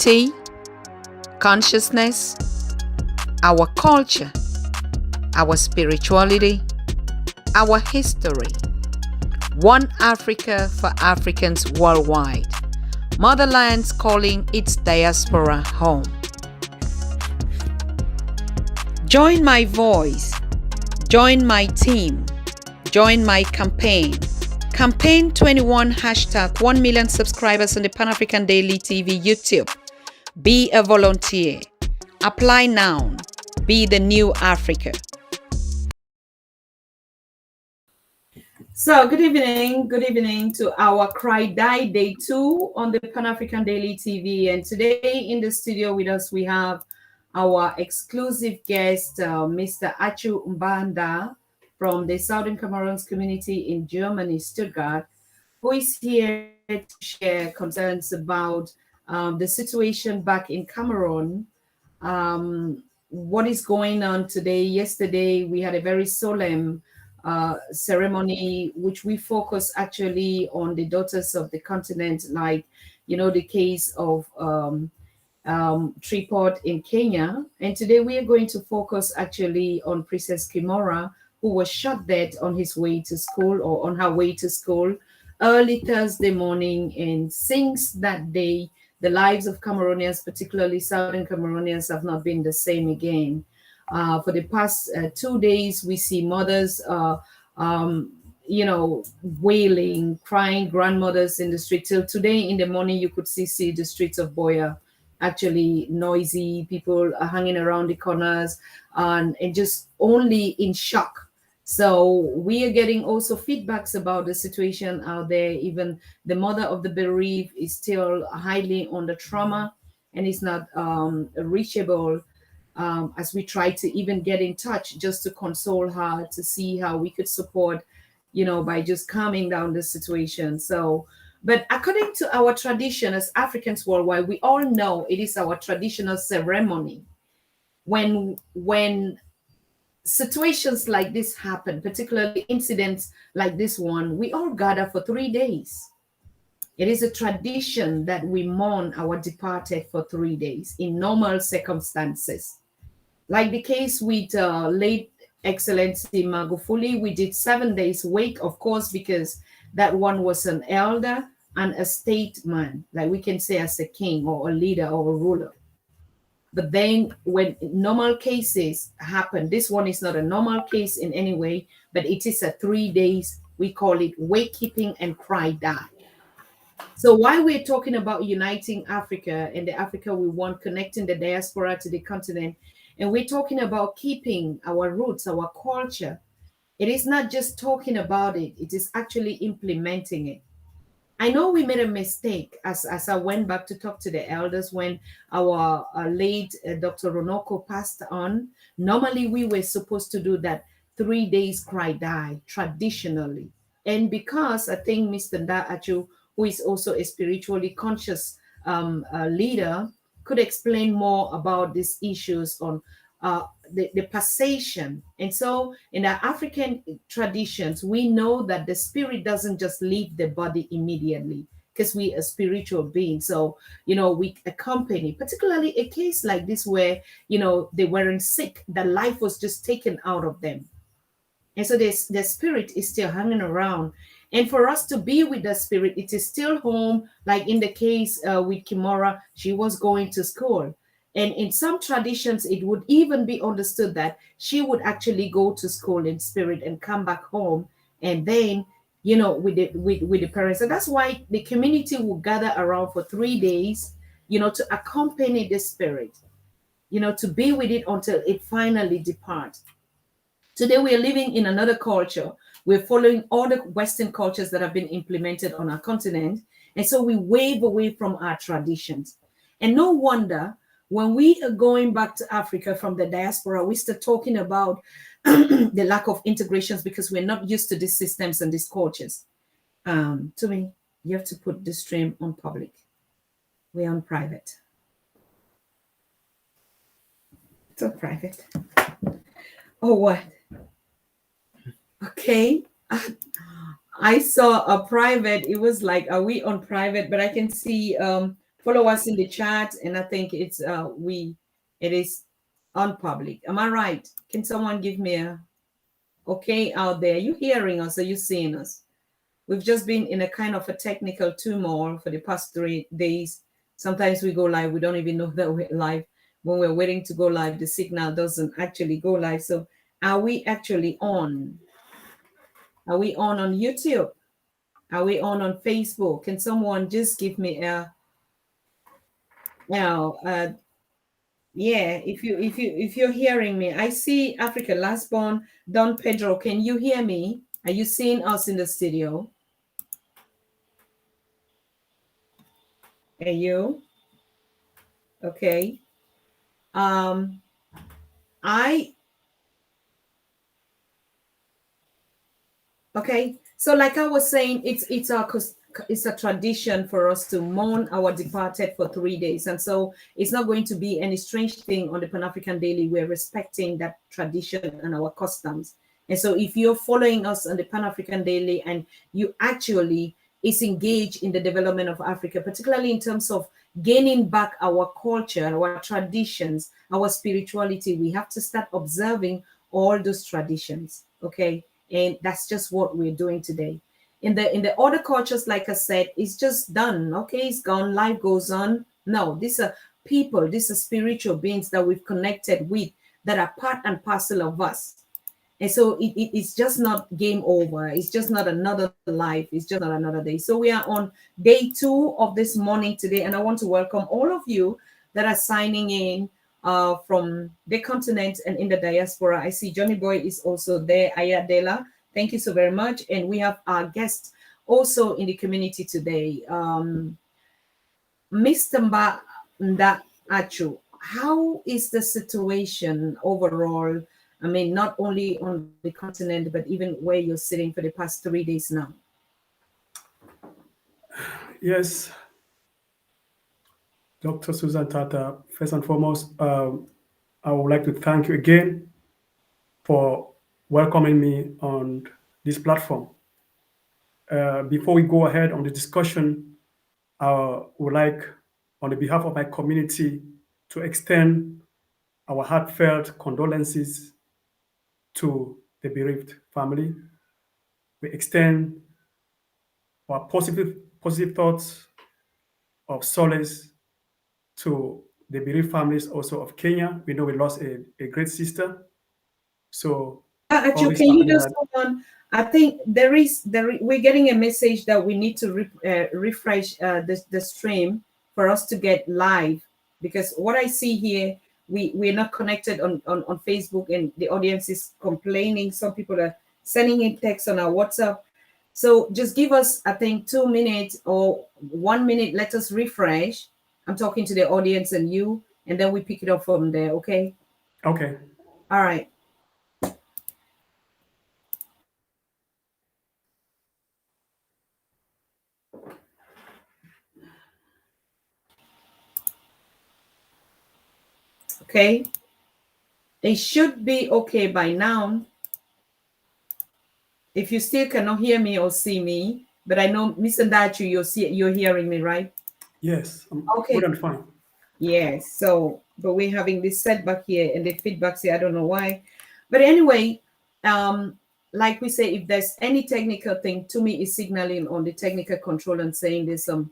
identity, consciousness, our culture, our spirituality, our history. One Africa for Africans worldwide. Motherland's calling its diaspora home. Join my voice. Join my team. Join my campaign. Campaign 21 hashtag 1 million subscribers on the Pan African Daily TV YouTube. Be a volunteer. Apply now. Be the new Africa. So good evening to our Cry Die Day 2 on the Pan African Daily TV. And today in the studio with us, we have our exclusive guest, Mr. Achu Mbanda from the Southern Cameroons community in Germany, Stuttgart, who is here to share concerns about the situation back in Cameroon. What is going on today? Yesterday, we had a very solemn ceremony, which we focus actually on the daughters of the continent, like, you know, the case of Tripod in Kenya. And today we are going to focus actually on Princess Kimora, who was shot dead on his way to school or on her way to school early Thursday morning. And since that day, the lives of Cameroonians, particularly Southern Cameroonians, have not been the same again. For the past 2 days, we see mothers, wailing, crying, grandmothers in the street. Till today in the morning, you could see the streets of Boya actually noisy, people are hanging around the corners and just only in shock. So we are getting also feedbacks about the situation out there. Even the mother of the bereaved is still highly under trauma and is not reachable. As we try to even get in touch just to console her, to see how we could support, by just calming down the situation. So, but according to our tradition as Africans worldwide, we all know it is our traditional ceremony. When situations like this happen, particularly incidents like this one, we all gather for 3 days. It is a tradition that we mourn our departed for 3 days in normal circumstances. Like the case with late Excellency Magufuli, we did 7 days wake, of course, because that one was an elder and a statesman, like we can say as a king or a leader or a ruler. But then when normal cases happen, this one is not a normal case in any way, but it is a 3 days, we call it wake keeping and cry die. So while we're talking about uniting Africa and the Africa we want, connecting the diaspora to the continent, and we're talking about keeping our roots, our culture, it is not just talking about it, it is actually implementing it. I know we made a mistake as I went back to talk to the elders when our late Dr. Ronoko passed on. Normally, we were supposed to do that 3 days cry die traditionally. And because I think Mr. Nda Achu, who is also a spiritually conscious leader, could explain more about these issues on the passation. And so in our African traditions, we know that the spirit doesn't just leave the body immediately because we are spiritual beings. So, we accompany, particularly a case like this where, they weren't sick, the life was just taken out of them. And so the spirit is still hanging around. And for us to be with the spirit, it is still home. Like in the case with Kimora, she was going to school. And in some traditions, it would even be understood that she would actually go to school in spirit and come back home. And then, with the parents. And that's why the community will gather around for 3 days, to accompany the spirit, to be with it until it finally departs. Today, we are living in another culture. We're following all the Western cultures that have been implemented on our continent. And so we wave away from our traditions. And no wonder when we are going back to Africa from the diaspora, we start talking about the lack of integrations because we're not used to these systems and these cultures. To me, you have to put the stream on public. We're on private. It's on private. Oh, what? Okay. I saw a private. It was like, are we on private? But I can see follow us in the chat, and I think it is on public. Am I right? Can someone give me a okay out there? You hearing us? Are you seeing us? We've just been in a kind of a technical turmoil for the past 3 days. Sometimes we go live, we don't even know that we're live. When we're waiting to go live, the signal doesn't actually go live. So are we actually on? Are we on YouTube? Are we on Facebook? Can someone just give me a now? Yeah, if you're hearing me, I see Africa Last Born, Don Pedro. Can you hear me? Are you seeing us in the studio? Are you? Okay. I Okay, so like I was saying, it's a tradition for us to mourn our departed for 3 days, and so it's not going to be any strange thing on the Pan African Daily. We're respecting that tradition and our customs, and so if you're following us on the Pan African Daily and you actually is engaged in the development of Africa, particularly in terms of gaining back our culture, our traditions, our spirituality, we have to start observing all those traditions. Okay, and that's just what we're doing today. In the other cultures, like I said, it's just done. Okay, it's gone, life goes on. No, these are people, these are spiritual beings that we've connected with, that are part and parcel of us. And so it's just not game over. It's just not another life. It's just not another day. So we are on day 2 of this morning today, and I want to welcome all of you that are signing in from the continent and in the diaspora. I see Johnny Boy is also there. Ayadela, thank you so very much. And we have our guest also in the community today, Mr. Nda Achu. How is the situation overall? I mean, not only on the continent, but even where you're sitting for the past 3 days now. Yes, Dr. Susan Tata, first and foremost, I would like to thank you again for welcoming me on this platform. Before we go ahead on the discussion, I would like, on the behalf of my community, to extend our heartfelt condolences to the bereaved family. We extend our positive thoughts of solace to the bereaved families also of Kenya. We know we lost a great sister. So all Achu, this can you family just hold on? I think we're getting a message that we need to refresh the stream for us to get live, because what I see here, we're not connected on Facebook, and the audience is complaining. Some people are sending in text on our WhatsApp. So just give us, I think, 2 minutes or 1 minute. Let us refresh. I'm talking to the audience and you, and then we pick it up from there. Okay. Okay. All right. Okay. It should be okay by now. If you still cannot hear me or see me, but I know, Mr. Dachu, you're hearing me, right? Yes, I'm Okay. good and fine. Yes. So, but we're having this setback here and the feedbacks here. I don't know why. But anyway, like we say, if there's any technical thing, to me is signaling on the technical control and saying there's some,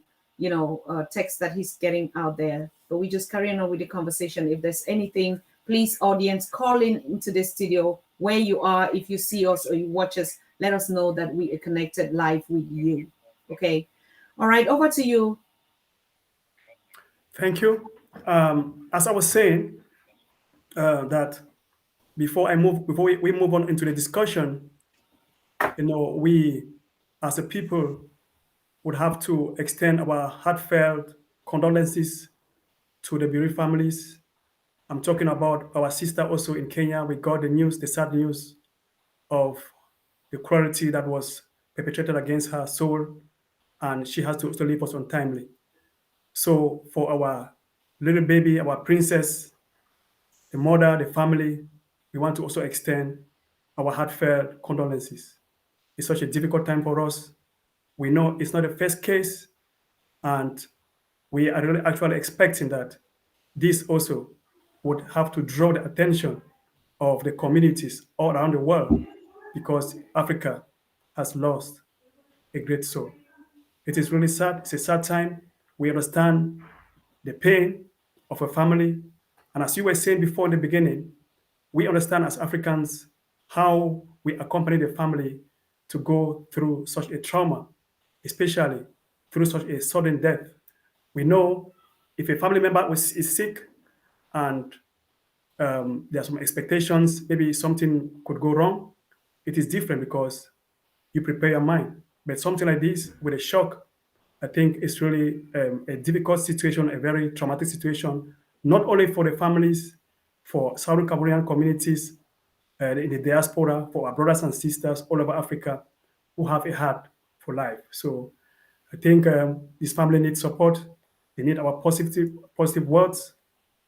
text that he's getting out there. But we just carry on with the conversation. If there's anything, please, audience, call in into the studio where you are. If you see us or you watch us, let us know that we are connected live with you. Okay. All right. Over to you. Thank you. As I was saying, that before we move on into the discussion, we as a people would have to extend our heartfelt condolences to the bereaved families. I'm talking about our sister also in Kenya. We got the sad news of the cruelty that was perpetrated against her soul, and she has to leave us untimely. So for our little baby, our princess, the mother, the family, we want to also extend our heartfelt condolences. It's such a difficult time for us. We know it's not the first case, and we are really actually expecting that this also would have to draw the attention of the communities all around the world because Africa has lost a great soul. It is really sad. It's a sad time. We understand the pain of a family. And as you were saying before in the beginning, we understand as Africans how we accompany the family to go through such a trauma, especially through such a sudden death. We know if a family member is sick and there are some expectations, maybe something could go wrong, it is different because you prepare your mind. But something like this with a shock, I think it's really a difficult situation, a very traumatic situation, not only for the families, for Southern Cameroonian communities in the diaspora, for our brothers and sisters all over Africa who have a heart for life. So I think this family needs support. They need our positive words,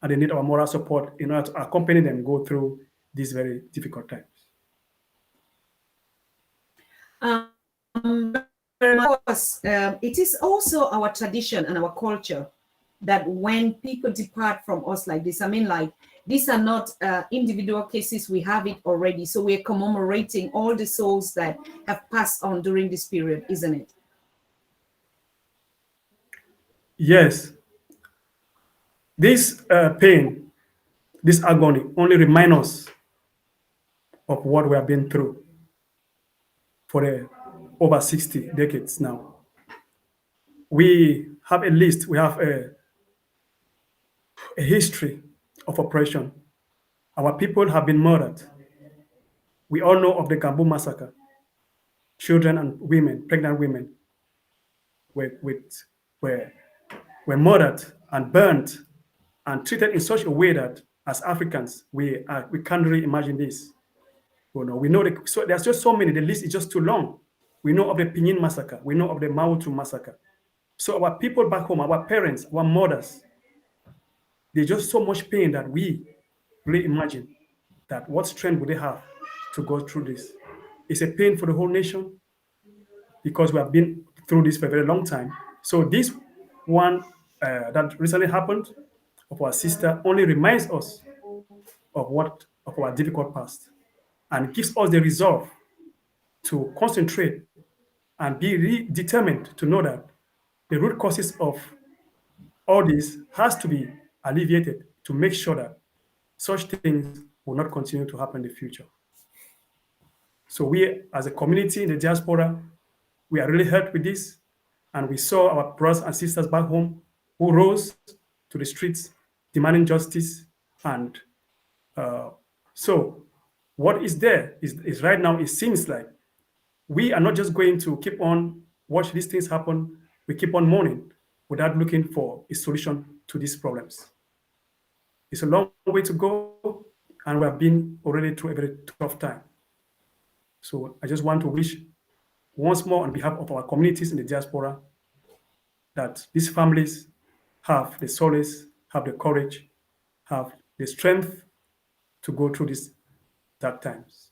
and they need our moral support in order to accompany them go through these very difficult times. Of course, it is also our tradition and our culture that when people depart from us like this, I mean, like these are not individual cases, we have it already. So we're commemorating all the souls that have passed on during this period, isn't it? Yes, this pain, this agony only remind us of what we have been through for over 60 decades now. We have a list, we have a history of oppression. Our people have been murdered. We all know of the Gambu massacre. Children and women, pregnant women, were, were, were murdered and burned and treated in such a way that as Africans, we can't really imagine this. You know, we know so there's just so many, the list is just too long. We know of the Pinyin massacre, we know of the Mautu massacre. So our people back home, our parents, our mothers, there's just so much pain that we really imagine that what strength would they have to go through this? It's a pain for the whole nation because we have been through this for a very long time. So this one that recently happened of our sister only reminds us of our difficult past and gives us the resolve to concentrate and be determined to know that the root causes of all this has to be alleviated to make sure that such things will not continue to happen in the future. So we, as a community in the diaspora, we are really hurt with this, and we saw our brothers and sisters back home who rose to the streets demanding justice. And so what is there is right now, it seems like we are not just going to keep on watch these things happen. We keep on mourning without looking for a solution to these problems. It's a long way to go, and we have been already through a very tough time. So I just want to wish once more on behalf of our communities in the diaspora that these families have the solace, have the courage, have the strength to go through these dark times.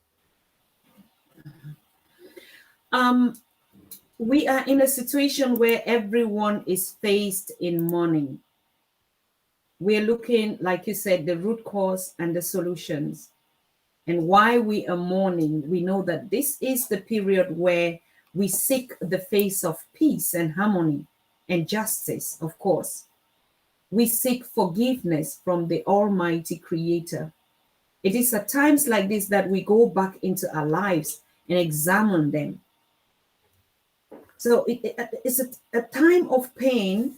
We are in a situation where everyone is faced in mourning. We're looking, like you said, the root cause and the solutions. And why we are mourning, we know that this is the period where we seek the face of peace and harmony and justice, of course. We seek forgiveness from the Almighty Creator. It is at times like this that we go back into our lives and examine them. So it's a time of pain,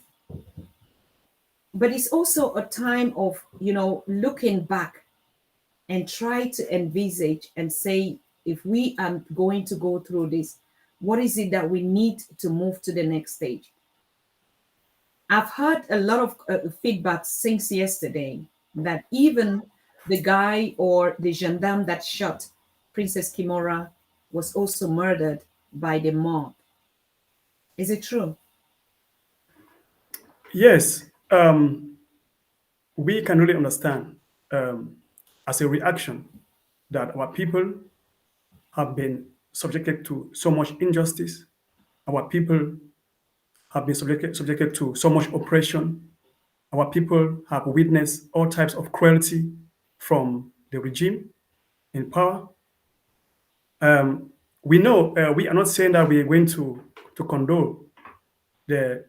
but it's also a time of, looking back and try to envisage and say, if we are going to go through this, what is it that we need to move to the next stage? I've heard a lot of feedback since yesterday that even the guy or the gendarme that shot Princess Kimora was also murdered by the mob. Is it true? Yes, we can really understand as a reaction that our people have been subjected to so much injustice. Our people have been subjected to so much oppression. Our people have witnessed all types of cruelty from the regime in power. We know we are not saying that we are going to condone the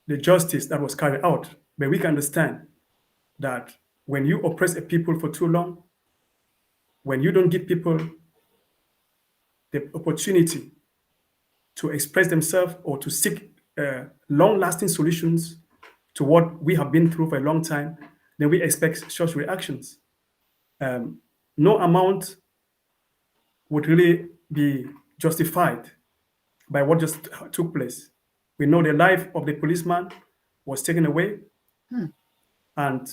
the justice that was carried out, but we can understand that when you oppress a people for too long, when you don't give people the opportunity to express themselves or to seek long-lasting solutions to what we have been through for a long time, then we expect such reactions. No amount would really be justified by what just took place. We know the life of the policeman was taken away, and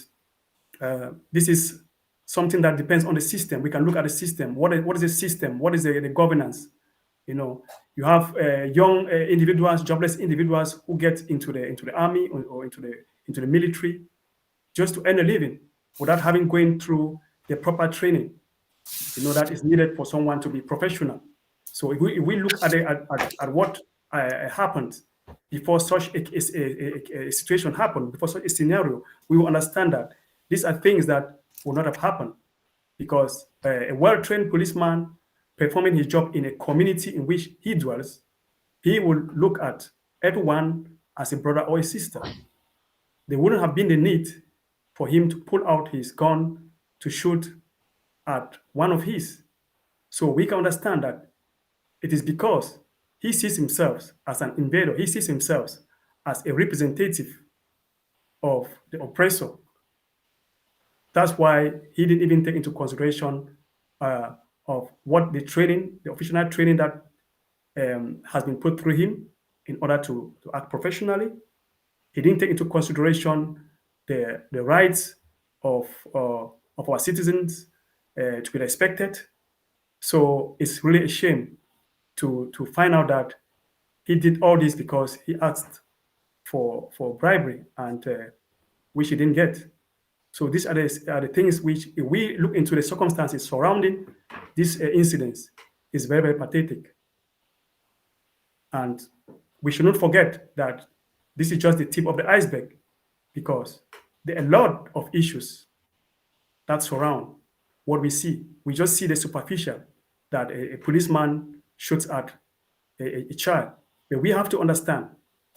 this is something that depends on the system. We can look at the system. What is the system? What is the governance? You know, you have young individuals, jobless individuals who get into the army or into the military just to earn a living without having going through the proper training, that is needed for someone to be professional. So if we look at what happened before such a situation happened, before such a scenario, we will understand that these are things that would not have happened, because a well-trained policeman performing his job in a community in which he dwells, he will look at everyone as a brother or a sister. There wouldn't have been the need for him to pull out his gun to shoot at one of his. So we can understand that it is because he sees himself as an invader. He sees himself as a representative of the oppressor. That's why he didn't even take into consideration of what the official training that has been put through him in order to act professionally. He didn't take into consideration the rights of our citizens to be respected. So it's really a shame to find out that he did all this because he asked for bribery, and which he didn't get. So these are the things which, if we look into the circumstances surrounding these incidents, is very, very pathetic. And we should not forget that this is just the tip of the iceberg, because there are a lot of issues that surround what we see. We just see the superficial, that a policeman shoots at a child. But we have to understand,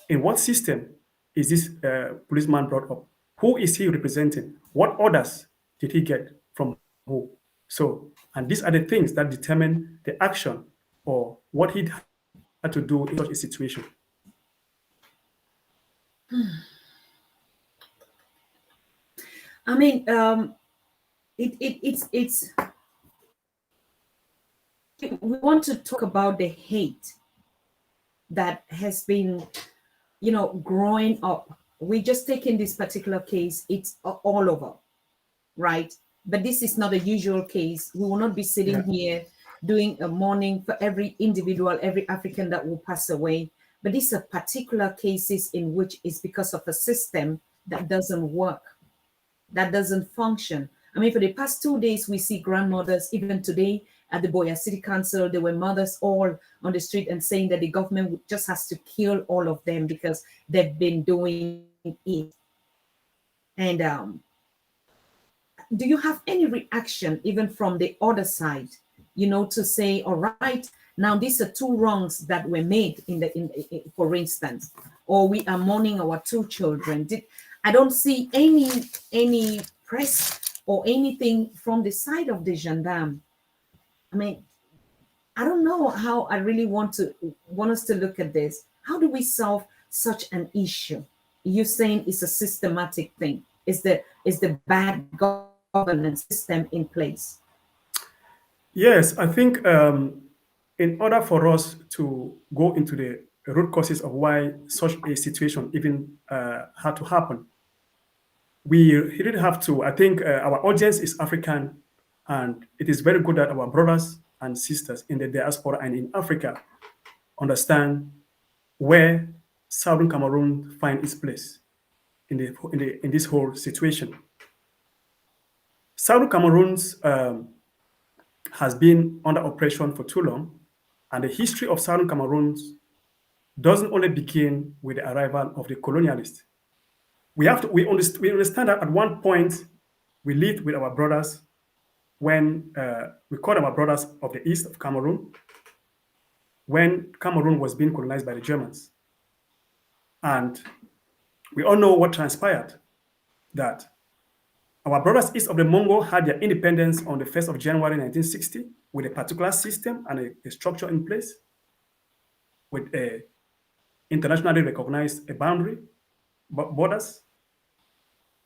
in what system is this policeman brought up? Who is he representing? What orders did he get from who? So, and these are the things that determine the action or what he had to do in such a situation. I mean, it's we want to talk about the hate that has been, growing up. We just taking this particular case, it's all over, right? But this is not a usual case. We will not be sitting here doing a mourning for every individual, every African that will pass away. But these are particular cases in which it's because of a system that doesn't work, that doesn't function. I mean, for the past 2 days, we see grandmothers, even today at the Boya City Council, there were mothers all on the street and saying that the government just has to kill all of them because they've been doing it. And do you have any reaction, even from the other side, to say, all right, now these are two wrongs that were made for instance, or we are mourning our two children. I don't see any press or anything from the side of the gendarme. I mean, I don't know how I really want us to look at this. How do we solve such an issue? You're saying it's a systematic thing. Is the bad governance system in place? Yes, I think in order for us to go into the root causes of why such a situation even had to happen, we really have to. I think our audience is African, and it is very good that our brothers and sisters in the diaspora and in Africa understand where Southern Cameroon finds its place in this whole situation. Southern Cameroon has been under oppression for too long, and the history of Southern Cameroon doesn't only begin with the arrival of the colonialists. We understand that at one point we lived with our brothers when we called our brothers of the east of Cameroon, when Cameroon was being colonized by the Germans. And we all know what transpired, that our brothers east of the Mongo had their independence on the 1st of January 1960 with a particular system and a structure in place with a internationally recognized boundary, borders.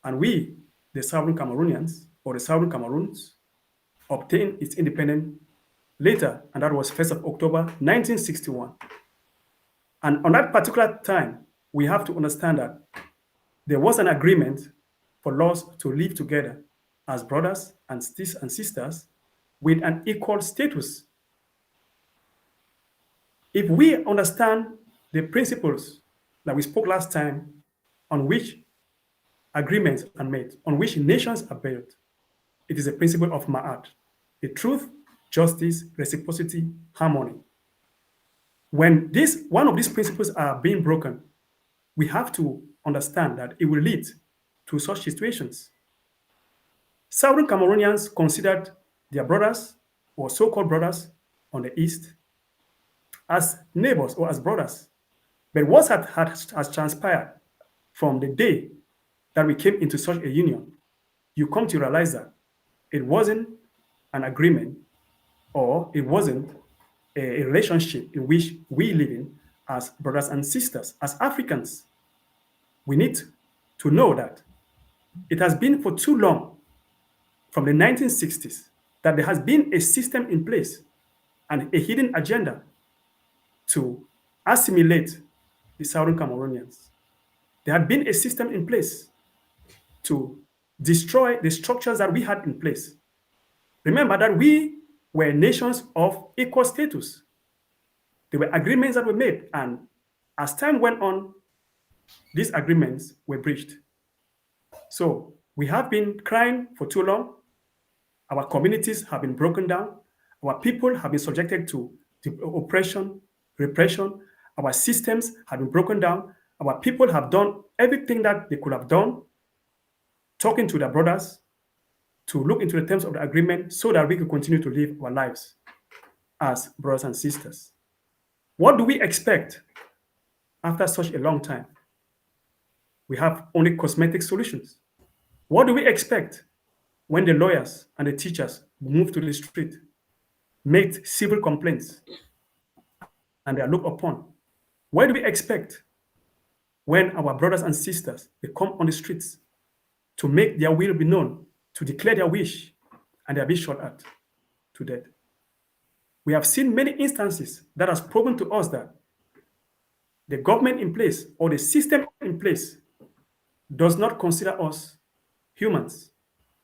And we, the Southern Cameroonians, or the Southern Cameroons, obtained its independence later, and that was 1st of October 1961. And on that particular time, we have to understand that there was an agreement for us to live together as brothers and sisters with an equal status. If we understand the principles that we spoke last time, on which agreements are made, on which nations are built, it is a principle of Ma'at, the truth, justice, reciprocity, harmony. When one of these principles are being broken, we have to understand that it will lead to such situations. Southern Cameroonians considered their brothers, or so-called brothers, on the east as neighbors or as brothers. But what has transpired from the day that we came into such a union, you come to realize that it wasn't an agreement, or it wasn't a relationship in which we live in as brothers and sisters, as Africans. We need to know that it has been for too long, from the 1960s, that there has been a system in place and a hidden agenda to assimilate the Southern Cameroonians. There had been a system in place to destroy the structures that we had in place. Remember that we were nations of equal status. There were agreements that were made, and as time went on, these agreements were breached. So we have been crying for too long. Our communities have been broken down. Our people have been subjected to oppression, repression. Our systems have been broken down. Our people have done everything that they could have done, talking to their brothers, to look into the terms of the agreement so that we can continue to live our lives as brothers and sisters. What do we expect after such a long time? We have only cosmetic solutions. What do we expect when the lawyers and the teachers move to the street, make civil complaints, and they are looked upon? What do we expect when our brothers and sisters, they come on the streets to make their will be known, to declare their wish, and they are being shot at to death? We have seen many instances that has proven to us that the government in place or the system in place does not consider us humans,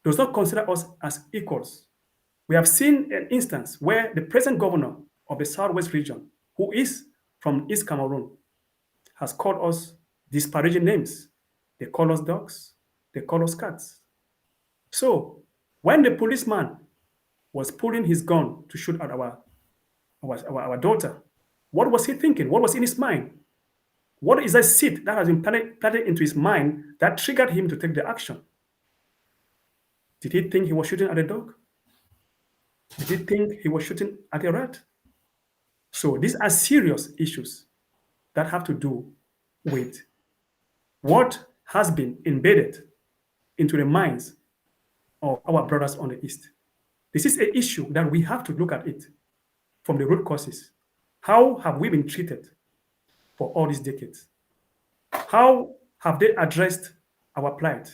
does not consider us as equals. We have seen an instance where the present governor of the Southwest region, who is from East Cameroon, has called us disparaging names. They call us dogs, they call us cats. So when the policeman was pulling his gun to shoot at our daughter, what was he thinking? What was in his mind? What is that seed that has been planted into his mind that triggered him to take the action? Did he think he was shooting at a dog? Did he think he was shooting at a rat? So these are serious issues that have to do with what has been embedded into the minds of our brothers on the East. This is an issue that we have to look at it from the root causes. How have we been treated for all these decades? How have they addressed our plight?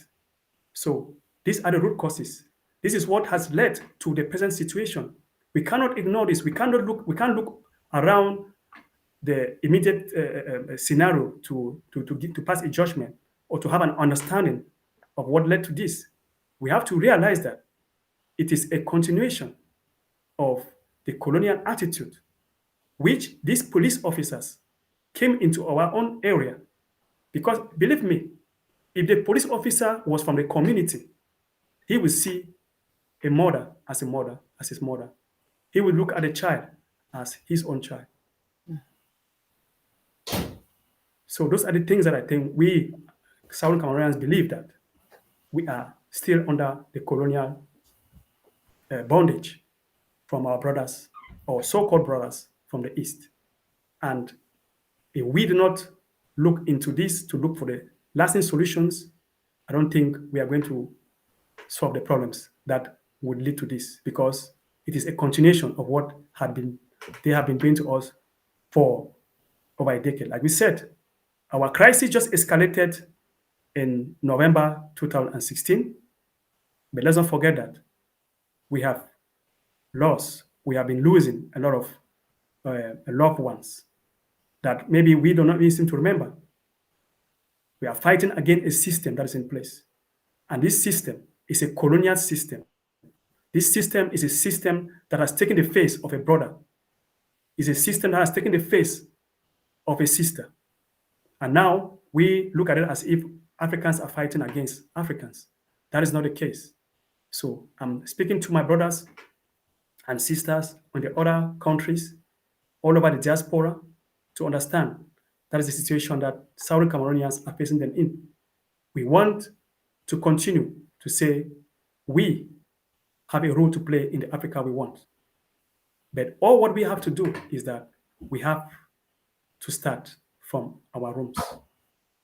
So these are the root causes. This is what has led to the present situation. We cannot ignore this. We can't look around the immediate scenario to pass a judgment or to have an understanding of what led to this. We have to realize that it is a continuation of the colonial attitude, which these police officers came into our own area. Because believe me, if the police officer was from the community, he will see a mother as his mother. He will look at a child as his own child. So those are the things that I think we Southern Cameroonians believe, that we are still under the colonial bondage from our brothers, or so-called brothers from the East. And if we do not look into this to look for the lasting solutions, I don't think we are going to solve the problems that would lead to this, because it is a continuation of what they have been doing to us for over a decade. Like we said, our crisis just escalated in November 2016, but let's not forget that we have we have been losing a lot of loved ones that maybe we do not even seem to remember. We are fighting against a system that is in place. And this system is a colonial system. This system is a system that has taken the face of a brother. It's a system that has taken the face of a sister. And now we look at it as if Africans are fighting against Africans. That is not the case. So I'm speaking to my brothers and sisters in the other countries, all over the diaspora, to understand that is the situation that Southern Cameroonians are facing them in. We want to continue to say we have a role to play in the Africa we want. But all what we have to do is that we have to start from our rooms.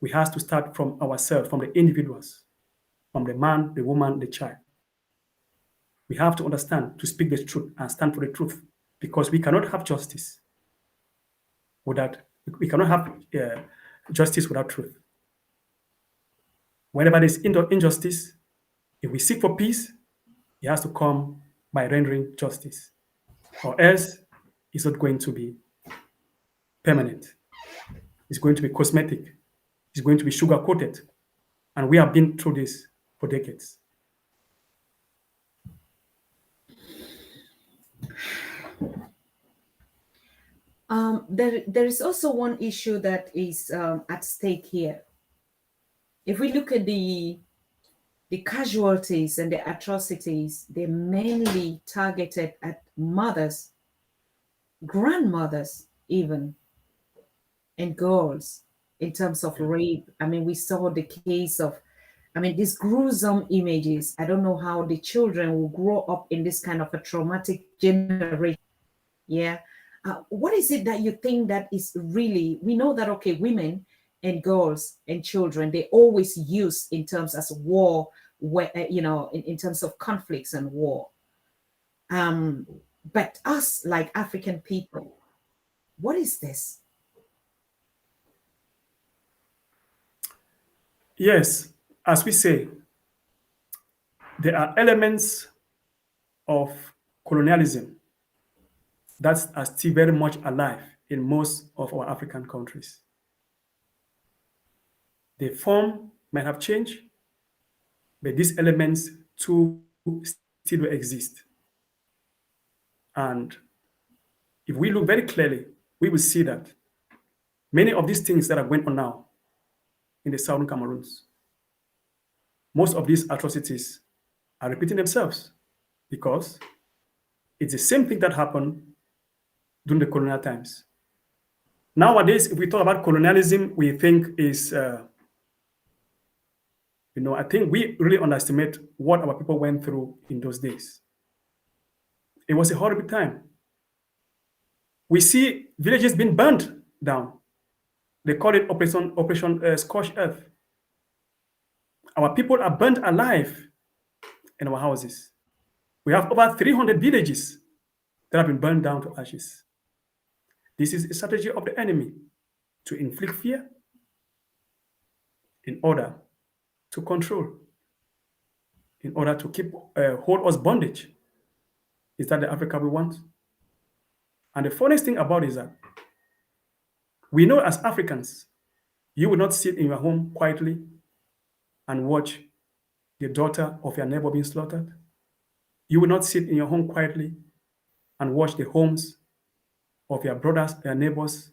We have to start from ourselves, from the individuals, from the man, the woman, the child. We have to understand, to speak the truth and stand for the truth, because we cannot have justice without, we cannot have justice without truth. Whenever there's injustice, if we seek for peace, it has to come by rendering justice, or else it's not going to be permanent. It's going to be cosmetic. It's going to be sugar-coated. And we have been through this for decades. There is also one issue that is at stake here. If we look at the casualties and the atrocities, they're mainly targeted at mothers, grandmothers even, and girls in terms of rape. I mean, we saw the case of, these gruesome images. I don't know how the children will grow up in this kind of a traumatic generation. Yeah. What is it that you think that is really, we know that, okay, women and girls and children, they always use in terms as war, where, in terms of conflicts and war. But us, like African people, what is this? Yes, as we say, there are elements of colonialism that are still very much alive in most of our African countries. The form might have changed, but these elements too still exist. And if we look very clearly, we will see that many of these things that are going on now in the Southern Cameroons, most of these atrocities are repeating themselves, because it's the same thing that happened during the colonial times. Nowadays, if we talk about colonialism, we think is, I think we really underestimate what our people went through in those days. It was a horrible time. We see villages being burned down. They call it Operation Scorched Earth. Our people are burned alive in our houses. We have over 300 villages that have been burned down to ashes. This is a strategy of the enemy to inflict fear in order to control, in order to keep hold us bondage. Is that the Africa we want? And the funniest thing about it is that we know as Africans, you will not sit in your home quietly and watch the daughter of your neighbor being slaughtered. You will not sit in your home quietly and watch the homes of your brothers, your neighbors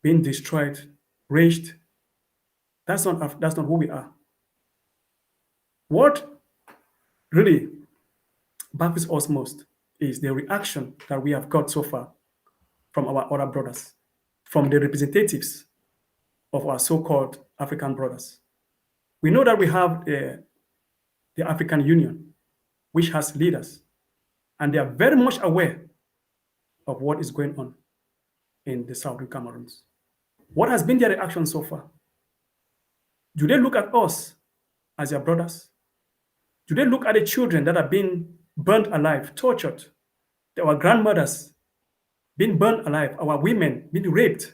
being destroyed, razed. That's not who we are. What really baffles us most is the reaction that we have got so far from our other brothers, from the representatives of our so-called African brothers. We know that we have the African Union, which has leaders, and they are very much aware of what is going on in the southern Cameroons. What has been their reaction so far? Do they look at us as their brothers? Do they look at the children that are being burnt alive, tortured, our grandmothers being burnt alive, our women being raped?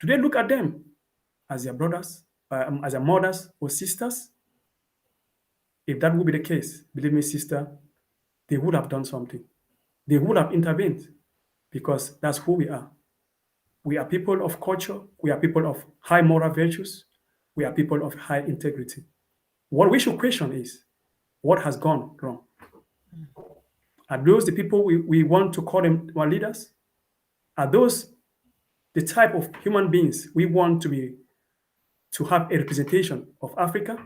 Do they look at them as their brothers, as their mothers or sisters? If that would be the case, believe me, sister, they would have done something. They would have intervened, because that's who we are. We are people of culture. We are people of high moral virtues. We are people of high integrity. What we should question is, what has gone wrong? Are those the people we want to call them our leaders? Are those the type of human beings we want to have a representation of Africa?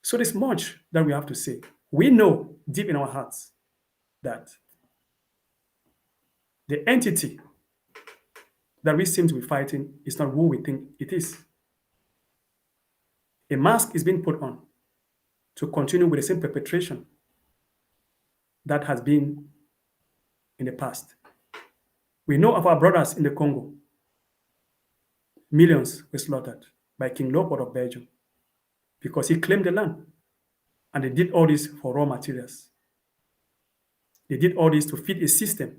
So there's much that we have to say. We know deep in our hearts that the entity that we seem to be fighting is not who we think it is. A mask is being put on to continue with the same perpetration that has been in the past. We know of our brothers in the Congo. Millions were slaughtered by King Leopold of Belgium because he claimed the land. And they did all this for raw materials. They did all this to feed a system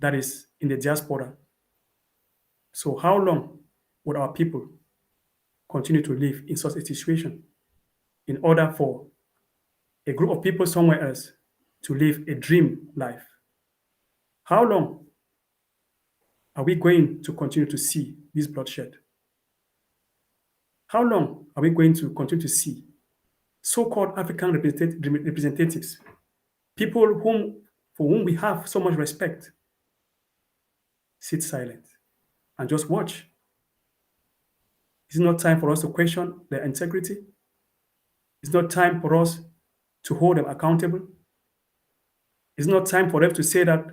that is in the diaspora. So how long would our people continue to live in such a situation in order for a group of people somewhere else to live a dream life? How long are we going to continue to see this bloodshed? How long are we going to continue to see so-called African representatives, people for whom we have so much respect, sit silent and just watch? It's not time for us to question their integrity. It's not time for us to hold them accountable. It's not time for them to say that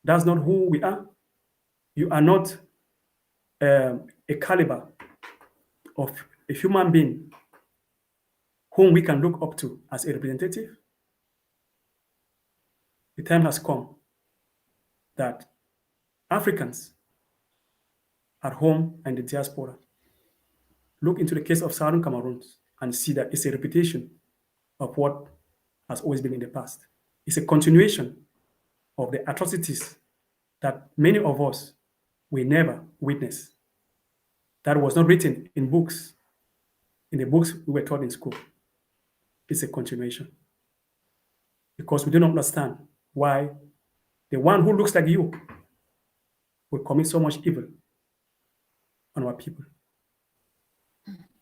that's not who we are. You are not a caliber of a human being whom we can look up to as a representative. The time has come that Africans at home and the diaspora look into the case of Southern Cameroon and see that it's a repetition of what has always been in the past. It's a continuation of the atrocities that many of us will never witness. That was not written in books, in the books we were taught in school. It's a continuation. Because we do not understand why the one who looks like you will commit so much evil on our people.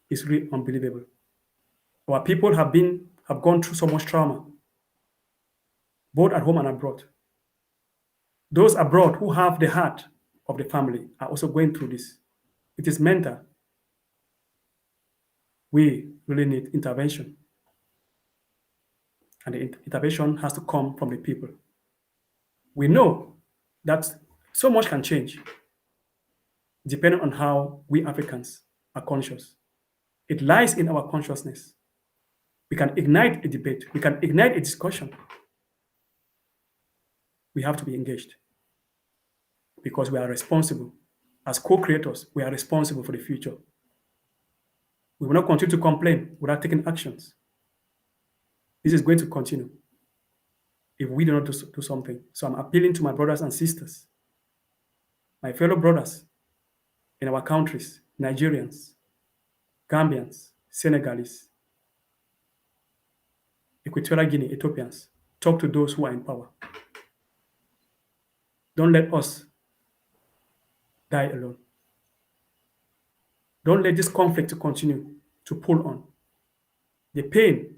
It's really unbelievable. Our people have gone through so much trauma, both at home and abroad. Those abroad who have the heart of the family are also going through this. It is mental. We really need intervention. And the intervention has to come from the people. We know that so much can change depending on how we Africans are conscious. It lies in our consciousness. We can ignite a debate. We can ignite a discussion. We have to be engaged because we are responsible. As co-creators, we are responsible for the future. We will not continue to complain without taking actions. This is going to continue if we do not do something. So I'm appealing to my brothers and sisters, my fellow brothers in our countries, Nigerians, Gambians, Senegalese, Equatorial Guinea, Ethiopians. Talk to those who are in power. Don't let us die alone. Don't let this conflict to continue to pull on. The pain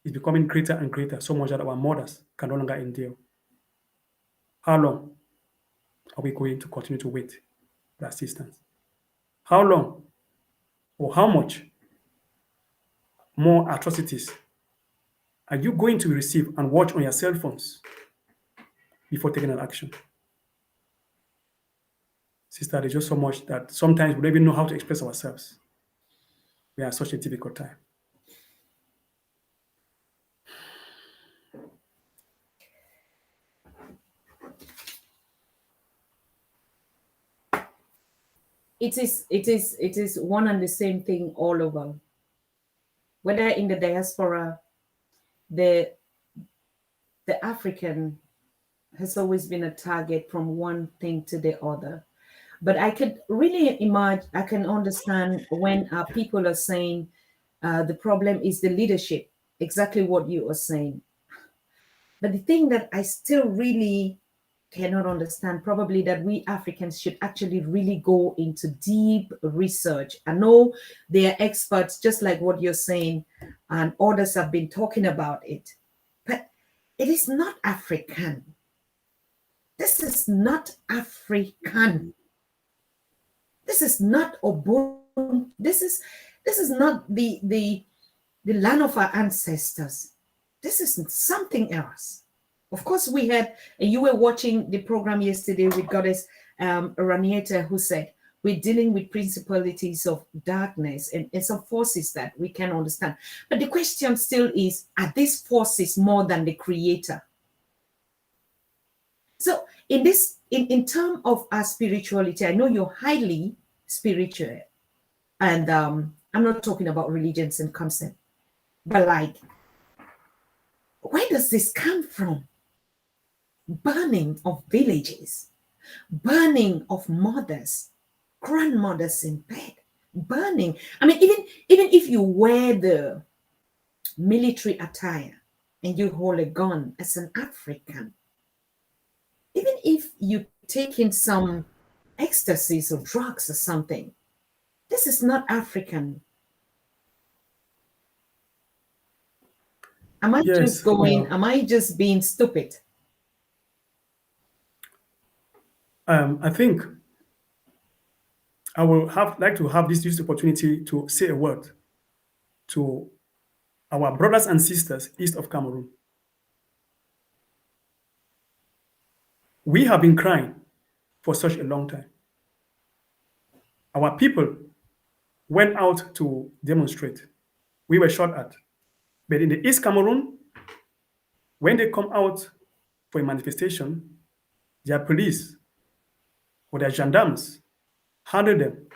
is becoming greater and greater, so much that our mothers can no longer endure. How long are we going to continue to wait for assistance? How long or how much more atrocities are you going to receive and watch on your cell phones before taking an action? Sister, there's just so much that sometimes we don't even know how to express ourselves. We are in such a difficult time. It is one and the same thing all over. Whether in the diaspora, the African has always been a target from one thing to the other. But I could really imagine, I can understand when people are saying the problem is the leadership, exactly what you are saying. But the thing that I still really cannot understand, probably that we Africans should actually really go into deep research. I know they are experts, just like what you're saying, and others have been talking about it. But it is not African. This is not African. This is not Obun. This is not the land of our ancestors. This is something else. Of course, we had, and you were watching the program yesterday with Goddess Ranieta, who said, we're dealing with principalities of darkness and some forces that we can understand. But the question still is, are these forces more than the creator? So in this, in terms of our spirituality, I know you're highly spiritual. And I'm not talking about religions and concept, but like, where does this come from? Burning of villages, burning of mothers, grandmothers in bed, burning. I mean, even if you wear the military attire and you hold a gun as an African, even if you take in some ecstasies or drugs or something, this is not African. Am I just going, am I just being stupid? I think I will like to have this opportunity to say a word to our brothers and sisters east of Cameroon. We have been crying for such a long time. Our people went out to demonstrate. We were shot at. But in the East Cameroon, when they come out for a manifestation, their police or their gendarmes handle them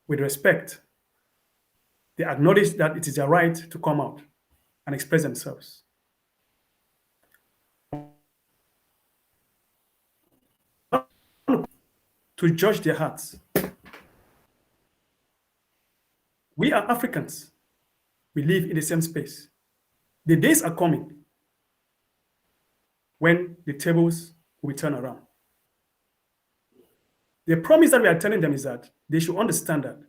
with respect. They acknowledge that it is their right to come out and express themselves. To judge their hearts. We are Africans. We live in the same space. The days are coming when the tables will turn around. The promise that we are telling them is that they should understand that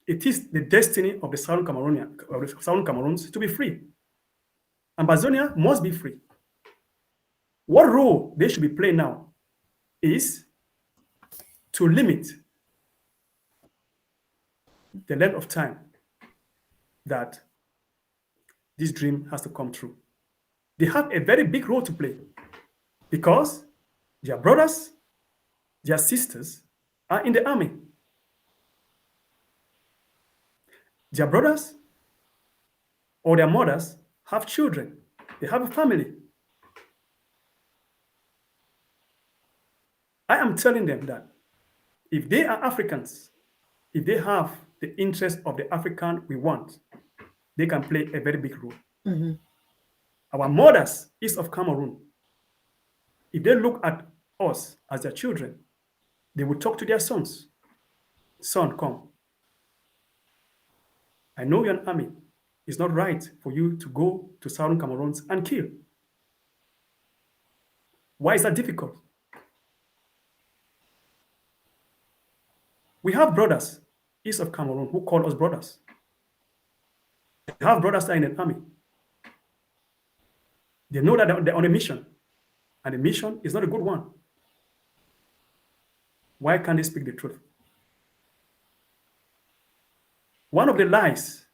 it is the destiny of the Southern Cameroons to be free. Ambazonia must be free. What role they should be playing now is to limit the length of time that this dream has to come true. They have a very big role to play because their brothers, their sisters are in the army. Their brothers or their mothers have children. They have a family. I am telling them that if they are Africans, if they have the interest of the African we want, they can play a very big role. Mm-hmm. Our mothers east of Cameroon, if they look at us as their children, they will talk to their sons. Son, come. I know you're an army. It's not right for you to go to Southern Cameroons and kill. Why is that difficult? We have brothers east of Cameroon who call us brothers. We have brothers that are in the army. They know that they're on a mission, and the mission is not a good one. Why can't they speak the truth? One of the lies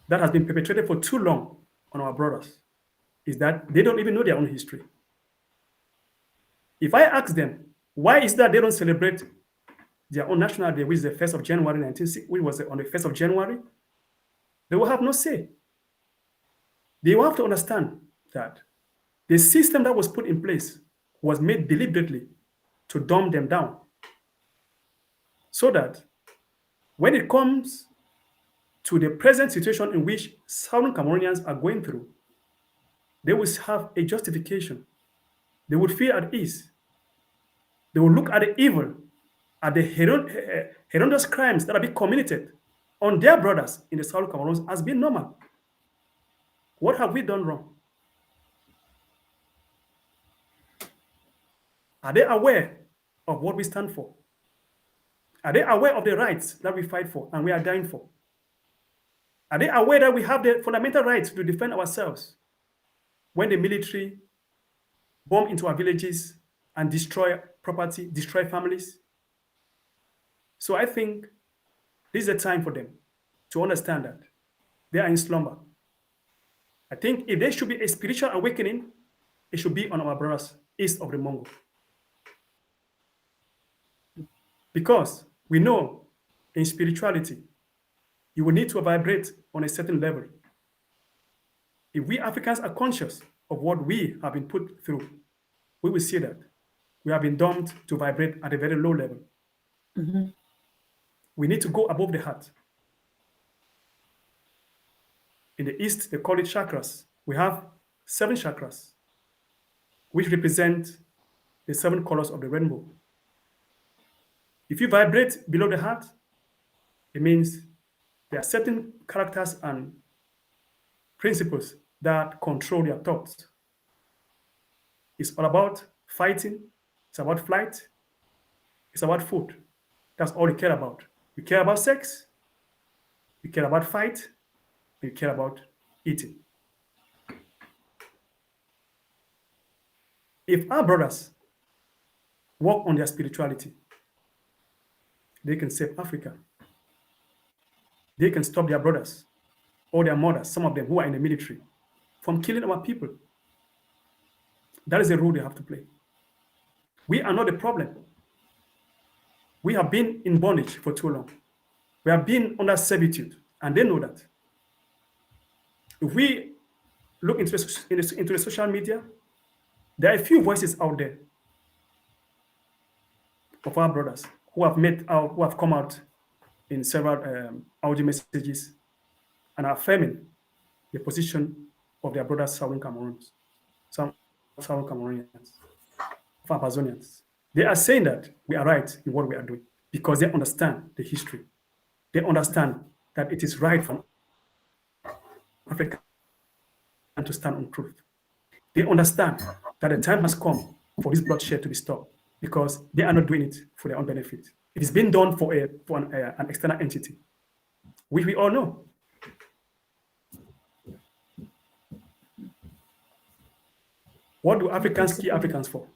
that has been perpetrated for too long on our brothers is that they don't even know their own history. If I ask them, why is that they don't celebrate their own national day, which is the 1st of January 1960, which was on the 1st of January, they will have no say. They will have to understand that the system that was put in place was made deliberately to dumb them down, so that when it comes to the present situation in which Southern Cameroonians are going through, they will have a justification. They would feel at ease. They will look at the evil, at the horrendous crimes that are being committed on their brothers in the Southern Cameroons as being normal. What have we done wrong? Are they aware of what we stand for? Are they aware of the rights that we fight for and we are dying for? Are they aware that we have the fundamental rights to defend ourselves when the military bomb into our villages and destroy property, destroy families? So I think this is a time for them to understand that they are in slumber. I think if there should be a spiritual awakening, it should be on our brothers east of the Mongol. Because we know in spirituality, you will need to vibrate on a certain level. If we Africans are conscious of what we have been put through, we will see that we have been doomed to vibrate at a very low level. We need to go above the heart. In the East, they call it chakras. We have 7 chakras, which represent the 7 colors of the rainbow. If you vibrate below the heart, it means there are certain characters and principles that control your thoughts. It's all about fighting, it's about flight, it's about food. That's all you care about. You care about sex, you care about fight, you care about eating. If our brothers work on their spirituality, they can save Africa. They can stop their brothers or their mothers, some of them who are in the military, from killing our people. That is the role they have to play. We are not the problem. We have been in bondage for too long. We have been under servitude, and they know that. If we look into the social media, there are a few voices out there of our brothers who have come out in several audio messages and are affirming the position of their brothers, Southern Cameroons, some Southern Cameroonians, Amazonians. They are saying that we are right in what we are doing because they understand the history. They understand that it is right for Africa to stand on truth. They understand that the time has come for this bloodshed to be stopped because they are not doing it for their own benefit. It is being done for an external entity, which we all know. What do Africans kill Africans for?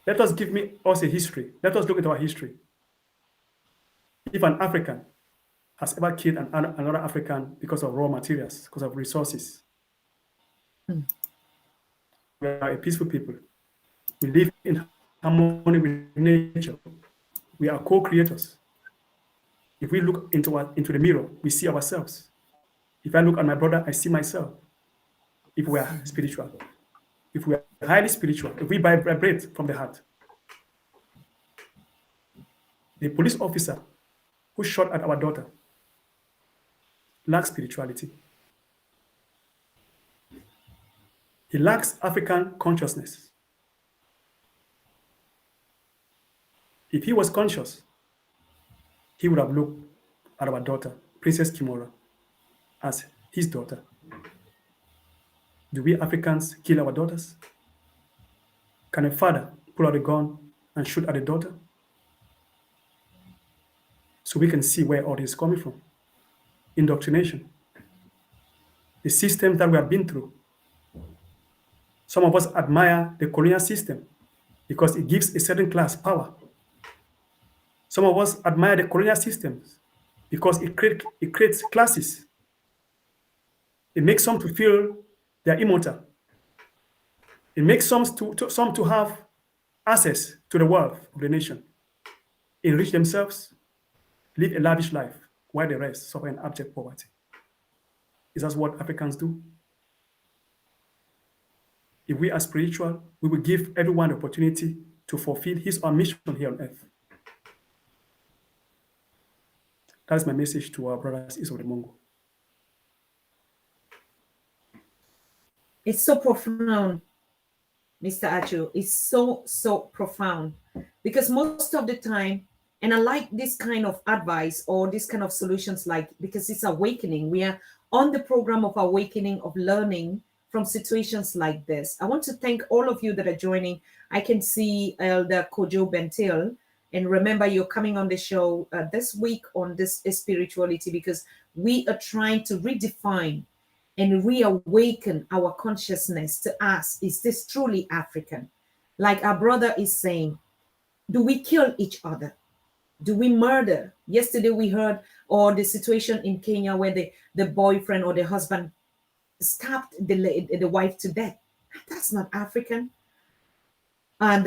Let us give us a history. Let us look at our history. If an African has ever killed another African because of raw materials, because of resources, we are a peaceful people. We live in harmony with nature. We are co-creators. If we look into the mirror, we see ourselves. If I look at my brother, I see myself. If we are spiritual, if we are highly spiritual, if we vibrate from the heart. The police officer who shot at our daughter lacks spirituality. He lacks African consciousness. If he was conscious, he would have looked at our daughter, Princess Kimora, as his daughter. Do we Africans kill our daughters? Can a father pull out a gun and shoot at a daughter? So we can see where all this is coming from. Indoctrination. The systems that we have been through. Some of us admire the colonial system because it gives a certain class power. Some of us admire the colonial systems because it creates classes. It makes some to feel they are immortal. It makes some to have access to the wealth of the nation. enrich themselves, live a lavish life, while the rest suffer in abject poverty. Is that what Africans do? If we are spiritual, we will give everyone the opportunity to fulfill his own mission here on earth. That's my message to our brothers east of the Congo. It's so profound, Mr. Achu. It's so profound, because most of the time, and I like this kind of advice or this kind of solutions, like, because it's awakening. We are on the program of awakening, of learning from situations like this. I want to thank all of you that are joining. I can see Elder Kojo Bentil, and remember, you're coming on the show this week on this spirituality, because we are trying to redefine and reawaken our consciousness to ask, is this truly African? Like our brother is saying, do we kill each other? Do we murder? Yesterday we heard, or the situation in Kenya where the boyfriend or the husband stabbed the wife to death. That's not African. And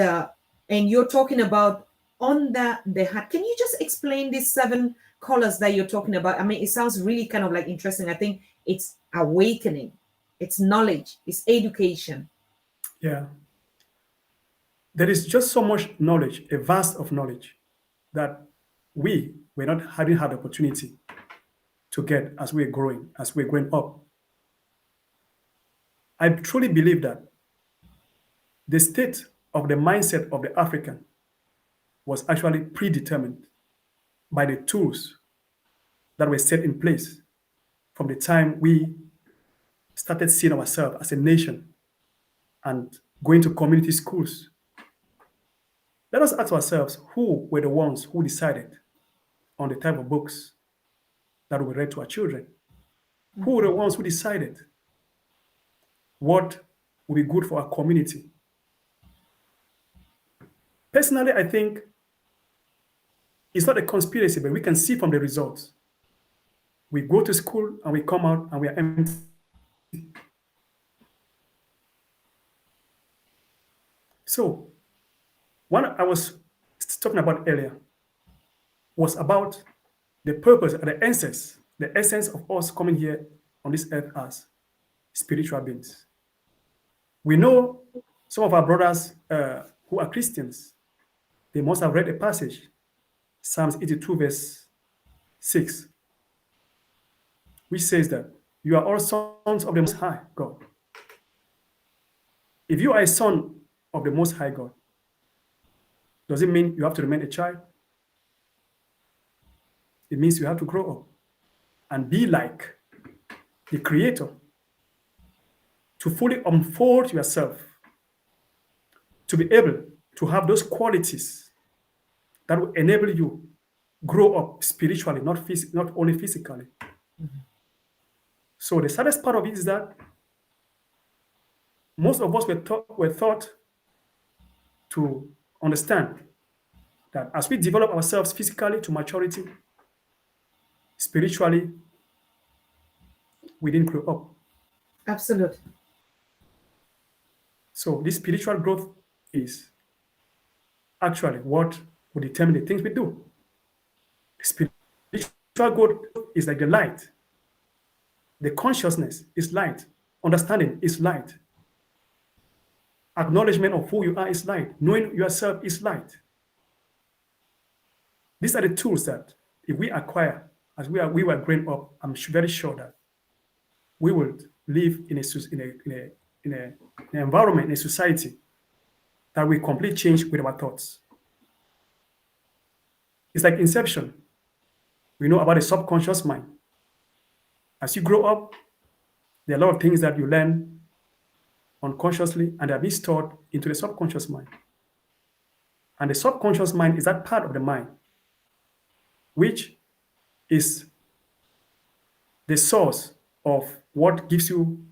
you're talking about on the hat. Can you just explain these 7 colors that you're talking about? I mean, it sounds really kind of like interesting. I think it's awakening, it's knowledge, it's education. Yeah. There is just so much knowledge, a vast of knowledge, that we hadn't had the opportunity to get as we're growing, as we're growing up. I truly believe that the state of the mindset of the African was actually predetermined by the tools that were set in place from the time we started seeing ourselves as a nation and going to community schools. Let us ask ourselves, who were the ones who decided on the type of books that we read to our children? Who were the ones who decided what would be good for our community? Personally, I think it's not a conspiracy, but we can see from the results. We go to school and we come out and we are empty. So, what I was talking about earlier was about the purpose and the essence of us coming here on this earth as spiritual beings. We know some of our brothers who are Christians, they must have read a passage, Psalms 82, verse 6, which says that you are all sons of the Most High God. If you are a son of the Most High God, does it mean you have to remain a child? It means you have to grow up and be like the Creator, to fully unfold yourself, to be able to have those qualities that will enable you grow up spiritually, not only physically. Mm-hmm. So the saddest part of it is that most of us were taught to understand that as we develop ourselves physically to maturity, spiritually, we didn't grow up. Absolutely. So this spiritual growth is actually what will determine the things we do. Spiritual growth is like the light. The consciousness is light. Understanding is light. Acknowledgement of who you are is light. Knowing yourself is light. These are the tools that if we acquire as we were growing up, I'm very sure that we will live in an environment, in a society that will completely change with our thoughts. It's like Inception. We know about the subconscious mind. As you grow up, there are a lot of things that you learn unconsciously and they are being stored into the subconscious mind. And the subconscious mind is that part of the mind which is the source of what gives you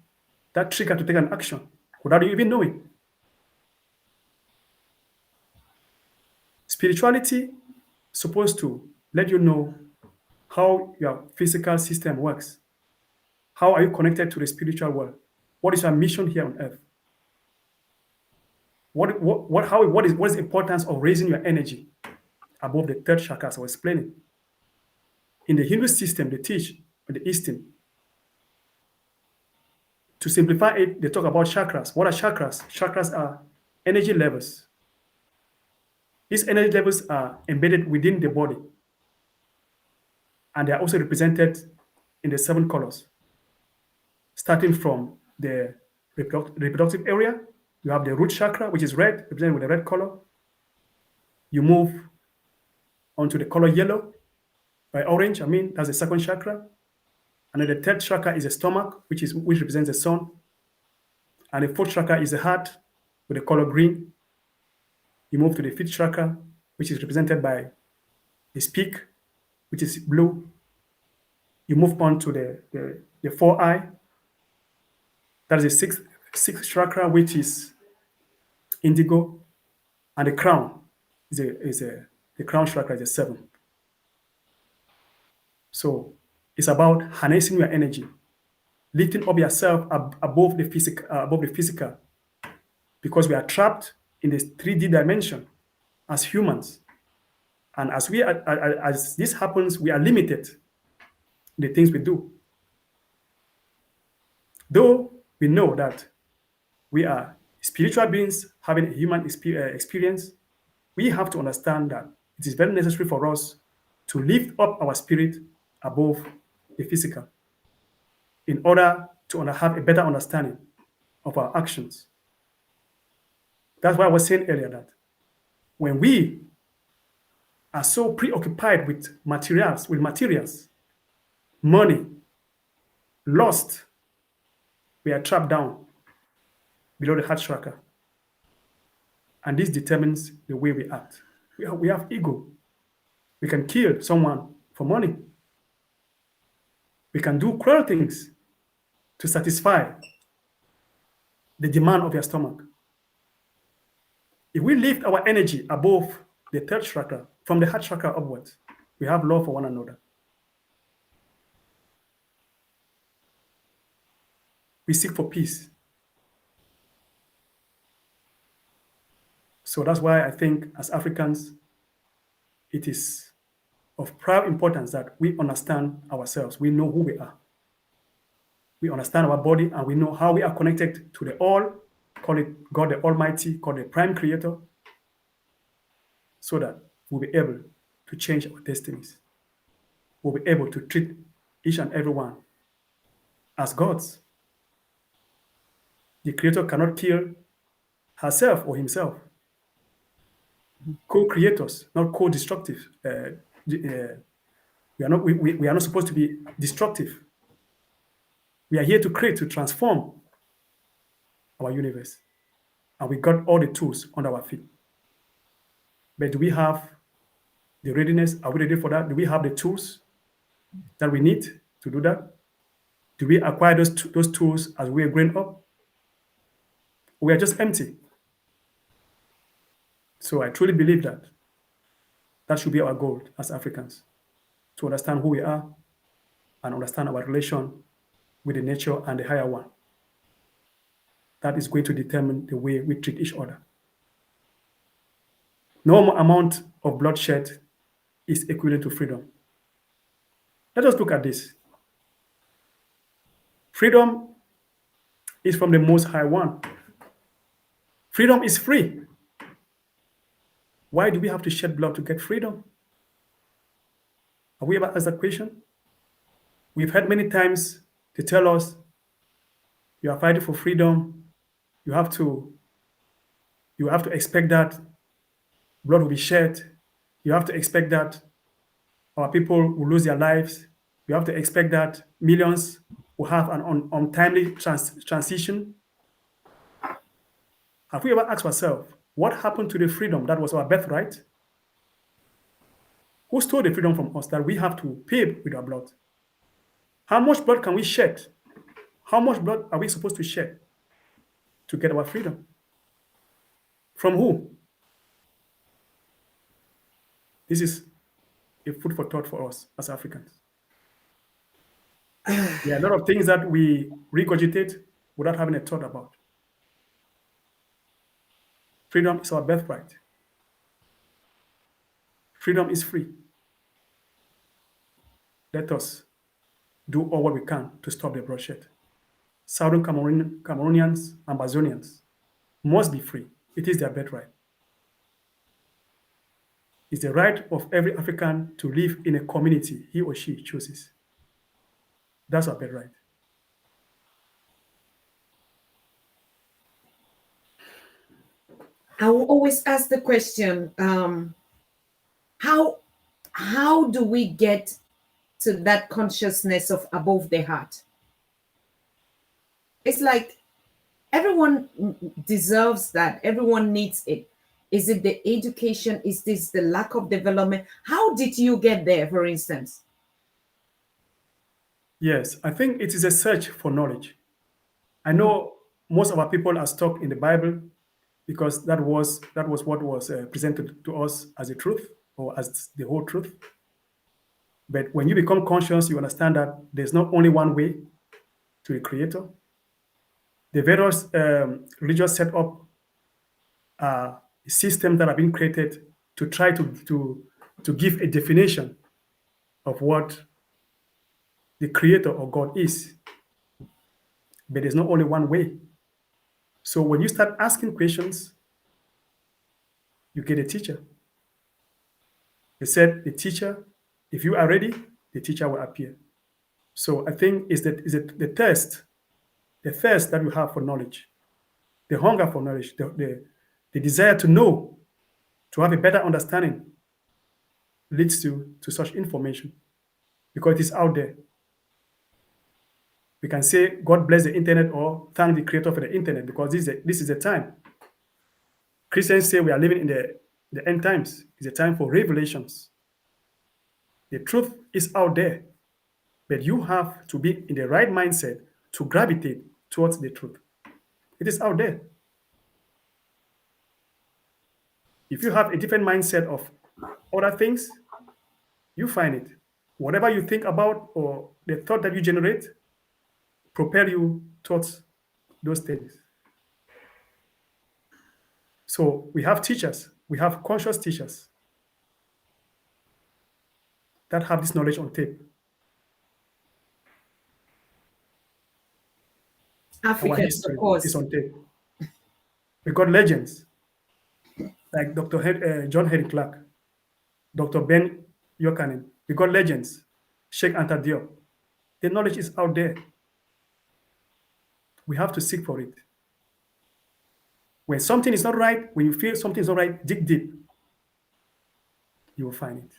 that trigger to take an action without you even knowing. Spirituality is supposed to let you know how your physical system works. How are you connected to the spiritual world? What is your mission here on earth? What is the importance of raising your energy above the third chakra, as I was explaining. In the Hindu system, they teach, in the Eastern, to simplify it, they talk about chakras. What are chakras? Chakras are energy levels. These energy levels are embedded within the body, and they are also represented in the 7 colors. Starting from the reproductive area, you have the root chakra, which is red, represented with a red color. You move onto the color yellow, by orange, that's the second chakra. And then the third chakra is the stomach, which represents the sun. And the fourth chakra is the heart with the color green. You move to the fifth chakra, which is represented by the peak, which is blue. You move on to the fourth eye. That is the sixth chakra, which is indigo. And the crown the crown chakra is the 7th. So it's about harnessing your energy, lifting up yourself above the physical, because we are trapped in this 3D dimension as humans. And as this happens, we are limited in the things we do. Though we know that we are spiritual beings having a human experience, we have to understand that it is very necessary for us to lift up our spirit above the physical in order to have a better understanding of our actions. That's why I was saying earlier that when we are so preoccupied with materials, money, lust, we are trapped down below the heart chakra. And this determines the way we act. We have ego. We can kill someone for money. We can do cruel things to satisfy the demand of your stomach. If we lift our energy above the third chakra, from the heart chakra upwards, we have love for one another. We seek for peace. So that's why I think as Africans, it is of prime importance that we understand ourselves. We know who we are. We understand our body, and we know how we are connected to the all, call it God the Almighty, call it the Prime Creator, so that we'll be able to change our destinies. We'll be able to treat each and every one as gods. The Creator cannot kill herself or himself. Co-creators, not co-destructive. We are not supposed to be destructive. We are here to create, to transform our universe. And we got all the tools on our feet. But do we have the readiness? Are we ready for that? Do we have the tools that we need to do that? Do we acquire those tools as we are growing up? We are just empty. So I truly believe that should be our goal as Africans, to understand who we are and understand our relation with the nature and the higher one. That is going to determine the way we treat each other. No amount of bloodshed is equivalent to freedom. Let us look at this. Freedom is from the Most High One. Freedom is free. Why do we have to shed blood to get freedom? Have we ever asked that question? We've heard many times they tell us, you are fighting for freedom. You have to expect that blood will be shed. You have to expect that our people will lose their lives. You have to expect that millions will have an untimely transition. Have we ever asked ourselves, what happened to the freedom that was our birthright? Who stole the freedom from us that we have to pay with our blood? How much blood can we shed? How much blood are we supposed to shed to get our freedom? From who? This is a food for thought for us as Africans. There are a lot of things that we regurgitate without having a thought about. Freedom is our birthright. Freedom is free. Let us do all what we can to stop the bloodshed. Southern Cameroonians, Amazonians must be free. It is their birthright. It's the right of every African to live in a community he or she chooses. That's our birthright. I will always ask the question, how do we get to that consciousness of above the heart? It's like everyone deserves that. Everyone needs it. Is it the education? Is this the lack of development? How did you get there, for instance? Yes, I think it is a search for knowledge. I know most of our people are stuck in the Bible because that was what was presented to us as a truth or as the whole truth. But when you become conscious, you understand that there's not only one way to a creator. The various religious set up systems that have been created to try to give a definition of what the creator or God is. But there's not only one way. So when you start asking questions, you get a teacher. They said the teacher, if you are ready, the teacher will appear. So I think it's the thirst that you have for knowledge, the hunger for knowledge, the desire to know, to have a better understanding leads to such information because it is out there. We can say God bless the internet or thank the creator for the internet because this is the time. Christians say we are living in the end times. It's a time for revelations. The truth is out there, but you have to be in the right mindset to gravitate towards the truth. It is out there. If you have a different mindset of other things, you find it. Whatever you think about or the thought that you generate, propel you towards those things. So we have teachers, we have conscious teachers that have this knowledge on tape. Our Africans, history of course. is on tape. We got legends like John Henry Clark, Dr. Ben Yokanen. We got legends, Sheikh Anta Diop. The knowledge is out there. We have to seek for it. When something is not right, when you feel something is not right, dig deep. You will find it.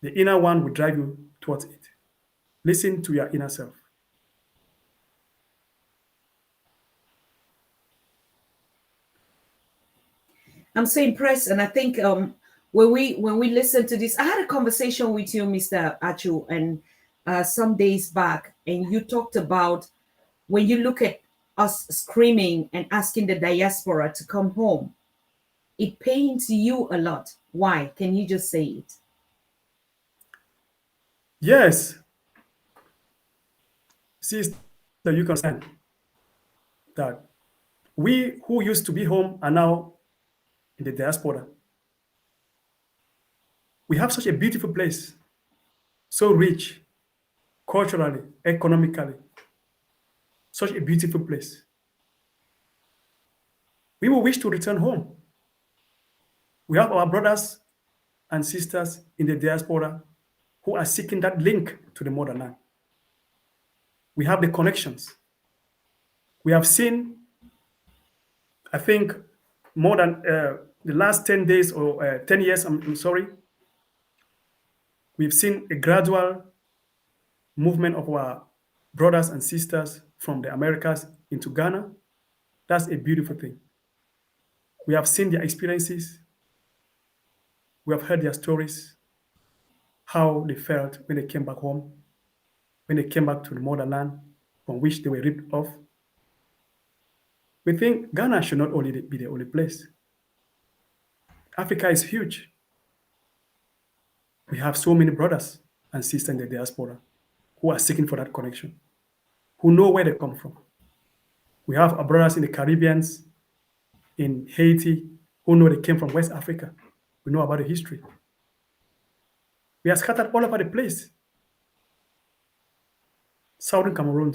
The inner one will drive you towards it. Listen to your inner self. I'm so impressed, and I think when we listen to this, I had a conversation with you, Mr. Achu, and some days back, and you talked about when you look at us screaming and asking the diaspora to come home, it pains you a lot. Why? Can you just say it? Yes. Sister, you can understand that we who used to be home are now in the diaspora. We have such a beautiful place, so rich, culturally, economically, such a beautiful place. We will wish to return home. We have our brothers and sisters in the diaspora who are seeking that link to the motherland. We have the connections. We have seen, I think, more than the last 10 days or 10 years, I'm sorry, we've seen a gradual movement of our brothers and sisters from the Americas into Ghana. That's a beautiful thing. We have seen their experiences. We have heard their stories, how they felt when they came back home, when they came back to the motherland from which they were ripped off. We think Ghana should not only be the only place. Africa is huge. We have so many brothers and sisters in the diaspora who are seeking for that connection, who know where they come from. We have our brothers in the Caribbean, in Haiti, who know they came from West Africa. We know about the history. We are scattered all over the place. Southern Cameroon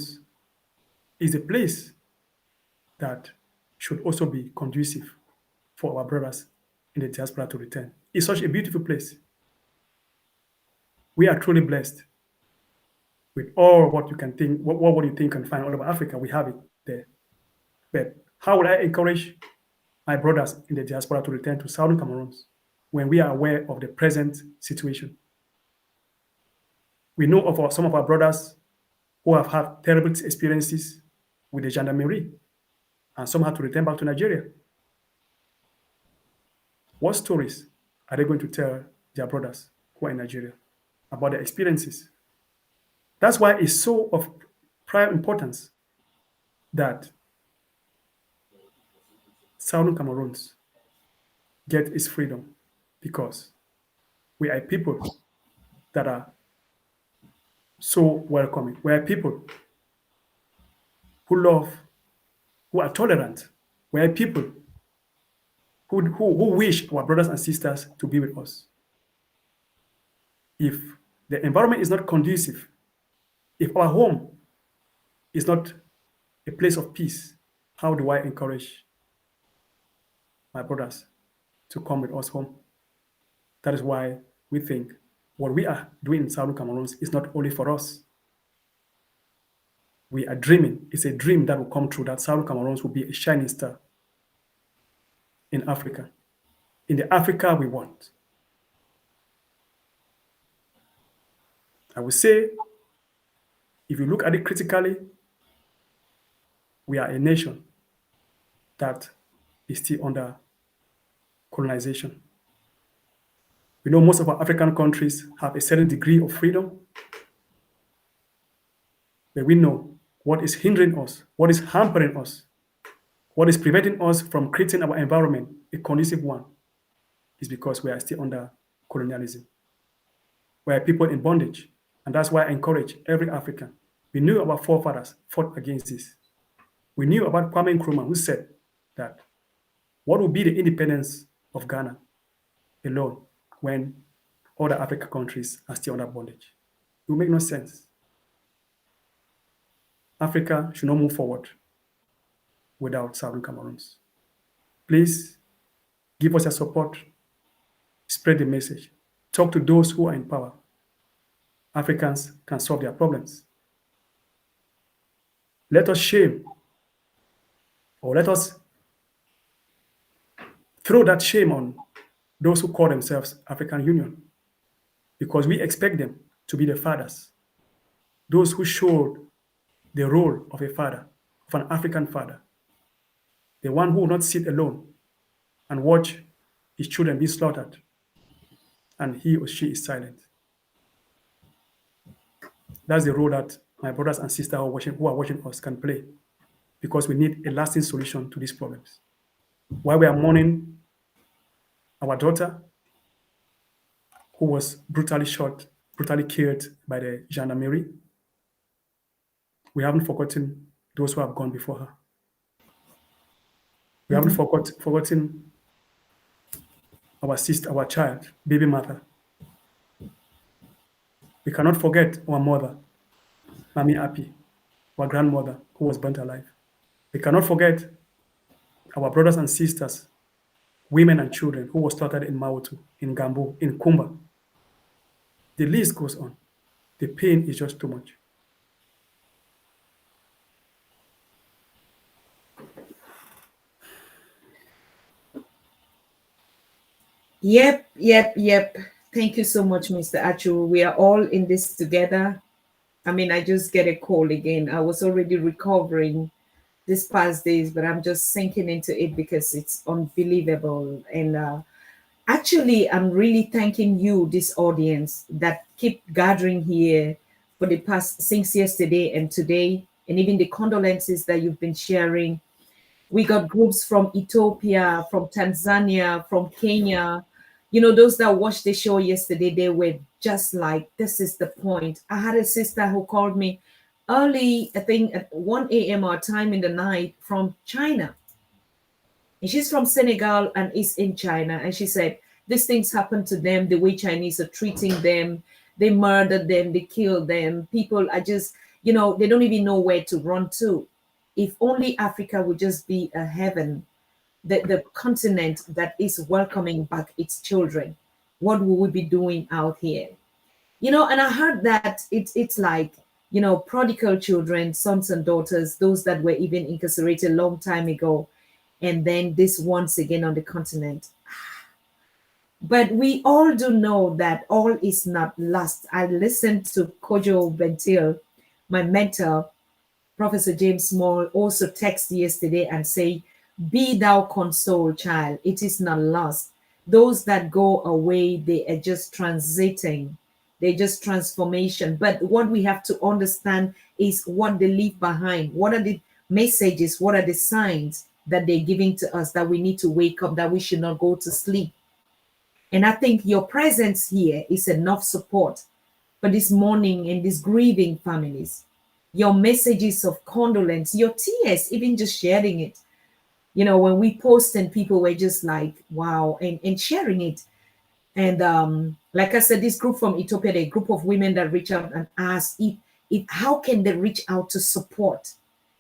is a place that should also be conducive for our brothers in the diaspora to return. It's such a beautiful place. We are truly blessed with all what you can think, what you think and find all over Africa. We have it there. But how would I encourage my brothers in the diaspora to return to Southern Cameroon when we are aware of the present situation? We know of some of our brothers who have had terrible experiences with the gendarmerie, and some had to return back to Nigeria. What stories are they going to tell their brothers who are in Nigeria about their experiences? That's why it's so of prime importance that Southern Cameroons get its freedom, because we are people that are so welcoming. We are people who love, who are tolerant. We are people who wish our brothers and sisters to be with us. If the environment is not conducive, if our home is not a place of peace, how do I encourage my brothers to come with us home? That is why we think what we are doing in Southern Cameroon is not only for us. We are dreaming. It's a dream that will come true, that Southern Cameroon will be a shining star in Africa, in the Africa we want. I would say, if you look at it critically, we are a nation that is still under colonization. We know most of our African countries have a certain degree of freedom, but we know what is hindering us, what is hampering us, what is preventing us from creating our environment a conducive one, is because we are still under colonialism. We are people in bondage, and that's why I encourage every African. We knew our forefathers fought against this. We knew about Kwame Nkrumah, who said that what would be the independence of Ghana alone when other African countries are still under bondage? It will make no sense. Africa should not move forward without Southern Cameroons. Please give us your support, spread the message, talk to those who are in power. Africans can solve their problems. Let us shame, or let us throw that shame on those who call themselves African Union, because we expect them to be the fathers, those who showed the role of a father, of an African father, the one who will not sit alone and watch his children be slaughtered, and he or she is silent. That's the role that my brothers and sisters who are watching us can play, because we need a lasting solution to these problems. While we are mourning our daughter, who was brutally shot, brutally killed by the gendarmerie, we haven't forgotten those who have gone before her. We haven't forgotten our sister, our child, baby mother. We cannot forget our mother, Mami Api, our grandmother, who was burnt alive. We cannot forget our brothers and sisters, women and children, who were slaughtered in Mautu, in Gambo, in Kumba. The list goes on. The pain is just too much. Yep. Thank you so much, Mr. Achu. We are all in this together. I mean, I just get a call again. I was already recovering these past days, but I'm just sinking into it because it's unbelievable. And actually, I'm really thanking you, this audience that keep gathering here for the past, since yesterday and today, and even the condolences that you've been sharing. We got groups from Ethiopia, from Tanzania, from Kenya. You know, those that watched the show yesterday, they were just like, this is the point. I had a sister who called me early, I think at 1 a.m. our time in the night, from China. And she's from Senegal and is in China. And she said, these things happen to them, the way Chinese are treating them, they murder them, they kill them. People are just, they don't even know where to run to. If only Africa would just be a heaven, the continent that is welcoming back its children, what will we be doing out here? And I heard that it's like, prodigal children, sons and daughters, those that were even incarcerated a long time ago, and then this once again on the continent. But we all do know that all is not lost. I listened to Kojo Bentil, my mentor, Professor James Small, also text yesterday and say, be thou consoled, child. It is not lost. Those that go away, they are just transiting. They're just transformation. But what we have to understand is what they leave behind. What are the messages? What are the signs that they're giving to us that we need to wake up, that we should not go to sleep? And I think your presence here is enough support for this mourning and these grieving families. Your messages of condolence, your tears, even just sharing it. When we post and people were just like, wow, and sharing it. And like I said, this group from Ethiopia, a group of women that reach out and ask if how can they reach out to support?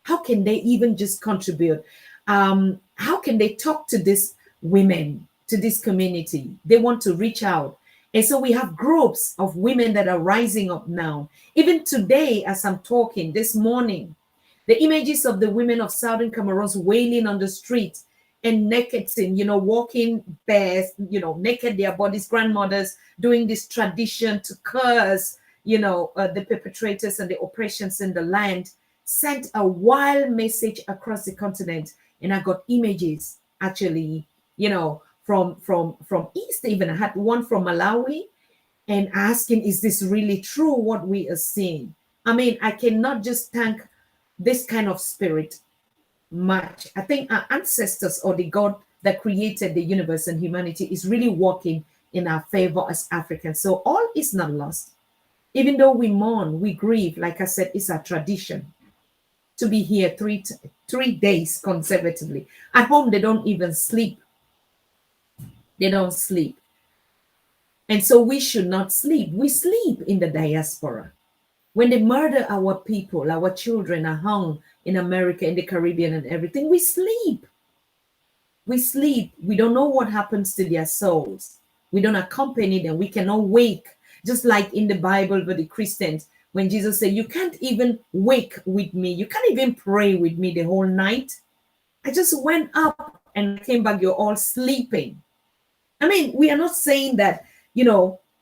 How can they even just contribute? How can they talk to these women, to this community? They want to reach out. And so we have groups of women that are rising up now. Even today, as I'm talking, this morning, the images of the women of Southern Cameroon wailing on the street and naked, walking bare, naked, their bodies, grandmothers doing this tradition to curse, the perpetrators and the oppressions in the land, sent a wild message across the continent. And I got images, actually, from East even. I had one from Malawi and asking, is this really true what we are seeing? I mean, I cannot just thank this kind of spirit much. I think our ancestors or the God that created the universe and humanity is really working in our favor as Africans. So all is not lost. Even though we mourn, we grieve, like I said, it's our tradition to be here 3 days consecutively. At home, they don't even sleep. They don't sleep. And so we should not sleep. We sleep in the diaspora. When they murder our people, our children are hung in America, in the Caribbean and everything, we sleep. We sleep. We don't know what happens to their souls. We don't accompany them. We cannot wake. Just like in the Bible for the Christians, when Jesus said, you can't even wake with me. You can't even pray with me the whole night. I just went up and came back. You're all sleeping. I mean, we are not saying that,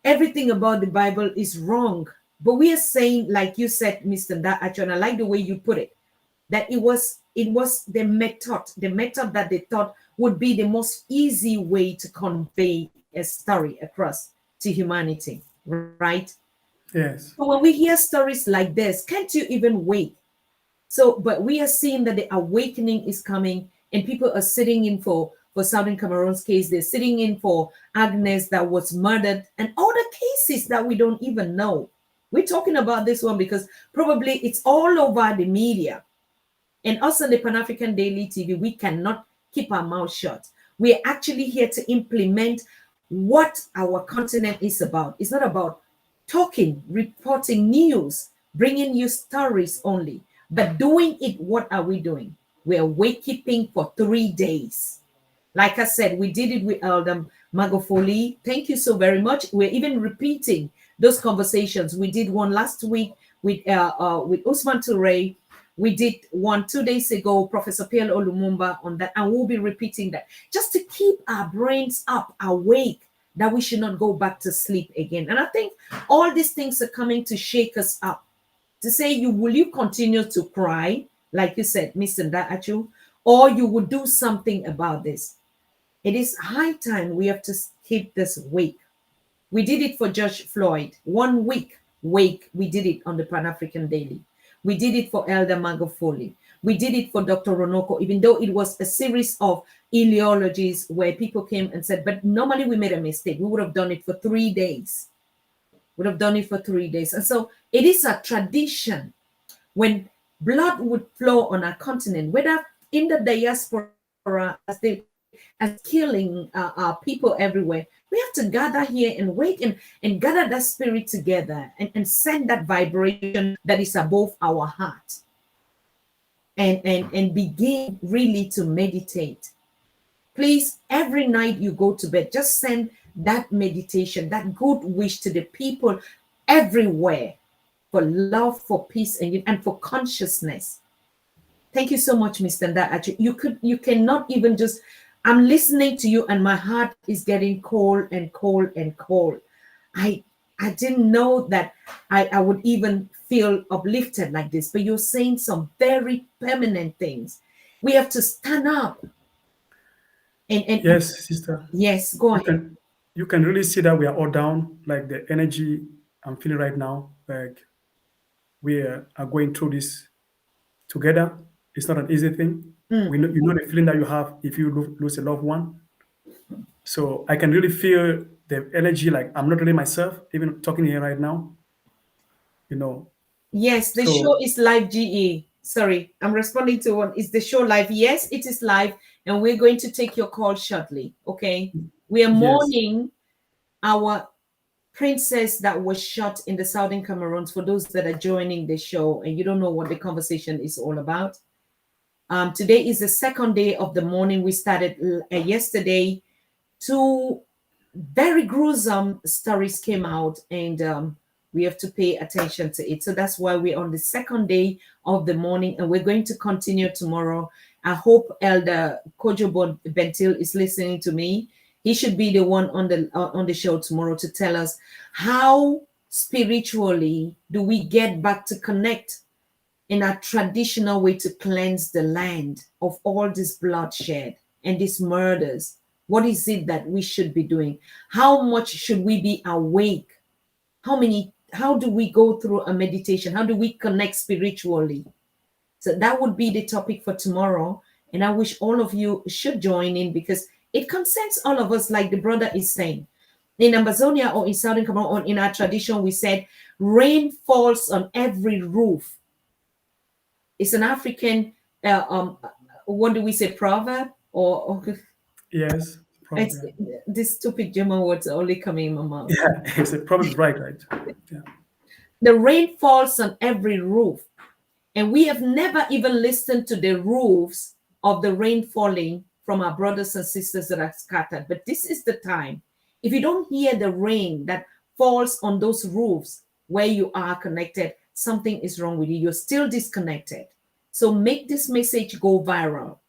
everything about the Bible is wrong. But we are saying, like you said, Mr. Ndacho, and I like the way you put it, that it was the method that they thought would be the most easy way to convey a story across to humanity, right? Yes. So when we hear stories like this, can't you even wait? So, but we are seeing that the awakening is coming, and people are sitting in for Southern Cameroon's case. They're sitting in for Agnes that was murdered, and other cases that we don't even know. We're talking about this one because probably it's all over the media. And us on the Pan-African Daily TV, we cannot keep our mouth shut. We're actually here to implement what our continent is about. It's not about talking, reporting news, bringing you stories only, but doing it. What are we doing? We're wakekeeping for 3 days. Like I said, we did it with Elder Magofoli. Thank you so very much. We're even repeating those conversations. We did one last week with Usman Toure. We did one 2 days ago, Professor Pierre Olumumba, on that, and we'll be repeating that just to keep our brains up, awake, that we should not go back to sleep again. And I think all these things are coming to shake us up, to say, will you continue to cry, like you said, Mr. Ndacho, or you will do something about this? It is high time we have to keep this wake. We did it for Judge Floyd. 1 week wake, we did it on the Pan-African Daily. We did it for Elder Magofoli. We did it for Dr. Ronoko, even though it was a series of ideologies where people came and said, but normally we made a mistake. We would have done it for 3 days. Would have done it for 3 days. And so it is a tradition when blood would flow on our continent, whether in the diaspora, as they as killing people everywhere. We have to gather here and wait and gather that spirit together and send that vibration that is above our heart and begin really to meditate. Please, every night you go to bed, just send that meditation, that good wish to the people everywhere for love, for peace, and for consciousness. Thank you so much, Mr. Nda. You cannot even just. I'm listening to you, and my heart is getting cold and cold and cold. I didn't know that I would even feel uplifted like this, but you're saying some very permanent things. We have to stand up and Yes, sister. yes, go ahead. You can really see that we are all down. Like the energy I'm feeling right now, like we are going through this together. It's not an easy thing. Mm. We know, you know the feeling that you have if you lose a loved one. So I can really feel the energy. Like I'm not really myself, even talking here right now. You know. Yes, the show So is live, GE. Sorry, I'm responding to one. Is the show live? Yes, it is live, and we're going to take your call shortly. Okay. We are yes, mourning our princess that was shot in the southern Cameroons. For those that are joining the show and you don't know what the conversation is all about, today is the second day of the mourning. We started yesterday. Two very gruesome stories came out, and we have to pay attention to it. So that's why we're on the second day of the morning, and we're going to continue tomorrow. I hope Elder Kojo Bentil is listening to me. He should be the one on the show tomorrow to tell us how spiritually do we get back to connect in a traditional way to cleanse the land of all this bloodshed and these murders. What is it that we should be doing? How much should we be awake? How do we go through a meditation? How do we connect spiritually? So that would be the topic for tomorrow. And I wish all of you should join in because it concerns all of us, like the brother is saying. In Amazonia or in Southern Cameroon, or in our tradition, we said rain falls on every roof. It's an African, what do we say, proverb? Or yes, it's, probably. this stupid German words are only coming in my mouth. Yeah, it's a problem. Right, right. Yeah. The rain falls on every roof. And we have never even listened to the roofs of the rain falling from our brothers and sisters that are scattered. But this is the time. If you don't hear the rain that falls on those roofs where you are connected, something is wrong with you. You're still disconnected. So make this message go viral.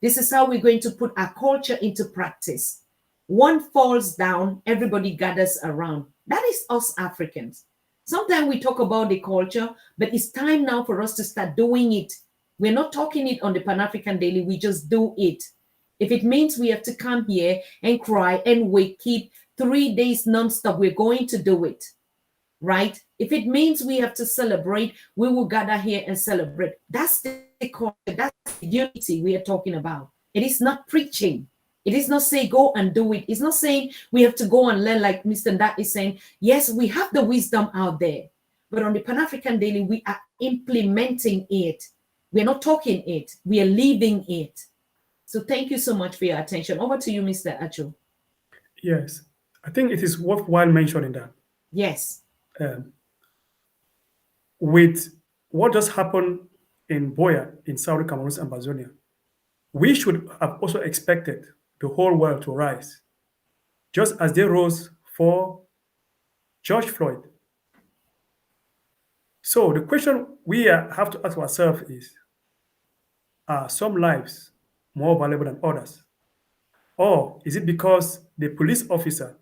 This is how we're going to put our culture into practice. One falls down, everybody gathers around. That is us Africans. Sometimes we talk about the culture, but it's time now for us to start doing it. We're not talking it on the Pan-African Daily, we just do it. If it means we have to come here and cry and wait, keep 3 days nonstop, we're going to do it, right? If it means we have to celebrate, we will gather here and celebrate. That's the culture, that's the unity we are talking about. It is not preaching. It is not say go and do it. It's not saying we have to go and learn like Mr. Nda is saying. Yes, we have the wisdom out there, but on the Pan-African Daily, we are implementing it. We're not talking it. We are living it. So thank you so much for your attention. Over to you, Mr. Acho. Yes, I think it is worthwhile mentioning that Yes. um, with what just happened in Boya in Southern Cameroon and Amazonia, we should have also expected the whole world to rise, just as they rose for George Floyd. So the question we have to ask ourselves is, are some lives more valuable than others? Or is it because the police officer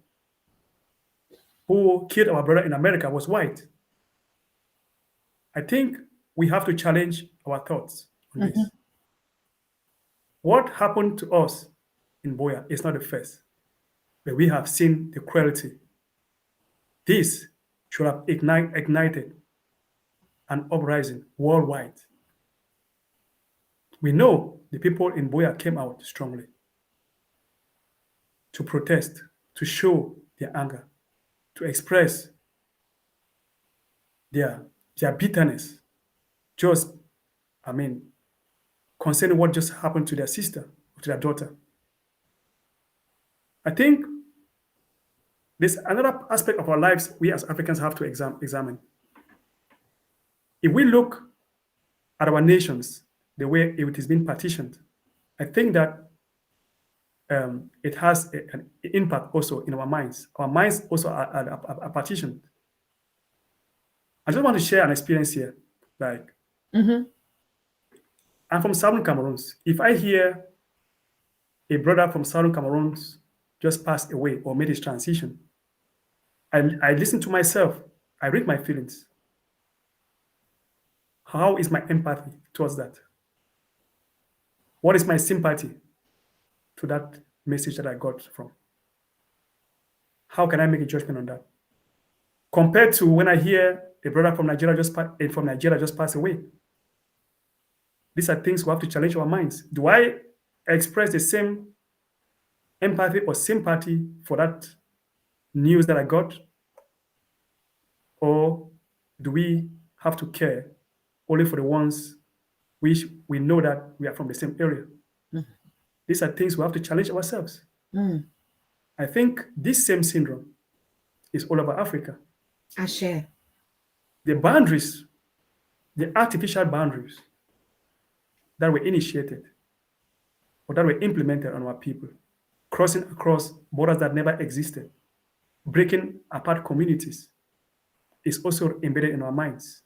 who killed our brother in America was white? I think we have to challenge our thoughts on Mhm. this. What happened to us in Boya is not the first, but we have seen the cruelty. This should have ignited an uprising worldwide. We know the people in Boya came out strongly to protest, to show their anger, to express their, their bitterness, just, I mean, concerning what just happened to their sister, to their daughter. I think there's another aspect of our lives we as Africans have to examine. If we look at our nations, the way it is being partitioned, I think that it has an impact also in our minds. Our minds also are partitioned. I just want to share an experience here. Like, I'm from Southern Cameroon. If I hear a brother from Southern Cameroon just passed away or made his transition, I listen to myself. I read my feelings. How is my empathy towards that? What is my sympathy to that message that I got from? How can I make a judgment on that? Compared to when I hear a brother from Nigeria just passed away. These are things we have to challenge our minds. Do I express the same empathy or sympathy for that news that I got? Or do we have to care only for the ones which we know that we are from the same area? These are things we have to challenge ourselves. I think this same syndrome is all over Africa. I share. The boundaries, the artificial boundaries that were initiated or that were implemented on our people, crossing across borders that never existed, breaking apart communities, is also embedded in our minds.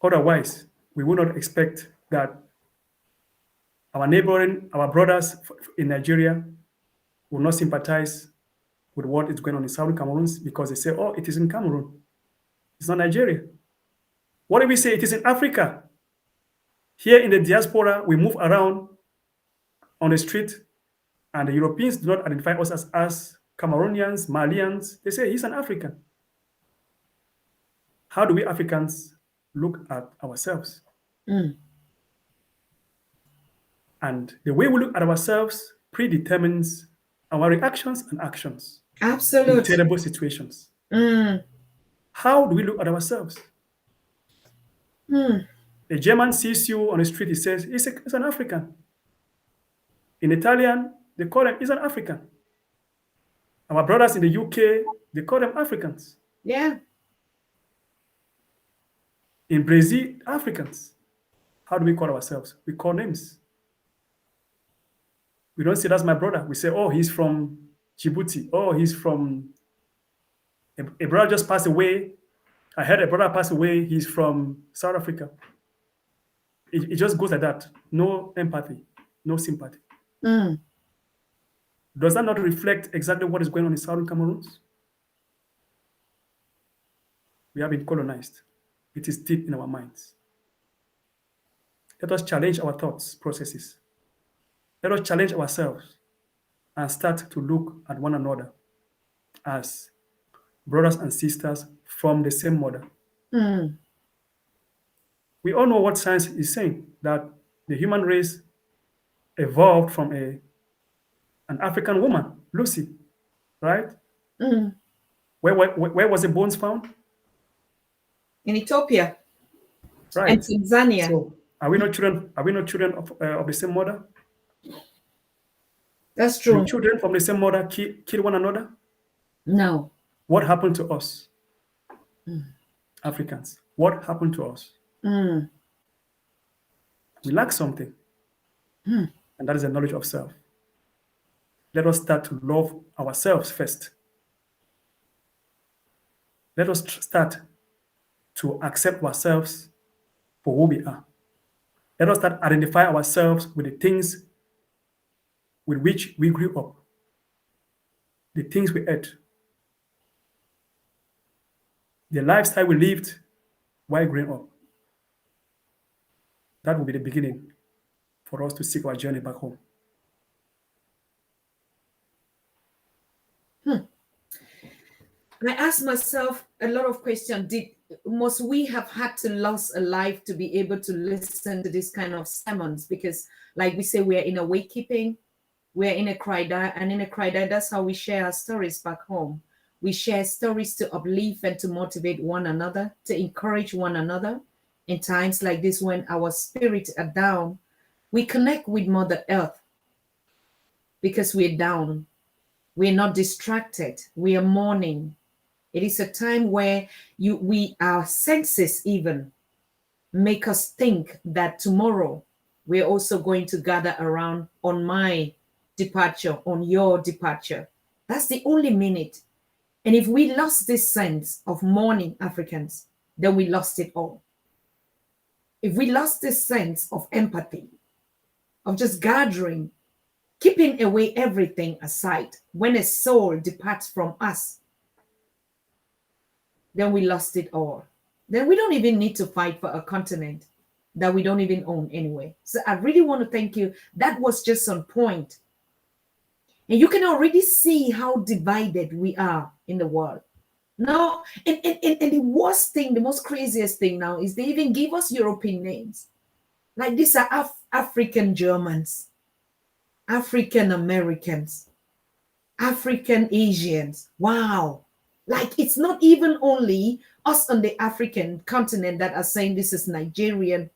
Otherwise, we would not expect that our brothers in Nigeria will not sympathize with what is going on in Southern Cameroon because they say, oh, it is in Cameroon. It's not Nigeria. What if we say it is in Africa? Here in the diaspora, we move around on the street and the Europeans do not identify us as Cameroonians, Malians. They say he's an African. How do we Africans look at ourselves? And the way we look at ourselves predetermines our reactions and actions. Absolutely. In terrible situations. How do we look at ourselves? A German sees you on the street, he says, he's an African. In Italian, they call him, he's an African. Our brothers in the UK, they call them Africans. Yeah. In Brazil, Africans. How do we call ourselves? We call names. We don't say, that's my brother. We say, oh, he's from Djibouti. Oh, he's from... A brother just passed away. I heard a brother passed away. He's from South Africa. It just goes like that. No empathy, no sympathy. Does that not reflect exactly what is going on in Southern Cameroon? We have been colonized. It is deep in our minds. Let us challenge our thoughts processes. Let us challenge ourselves and start to look at one another as brothers and sisters from the same mother. We all know what science is saying, that the human race evolved from an African woman, Lucy, right? Where was the bones found? In Ethiopia. Right. And Tanzania. So are we not children? Are we not children of the same mother? That's true. Do children from the same mother kill one another? No. What happened to us, Africans? What happened to us? We lack something, and that is the knowledge of self. Let us start to love ourselves first. Let us start to accept ourselves for who we are. Let us start identify ourselves with the things with which we grew up, the things we ate, the lifestyle we lived while growing up. That will be the beginning for us to seek our journey back home. I ask myself a lot of questions. Must we have had to lose a life to be able to listen to this kind of sermons? Because, like we say, we're in a wakekeeping, we're in a cry-die, and in a cry-die, that's how we share our stories back home. We share stories to uplift and to motivate one another, to encourage one another. In times like this, when our spirits are down, we connect with Mother Earth. because we're down. We're not distracted. We are mourning. It is a time where our senses even make us think that tomorrow we're also going to gather around on my departure, on your departure. That's the only minute. And if we lost this sense of mourning Africans, then we lost it all. If we lost this sense of empathy, of just gathering, keeping away everything aside, when a soul departs from us, then we lost it all. Then we don't even need to fight for a continent that we don't even own anyway. So I really want to thank you. That was just on point. And you can already see how divided we are in the world. Now, and the worst thing, the most craziest thing now is they even give us European names. Like these are African Germans, African Americans, African Asians. Wow. Like it's not even only us on the African continent that are saying this is Nigerian,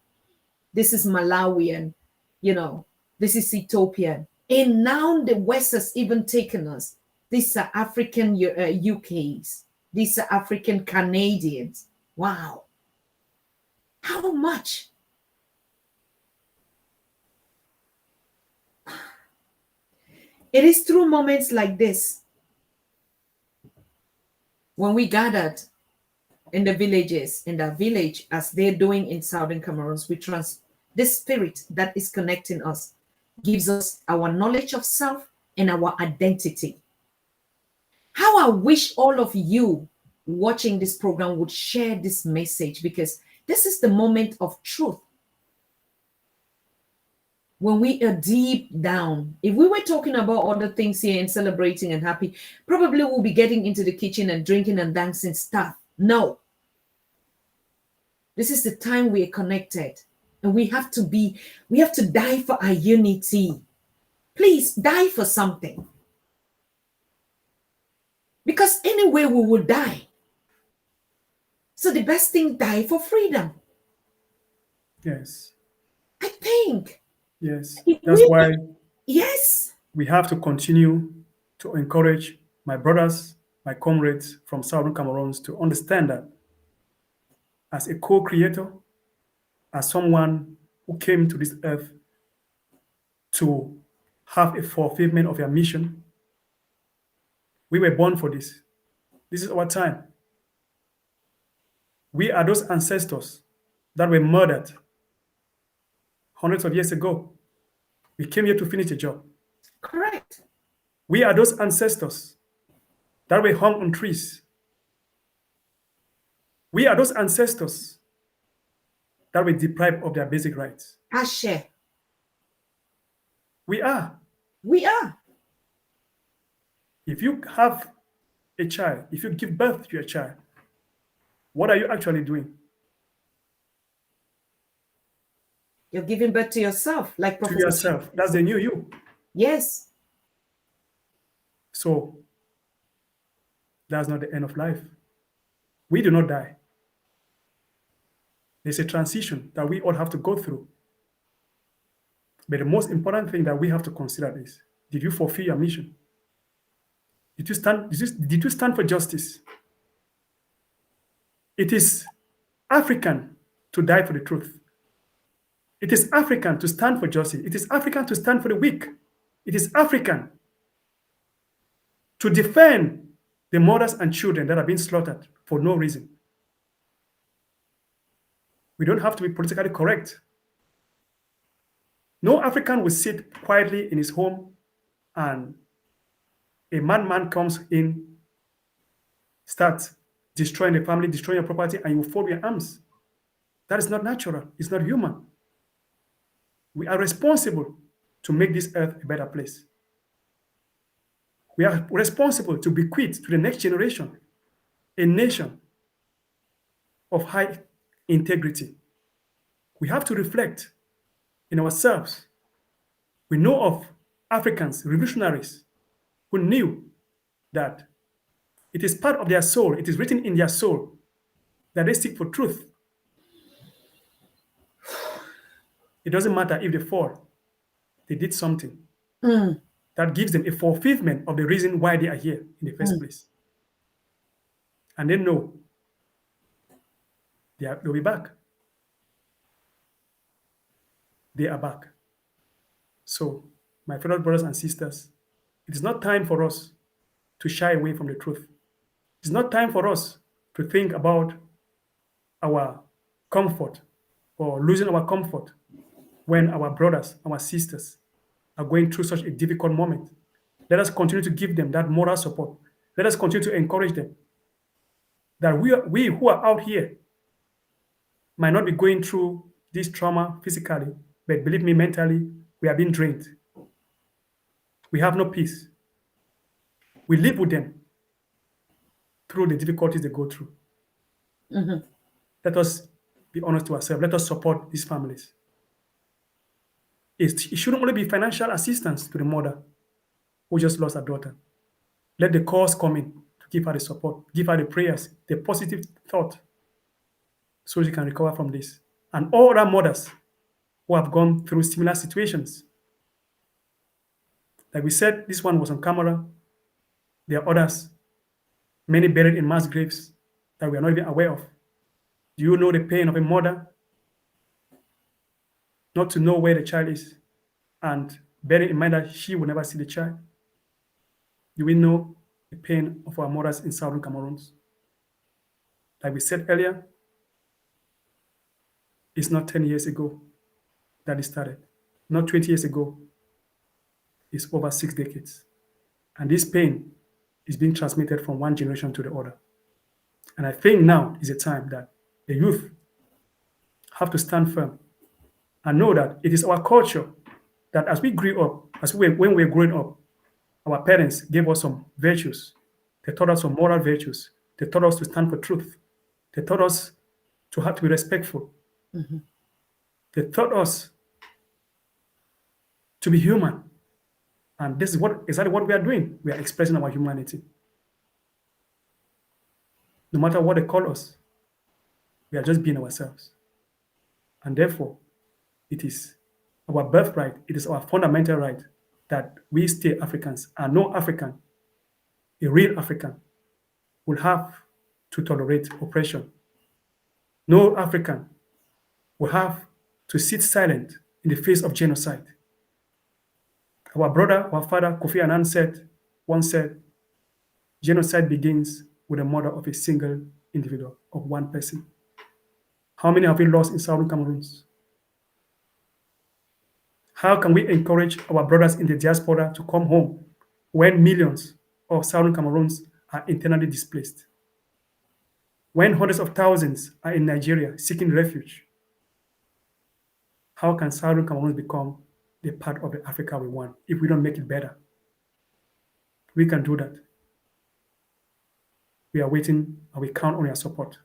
this is Malawian, this is Ethiopian. And now the West has even taken us. These are African UKs. These are African Canadians. Wow. How much? It is through moments like this, when we gathered in the villages, in the village, as they're doing in Southern Cameroons, this spirit that is connecting us gives us our knowledge of self and our identity. How I wish all of you watching this program would share this message, because this is the moment of truth. When we are deep down, if we were talking about other things here and celebrating and happy, probably we'll be getting into the kitchen and drinking and dancing stuff. No. This is the time we are connected, and we have to die for our unity. Please die for something. Because anyway, we will die. So the best thing, die for freedom. Yes. I think. Yes. That's why Yes. we have to continue to encourage my brothers, my comrades from Southern Cameroons to understand that as a co-creator, as someone who came to this earth to have a fulfillment of your mission, we were born for this. This is our time. We are those ancestors that were murdered hundreds of years ago. We came here to finish a job. Correct. We are those ancestors that were hung on trees. We are those ancestors that were deprived of their basic rights. Ashe. We are. We are. If you have a child, if you give birth to a child, what are you actually doing? You're giving birth to yourself, like To yourself. That's the new you. Yes. So that's not the end of life. We do not die. There's a transition that we all have to go through. But the most important thing that we have to consider is, did you fulfill your mission? Did you stand for justice? It is African to die for the truth. It is African to stand for justice. It is African to stand for the weak. It is African to defend the mothers and children that are being slaughtered for no reason. We don't have to be politically correct. No African will sit quietly in his home and a madman comes in, starts destroying the family, destroying your property, and you fold your arms. That is not natural. It's not human. We are responsible to make this earth a better place. We are responsible to bequeath to the next generation a nation of high integrity. We have to reflect in ourselves. We know of Africans, revolutionaries, who knew that it is part of their soul, it is written in their soul, that they seek for truth. It doesn't matter if they fall, they did something. that gives them a fulfillment of the reason why they are here in the first place. And they know they'll be back. They are back. So, my fellow brothers and sisters, it is not time for us to shy away from the truth. It's not time for us to think about our comfort or losing our comfort when our brothers, our sisters are going through such a difficult moment. Let us continue to give them that moral support. Let us continue to encourage them that we who are out here might not be going through this trauma physically, but believe me, mentally, we are being drained. We have no peace. We live with them through the difficulties they go through. Let us be honest to ourselves. Let us support these families. It shouldn't only be financial assistance to the mother who just lost her daughter. Let the cause come in to give her the support, give her the prayers, the positive thought, so she can recover from this. And all other mothers who have gone through similar situations. Like we said, this one was on camera. There are others, many buried in mass graves that we are not even aware of. Do you know the pain of a mother not to know where the child is and bearing in mind that she will never see the child? Do we know the pain of our mothers in southern Cameroon? Like we said earlier, it's not 10 years ago that it started, not 20 years ago. It's over 6 decades. And this pain is being transmitted from one generation to the other. And I think now is a time that the youth have to stand firm and know that it is our culture that as we grew up, when we were growing up, our parents gave us some virtues. They taught us some moral virtues. They taught us to stand for truth. They taught us to have to be respectful. They taught us to be human. And this is exactly what we are doing. We are expressing our humanity. No matter what they call us, we are just being ourselves. And therefore, it is our birthright, it is our fundamental right that we stay Africans, and no African, a real African, will have to tolerate oppression. No African will have to sit silent in the face of genocide. Our brother, our father, Kofi Annan once said, genocide begins with the murder of a single individual, of one person. How many have we lost in Southern Cameroon? How can we encourage our brothers in the diaspora to come home when millions of Southern Cameroons are internally displaced? When hundreds of thousands are in Nigeria seeking refuge? How can Southern Cameroons become the part of the Africa we want if we don't make it better? We can do that. We are waiting and we count on your support.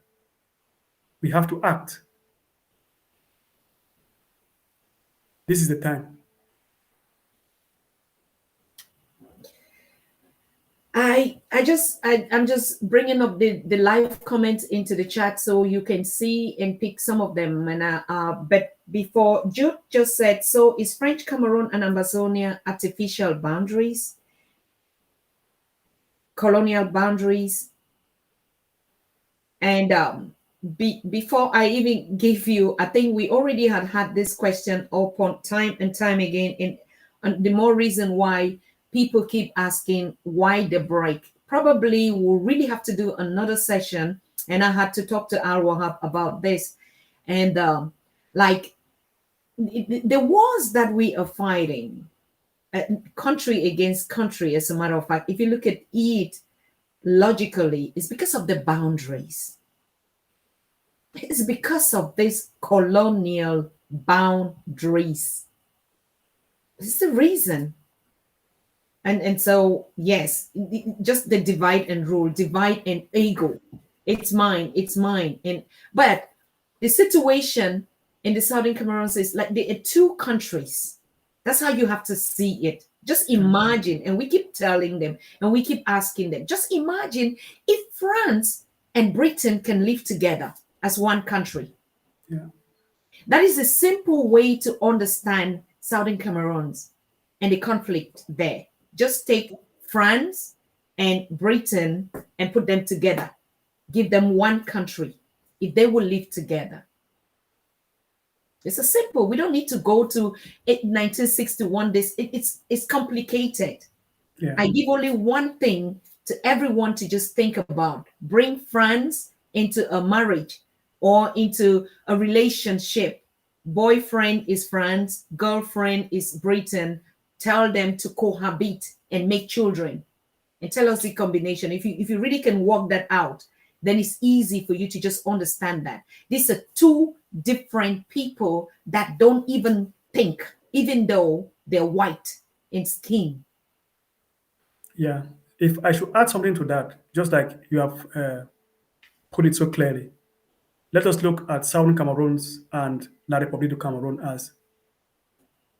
We have to act. This is the time. I'm just bringing up the live comments into the chat so you can see and pick some of them. And but before, Jude just said, so is French Cameroon and Amazonia artificial boundaries, colonial boundaries? And before I even give you, I think we already had this question upon time and time again, and the more reason why people keep asking why the break. Probably we'll really have to do another session, and I had to talk to Al Wahab about this. And like the wars that we are fighting, country against country, as a matter of fact, if you look at it logically, it's because of the boundaries. It's because of these colonial boundaries. This is the reason. And so, yes, just the divide and rule, divide and ego. It's mine, it's mine. But the situation in the Southern Cameroon is like there are two countries. That's how you have to see it. Just imagine, and we keep telling them, and we keep asking them, just imagine if France and Britain can live together as one country. Yeah. That is a simple way to understand Southern Cameroon and the conflict there. Just take France and Britain and put them together. Give them one country. If they will live together. It's a simple. We don't need to go to 1961. It's complicated. Yeah. I give only one thing to everyone to just think about. Bring France into a marriage or into a relationship. Boyfriend is France, girlfriend is Britain. Tell them to cohabit and make children. And tell us the combination. If you really can work that out, then it's easy for you to just understand that. These are two different people that don't even think, even though they're white in skin. Yeah. If I should add something to that, just like you have put it so clearly, let us look at Southern Cameroons and La République du Cameroun as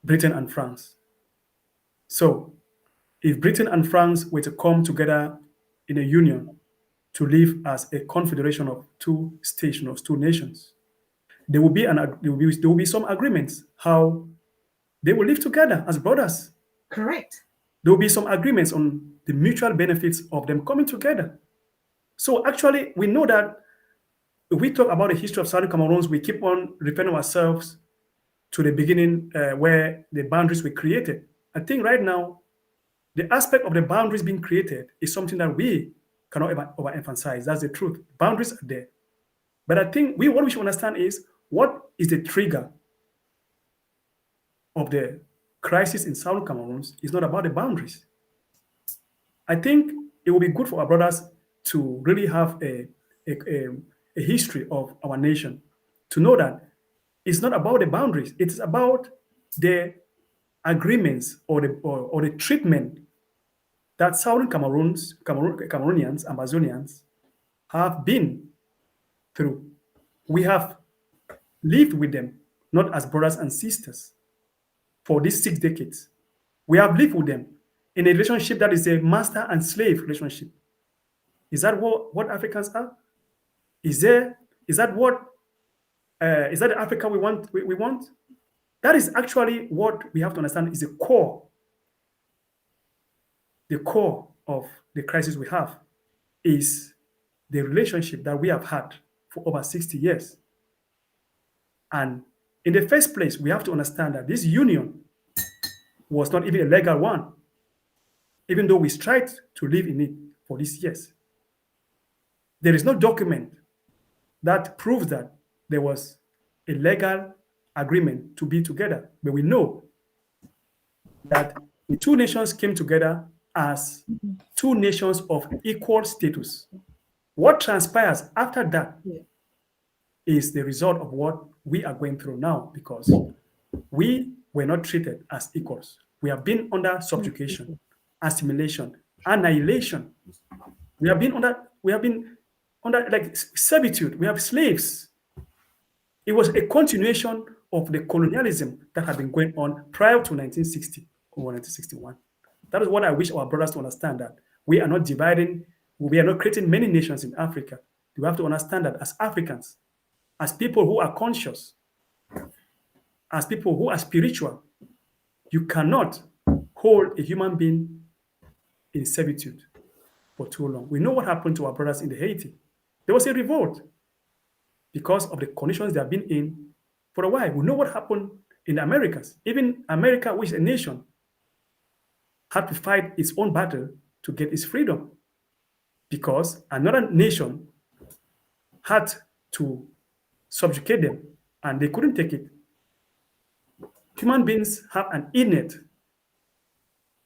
Britain and France. So, if Britain and France were to come together in a union to live as a confederation of two stations, two nations, there will be some agreements how they will live together as brothers. Correct. There will be some agreements on the mutual benefits of them coming together. So actually, we know that if we talk about the history of Southern Cameroons, we keep on referring ourselves to the beginning where the boundaries were created. I think right now, the aspect of the boundaries being created is something that we cannot ever overemphasize. That's the truth. Boundaries are there. But I think what we should understand is what is the trigger of the crisis in Southern Cameroons is not about the boundaries. I think it will be good for our brothers to really have a history of our nation, to know that it's not about the boundaries, it's about the agreements or the treatment that Southern Cameroonians, Amazonians have been through. We have lived with them, not as brothers and sisters, for these 6 decades. We have lived with them in a relationship that is a master and slave relationship. Is that what Africans are? Is that the Africa we want? We want? That is actually what we have to understand is the core of the crisis we have is the relationship that we have had for over 60 years. And in the first place, we have to understand that this union was not even a legal one, even though we tried to live in it for these years. There is no document that proves that there was a legal agreement to be together. But we know that the two nations came together as two nations of equal status. What transpires after that is the result of what we are going through now, because we were not treated as equals. We have been under subjugation, assimilation, annihilation. We have been under like servitude. We have slaves. It was a continuation of the colonialism that had been going on prior to 1960 or 1961. That is what I wish our brothers to understand, that we are not dividing, we are not creating many nations in Africa. We have to understand that as Africans, as people who are conscious, as people who are spiritual, you cannot hold a human being in servitude for too long. We know what happened to our brothers in Haiti. There was a revolt because of the conditions they have been in for a while. We know what happened in the Americas. Even America, which is a nation, had to fight its own battle to get its freedom because another nation had to subjugate them and they couldn't take it. Human beings have an innate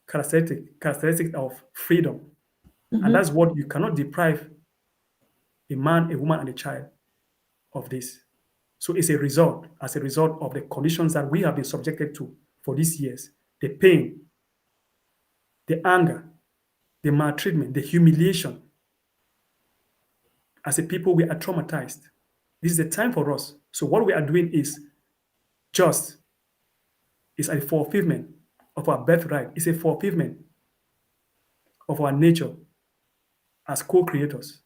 characteristic of freedom. And that's what you cannot deprive a man, a woman, and a child of this. So it's as a result of the conditions that we have been subjected to for these years, the pain, the anger, the maltreatment, the humiliation. As a people, we are traumatized. This is the time for us. So what we are doing is a fulfillment of our birthright. It's a fulfillment of our nature as co-creators.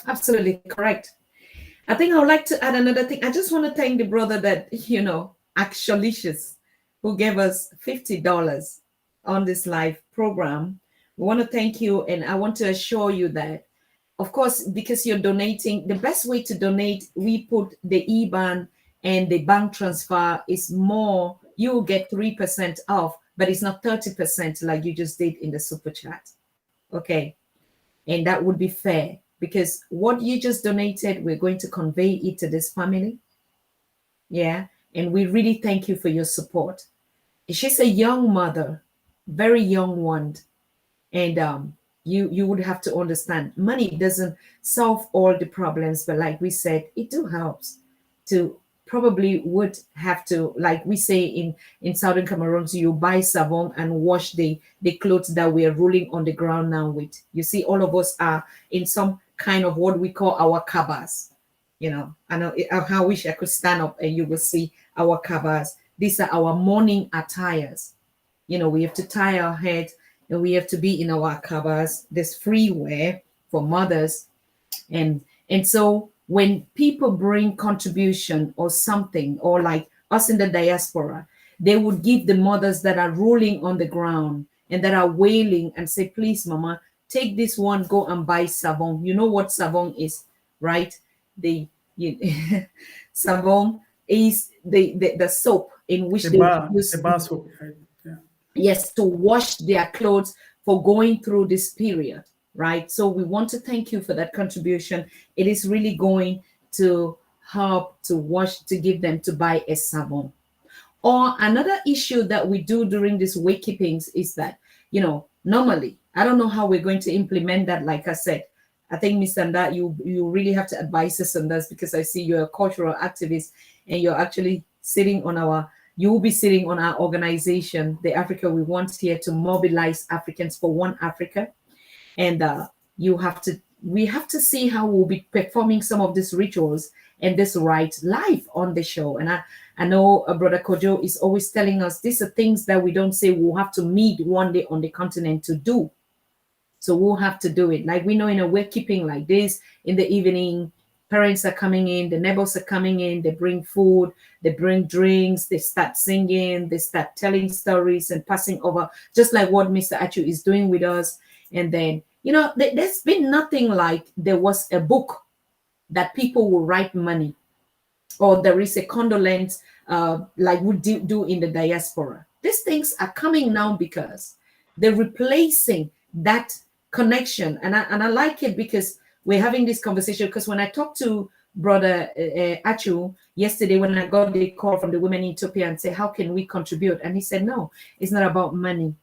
Absolutely correct. I think I would like to add another thing. I just want to thank the brother that, actually, who gave us $50 on this live program. We want to thank you, and I want to assure you that, of course, because you're donating, the best way to donate, we put the IBAN and the bank transfer is more, you get 3% off, but it's not 30% like you just did in the super chat. Okay. And that would be fair, because what you just donated, we're going to convey it to this family. Yeah. And we really thank you for your support. She's a young mother, very young one. And you would have to understand, money doesn't solve all the problems, but like we said, it do helps to probably would have to, like we say in Southern Cameroon, so you buy savon and wash the clothes that we are rolling on the ground now with. You see, all of us are in some kind of what we call our cabas. You know, I wish I could stand up and you will see our cabas. These are our morning attires. You know, we have to tie our head and we have to be in our cabas. There's free wear for mothers. And so when people bring contribution or something, or like us in the diaspora, they would give the mothers that are rolling on the ground and that are wailing and say, please, mama, take this one, go and buy savon. You know what savon is, right? Savon is the soap in which they use the bar soap, right? Yeah. Yes, to wash their clothes for going through this period, right? So we want to thank you for that contribution. It is really going to help to wash, to give them to buy a savon. Or another issue that we do during these wakekeepings is that, you know, normally, I don't know how we're going to implement that. Like I said, I think, Ms. Sanda, you really have to advise us on this, because I see you're a cultural activist and you're actually sitting on our, you will be sitting on our organization, the Africa We Want here, to mobilize Africans for one Africa. And we have to see how we'll be performing some of these rituals and this rite live on the show. And I know Brother Kojo is always telling us these are things that we don't say we'll have to meet one day on the continent to do. So we'll have to do it. Like we know in a wakekeeping like this, in the evening, parents are coming in, the neighbors are coming in, they bring food, they bring drinks, they start singing, they start telling stories and passing over, just like what Mr. Achu is doing with us. And then, you know, there's been nothing like there was a book that people will write money, or there is a condolence like we do in the diaspora. These things are coming now because they're replacing that connection. And I like it because we're having this conversation, because when I talked to Brother Achu yesterday, when I got the call from the women in Ethiopia and say, how can we contribute? And he said, no, it's not about money.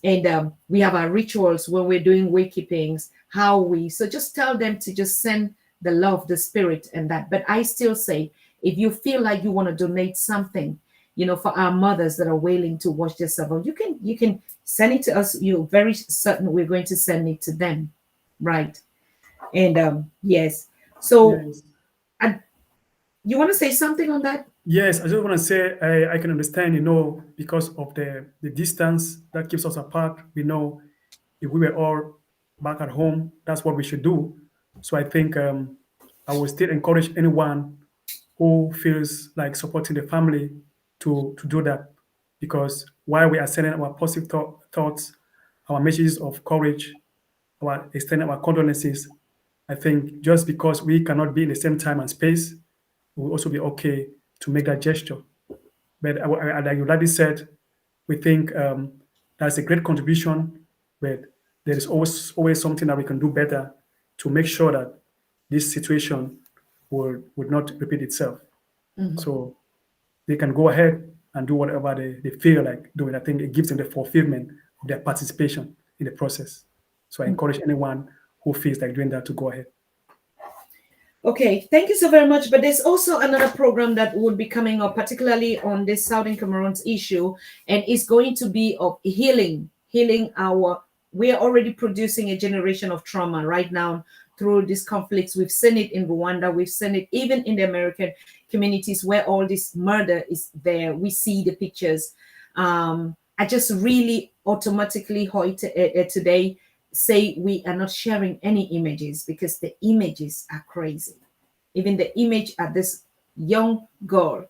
And we have our rituals when we're doing wakekeepings, so just tell them to just send the love, the spirit, and that. But I still say, if you feel like you want to donate something, you know, for our mothers that are wailing to wash their savon, you can send it to us. You're very certain we're going to send it to them, right? And yes. So Yes. you want to say something on that? Yes, I just want to say I can understand, you know, because of the distance that keeps us apart. We know if we were all back at home, that's what we should do. So I think I will still encourage anyone who feels like supporting the family to do that, because while we are sending our positive thoughts, our messages of courage, our extending our condolences, I think just because we cannot be in the same time and space, it will also be okay to make that gesture. But like you already said, we think that's a great contribution, but there is always something that we can do better to make sure that this situation would not repeat itself. Mm-hmm. So they can go ahead and do whatever they feel like doing. I think it gives them the fulfillment of their participation in the process. So I encourage anyone who feels like doing that to go ahead. Okay, thank you so very much. But there's also another program that would be coming up, particularly on this Southern Cameroon's issue, and it's going to be of healing our. We are already producing a generation of trauma right now through these conflicts. We've seen it in Rwanda. We've seen it even in the American communities where all this murder is there. We see the pictures. I just really automatically today say we are not sharing any images, because the images are crazy. Even the image of this young girl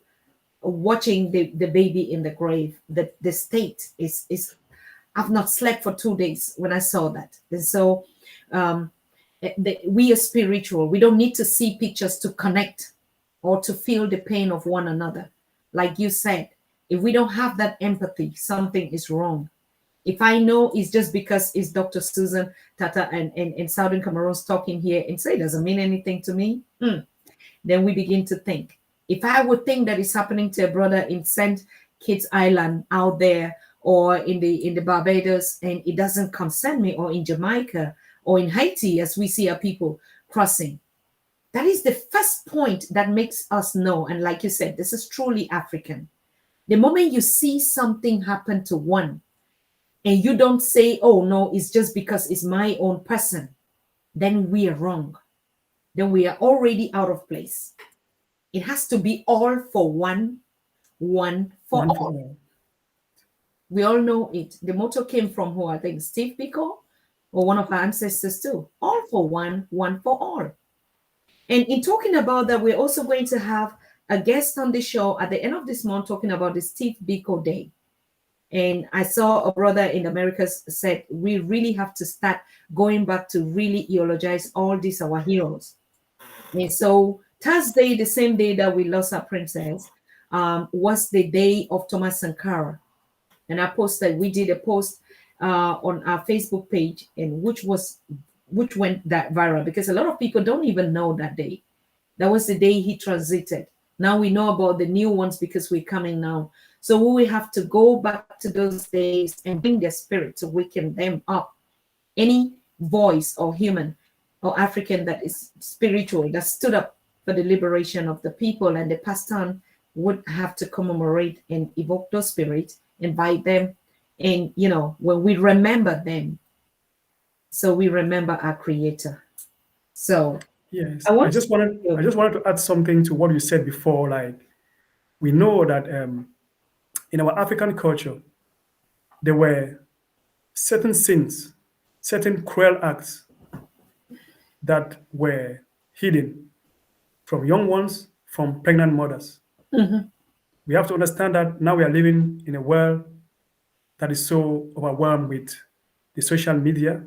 watching the baby in the grave. The state is I've not slept for 2 days when I saw that. And so we are spiritual. We don't need to see pictures to connect or to feel the pain of one another. Like you said, if we don't have that empathy, something is wrong. If I know it's just because it's Dr. Susan Tata and Southern Cameroon's talking here and say it doesn't mean anything to me, then we begin to think. If I would think that it's happening to a brother in St. Kitts Island out there, or in the Barbados, and it doesn't concern me, or in Jamaica, or in Haiti, as we see our people crossing, that is the first point that makes us know. And like you said, this is truly African. The moment you see something happen to one, and you don't say, oh no, it's just because it's my own person, then we are wrong. Then we are already out of place. It has to be all for one, one for all. We all know it. The motto came from who? I think Steve Biko, or one of our ancestors too. All for one, one for all. And in talking about that, we're also going to have a guest on the show at the end of this month talking about the Steve Biko Day. And I saw a brother in the Americas said, we really have to start going back to really eulogize all these our heroes. And so Thursday, the same day that we lost our princess, was the day of Thomas Sankara. And we did a post on our Facebook page, and which went that viral, because a lot of people don't even know that day. That was the day he transited. Now we know about the new ones because we're coming now. So we will have to go back to those days and bring their spirit to waken them up. Any voice or human or African that is spiritual, that stood up for the liberation of the people and the past on, would have to commemorate and evoke those spirits, invite them. And, when we remember them, so we remember our creator. So yes, I just wanted to add something to what you said before. Like, we know that in our African culture, there were certain sins, certain cruel acts that were hidden from young ones, from pregnant mothers. Mm-hmm. We have to understand that now we are living in a world that is so overwhelmed with the social media,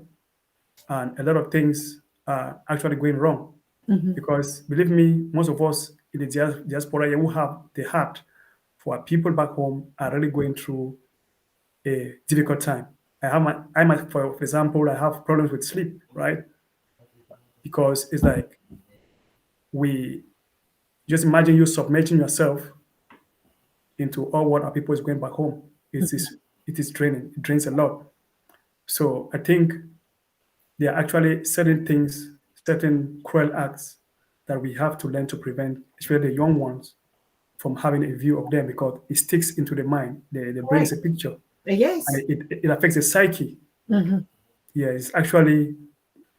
and a lot of things are actually going wrong. Mm-hmm. Because believe me, most of us in the diaspora who have the heart for our people back home are really going through a difficult time. For example, I have problems with sleep, right? Because it's like, we just imagine you submerging yourself into all what our people is going back home. It is draining. It drains a lot. So I think there are actually certain things, certain cruel acts that we have to learn to prevent, especially the young ones, from having a view of them, because it sticks into the mind. The brain is a picture. Yes. And it affects the psyche. Mm-hmm. Yeah, it's actually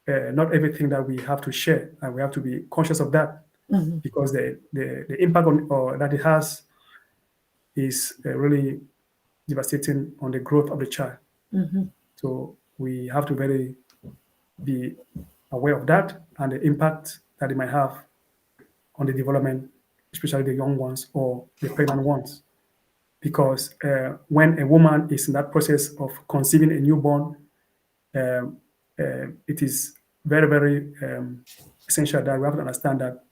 not everything that we have to share, and we have to be conscious of that. Mm-hmm. Because the impact that it has is really devastating on the growth of the child. Mm-hmm. So we have to be aware of that and the impact that it might have on the development, especially the young ones or the pregnant ones. Because when a woman is in that process of conceiving a newborn, it is very, very essential that we have to understand that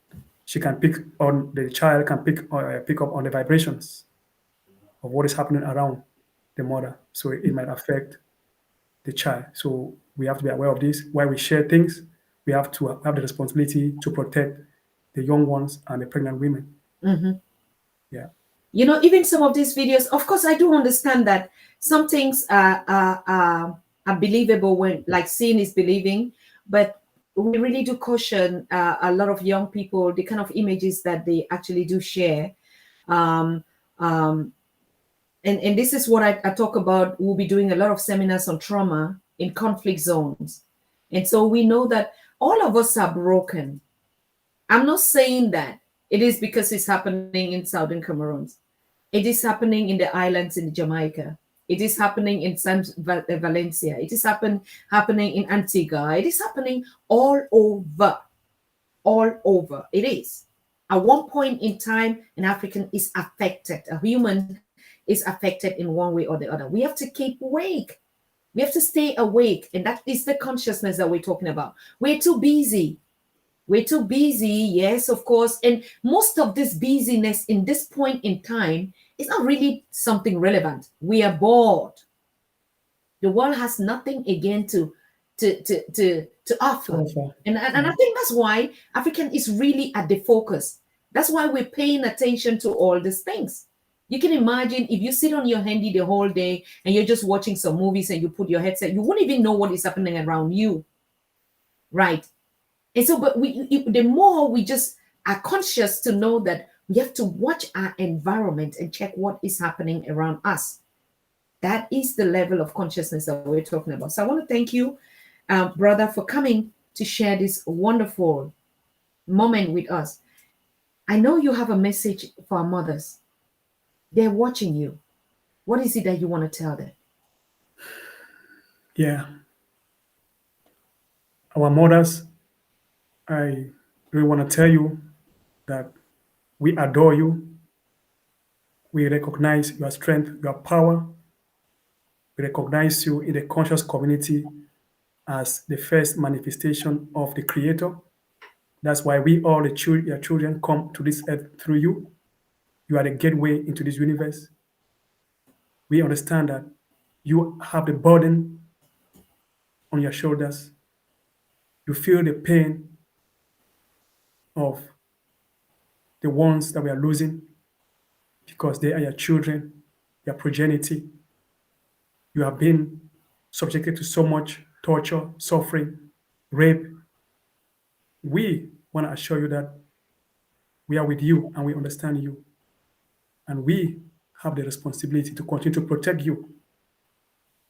the child can pick up on the vibrations of what is happening around the mother. So it might affect the child. So we have to be aware of this. While we share things, we have to have the responsibility to protect the young ones and the pregnant women. Mm-hmm. Yeah. Even some of these videos, of course, I do understand that some things are believable, when, like, seeing is believing, but we really do caution a lot of young people, the kind of images that they actually do share. And this is what I talk about. We'll be doing a lot of seminars on trauma in conflict zones. And so we know that all of us are broken. I'm not saying that it is because it's happening in Southern Cameroon. It is happening in the islands in Jamaica. It is happening in Valencia. It is happening in Antigua. It is happening all over. All over. It is. At one point in time, an African is affected. A human is affected in one way or the other. We have to keep awake. We have to stay awake. And that is the consciousness that we're talking about. We're too busy. We're too busy, yes, of course. And most of this busyness in this point in time is not really something relevant. We are bored. The world has nothing again to offer. Okay. And I think that's why African is really at the focus. That's why we're paying attention to all these things. You can imagine if you sit on your handy the whole day and you're just watching some movies and you put your headset, you won't even know what is happening around you. Right. And so, but the more we just are conscious to know that we have to watch our environment and check what is happening around us. That is the level of consciousness that we're talking about. So I want to thank you, brother, for coming to share this wonderful moment with us. I know you have a message for our mothers. They're watching you. What is it that you want to tell them? Yeah. Our mothers, I really want to tell you that we adore you. We recognize your strength, your power. We recognize you in the conscious community as the first manifestation of the Creator. That's why we all, your children, come to this earth through you. You are the gateway into this universe. We understand that you have the burden on your shoulders. You feel the pain of the ones that we are losing because they are your children, your progeny. You have been subjected to so much torture, suffering, rape. We want to assure you that we are with you and we understand you. And we have the responsibility to continue to protect you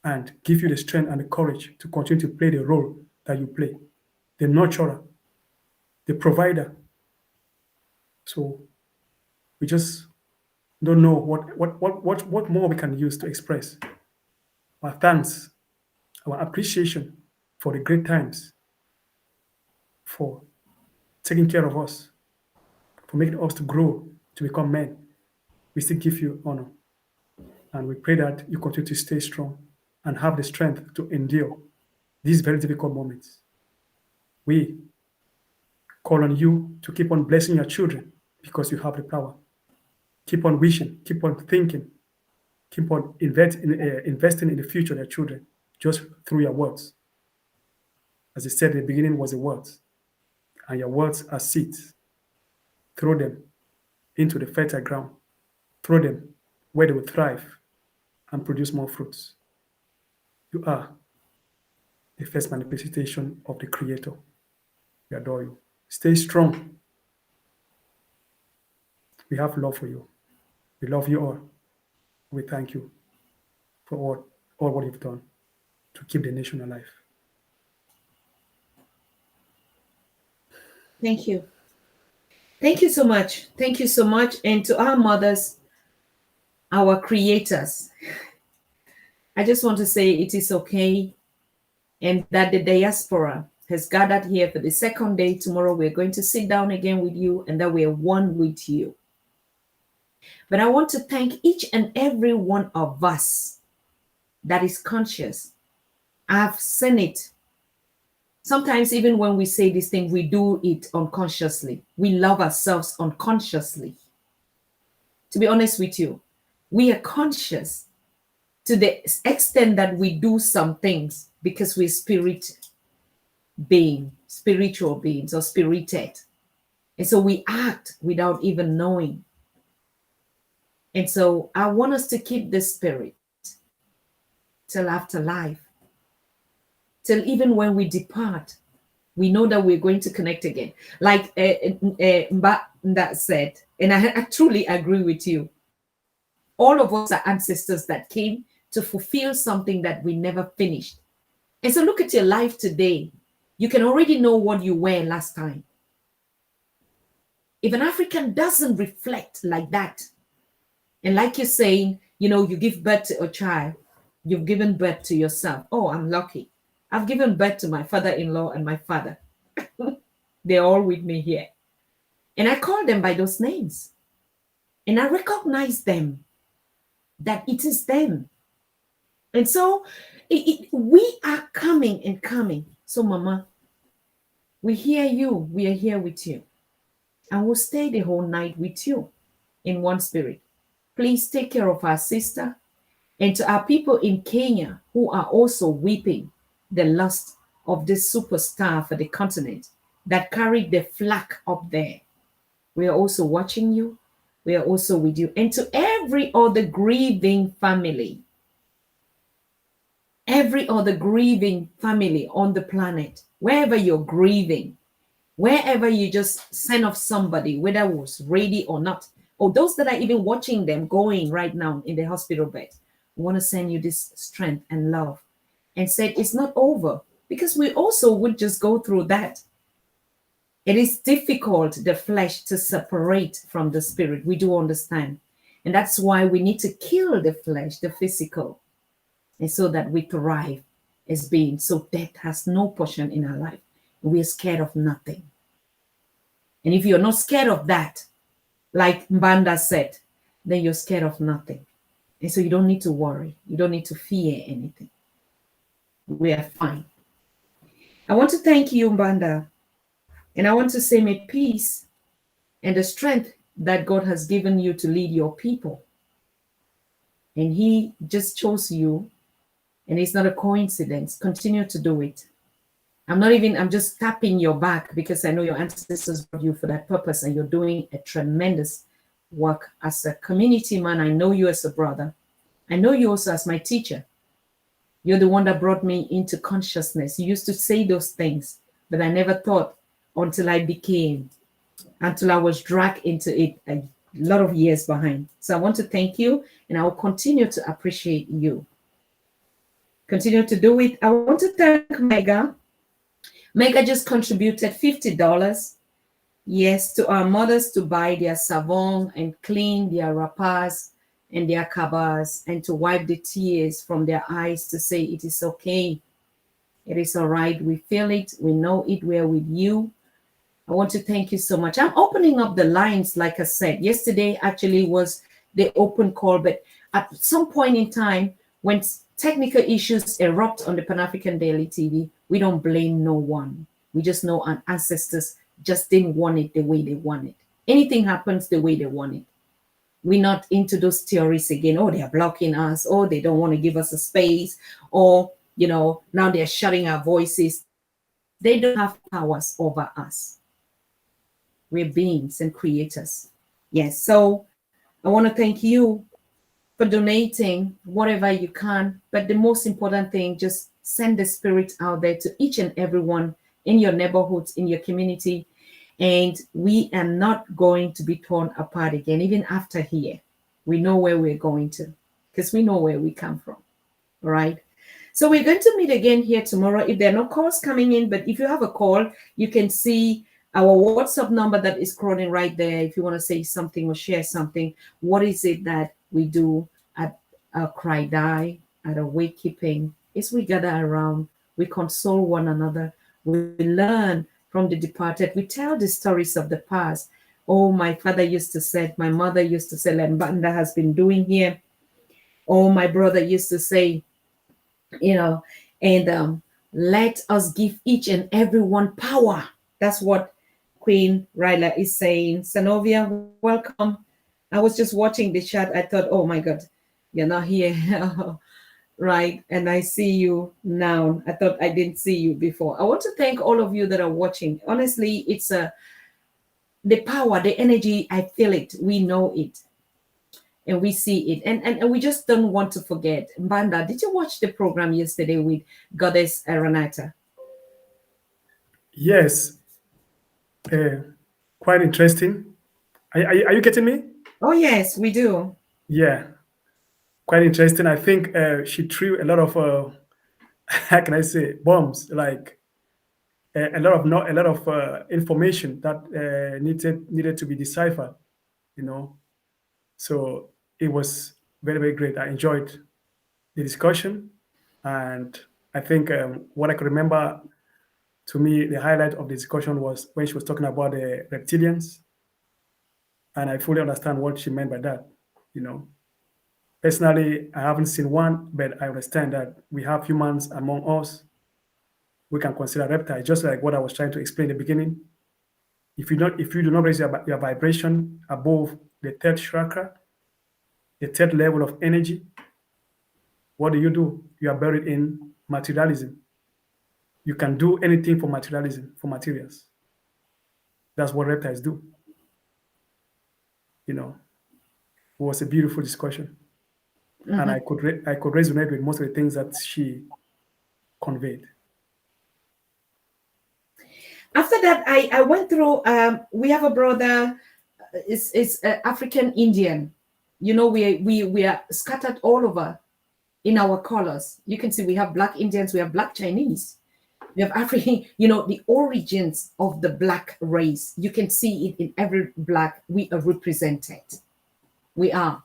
and give you the strength and the courage to continue to play the role that you play, the nurturer, the provider. So we just don't know what more we can use to express our thanks, our appreciation for the great times, for taking care of us, for making us to grow, to become men. We still give you honor. And we pray that you continue to stay strong and have the strength to endure these very difficult moments. We call on you to keep on blessing your children because you have the power. Keep on wishing, keep on thinking, keep on investing in the future of your children just through your words. As I said, the beginning was the words, and your words are seeds. Throw them into the fertile ground. Throw them where they will thrive and produce more fruits. You are the first manifestation of the Creator. We adore you. Stay strong. We have love for you. We love you all. We thank you for all what you've done to keep the nation alive. Thank you. Thank you so much. Thank you so much. And to our mothers, our creators, I just want to say it is okay, and that the diaspora has gathered here for the second day. Tomorrow we're going to sit down again with you, and that we're one with you. But I want to thank each and every one of us that is conscious. I've seen it. Sometimes even when we say this thing, we do it unconsciously. We love ourselves unconsciously. To be honest with you, we are conscious to the extent that we do some things because we're spiritual beings or spirited. And so we act without even knowing. And so I want us to keep this spirit till after life. Till even when we depart, we know that we're going to connect again. Like Mba said, and I truly agree with you. All of us are ancestors that came to fulfill something that we never finished. And so look at your life today. You can already know what you were last time. If an African doesn't reflect like that, and like you're saying, you give birth to a child, you've given birth to yourself. Oh, I'm lucky. I've given birth to my father-in-law and my father. They're all with me here. And I call them by those names. And I recognize them, that it is them. And so we are coming and coming. So, Mama, we hear you. We are here with you. And we'll stay the whole night with you in one spirit. Please take care of our sister. And to our people in Kenya who are also weeping the loss of this superstar for the continent that carried the flag up there, we are also watching you. We are also with you. And to every other grieving family on the planet, wherever you're grieving, wherever you just send off somebody, whether it was ready or not, or those that are even watching them going right now in the hospital bed, we want to send you this strength and love and said it's not over, because we also would just go through that. It is difficult, the flesh, to separate from the spirit. We do understand. And that's why we need to kill the flesh, the physical, and so that we thrive as beings. So death has no portion in our life. We're scared of nothing. And if you're not scared of that, like Mbanda said, then you're scared of nothing. And so you don't need to worry. You don't need to fear anything. We are fine. I want to thank you, Mbanda. And I want to say, may peace and the strength that God has given you to lead your people. And He just chose you. And it's not a coincidence. Continue to do it. I'm just tapping your back because I know your ancestors brought you for that purpose, and you're doing a tremendous work as a community man. I know you as a brother. I know you also as my teacher. You're the one that brought me into consciousness. You used to say those things, but I never thought until I was dragged into it a lot of years behind. So I want to thank you, and I will continue to appreciate you. Continue to do it. I want to thank Mega. Mega just contributed $50, yes, to our mothers to buy their savon and clean their rapas and their cabas, and to wipe the tears from their eyes, to say it is okay. It is all right. We feel it. We know it. We are with you. I want to thank you so much. I'm opening up the lines, like I said. Yesterday actually was the open call, but at some point in time, when technical issues erupt on the Pan-African Daily TV, we don't blame no one. We just know our ancestors just didn't want it the way they want it. Anything happens the way they want it. We're not into those theories again. Oh, they're blocking us. Oh, they don't want to give us a space. Or, now they're shutting our voices. They don't have powers over us. We're beings and creators. Yes. So I want to thank you for donating whatever you can. But the most important thing, just send the spirit out there to each and everyone in your neighborhoods, in your community. And we are not going to be torn apart again, even after here. We know where we're going to, because we know where we come from. All right. So we're going to meet again here tomorrow. If there are no calls coming in, but if you have a call, you can see our WhatsApp number that is scrolling right there. If you want to say something or share something, what is it that we do at Cry Die, at a Wakekeeping, is we gather around, we console one another, we learn from the departed, we tell the stories of the past. Oh, my father used to say, my mother used to say, Mbanda has been doing here. Oh, my brother used to say, and let us give each and every one power. That's what Queen Ryla is saying. Sanovia, welcome. I was just watching the chat. I thought, oh my God, you're not here. Right. And I see you now. I thought I didn't see you before. I want to thank all of you that are watching. Honestly, it's the power, the energy. I feel it. We know it. And we see it. And we just don't want to forget. Mbanda, did you watch the program yesterday with Goddess Renata? Yes. Quite interesting. Are you getting me? Oh, yes, we do. Yeah. Quite interesting. I think she threw a lot of, how can I say, bombs, like a lot of information that needed to be deciphered, So it was very, very great. I enjoyed the discussion, and I think what I could remember, to me, the highlight of the discussion was when she was talking about the reptilians, And I fully understand what she meant by that. You know, personally, I haven't seen one, but I understand that we have humans among us. We can consider reptiles, just like what I was trying to explain in the beginning. If you do not raise your vibration above the third chakra, the third level of energy, what do? You are buried in materialism. You can do anything for materialism, for materials. That's what reptiles do. You know, it was a beautiful discussion, and I could resonate with most of the things that she conveyed. After that, I went through. We have a brother, is African Indian. You know, we are scattered all over in our colors. You can see we have black Indians, we have black Chinese, we have African. You know, the origins of the black race. You can see it in every black. We are represented. We are.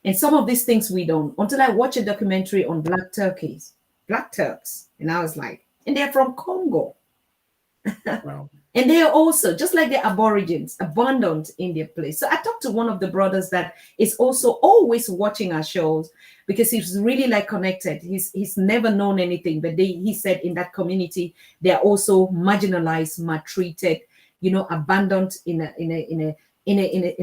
And some of these things we don't. Until I watch a documentary on black Turks, and I was like, and they're from Congo. Wow. And they are also, just like the Aborigines, abundant in their place. So I talked to one of the brothers that is also always watching our shows because he's really like connected. He's never known anything, but he said in that community they are also marginalized, maltreated, you know, abandoned in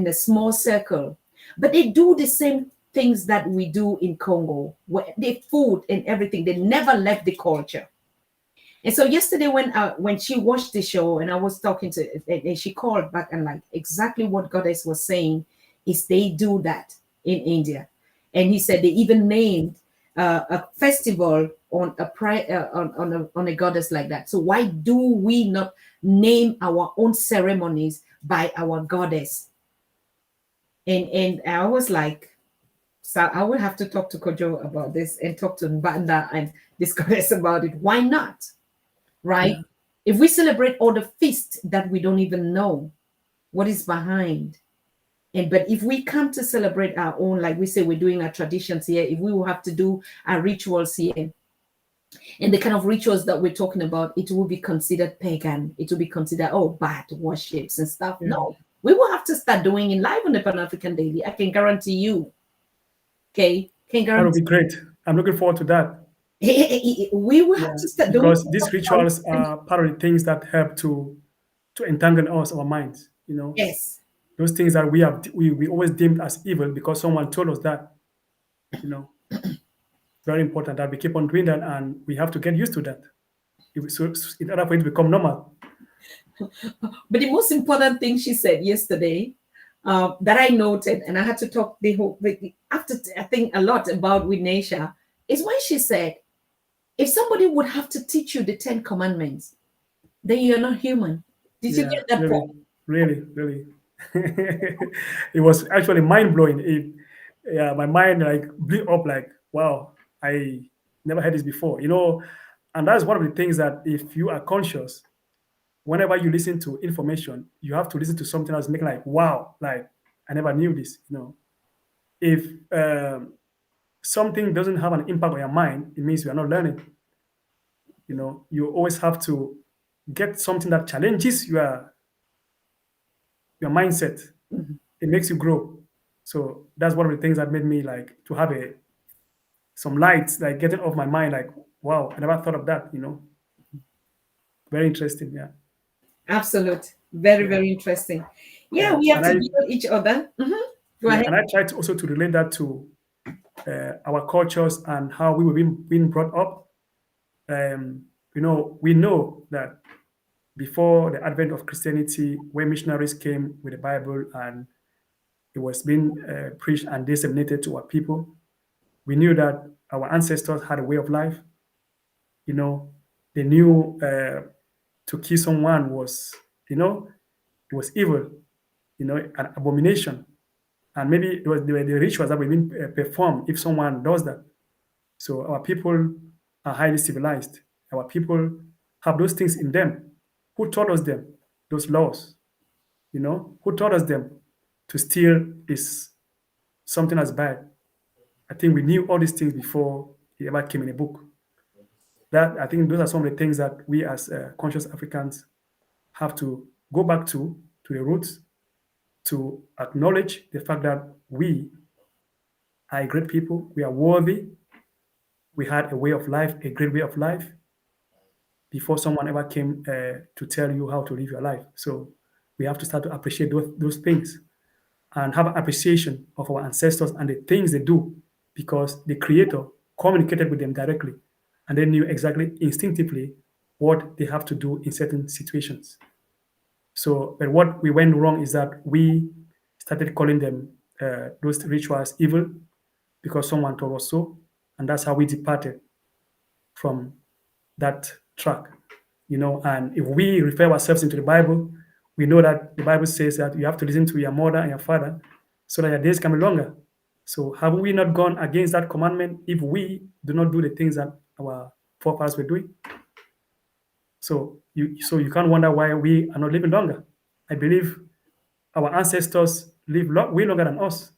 a small circle. But they do the same things that we do in Congo, where they food and everything. They never left the culture. And so yesterday when she watched the show and I was talking to, and she called back and like exactly what Goddess was saying is they do that in India. And he said they even named a festival on a goddess like that. So why do we not name our own ceremonies by our goddess? And I was like, so I will have to talk to Kojo about this and talk to Mbanda and this goddess about it. Why not? Right? Yeah. If we celebrate all the feasts that we don't even know what is behind, but if we come to celebrate our own, like we say, we're doing our traditions here, if we will have to do our rituals here, and the kind of rituals that we're talking about, it will be considered pagan. It will be considered, oh, bad worships and stuff. Yeah. No, we will have to start doing it live on the Pan-African Daily. I can guarantee you. Okay? That would be great. I'm looking forward to that. We will have to start doing, because these rituals are part of the things that help to entangle us, our minds. You know, yes, those things that we always deemed as evil because someone told us that. You know, very important that we keep on doing that, and we have to get used to that. So in order for it to become normal. But the most important thing she said yesterday that I noted, and I had to talk after I think a lot about with Naisha, is when she said, if somebody would have to teach you the 10 commandments, then you're not human. Did you get that point? Really. It was actually mind-blowing. My mind like blew up like, wow, I never heard this before. You know, and that's one of the things that if you are conscious, whenever you listen to information, you have to listen to something else making like, wow, like I never knew this. You know, if something doesn't have an impact on your mind, it means you are not learning. You know, you always have to get something that challenges your mindset. Mm-hmm. It makes you grow. So that's one of the things that made me like to have some lights, like getting off my mind, like, wow, I never thought of that, you know. Very interesting, yeah. Absolute. Very interesting. Yeah, we have to build each other. Mm-hmm. Go ahead. And I try to also to relate that to our cultures and how we were being brought up. You know, we know that before the advent of Christianity, when missionaries came with the Bible and it was being preached and disseminated to our people, we knew that our ancestors had a way of life. You know, they knew to kill someone was, you know, it was evil, you know, an abomination. And maybe it was the rituals that were being performed if someone does that. So our people are highly civilized. Our people have those things in them. Who taught us them? Those laws. You know, who taught us them? To steal is something as bad. I think we knew all these things before it ever came in a book. That I think those are some of the things that we as conscious Africans have to go back to the roots, to acknowledge the fact that we are great people, we are worthy, we had a way of life, a great way of life, before someone ever came to tell you how to live your life. So we have to start to appreciate those things and have an appreciation of our ancestors and the things they do, because the Creator communicated with them directly and they knew exactly instinctively what they have to do in certain situations. So, but what we went wrong is that we started calling them those rituals evil because someone told us so, and that's how we departed from that track. And if we refer ourselves into the Bible, we know that the Bible says that you have to listen to your mother and your father so that your days can be longer. So have we not gone against that commandment if we do not do the things that our forefathers were doing? So you can't wonder why we are not living longer. I believe our ancestors live way longer than us.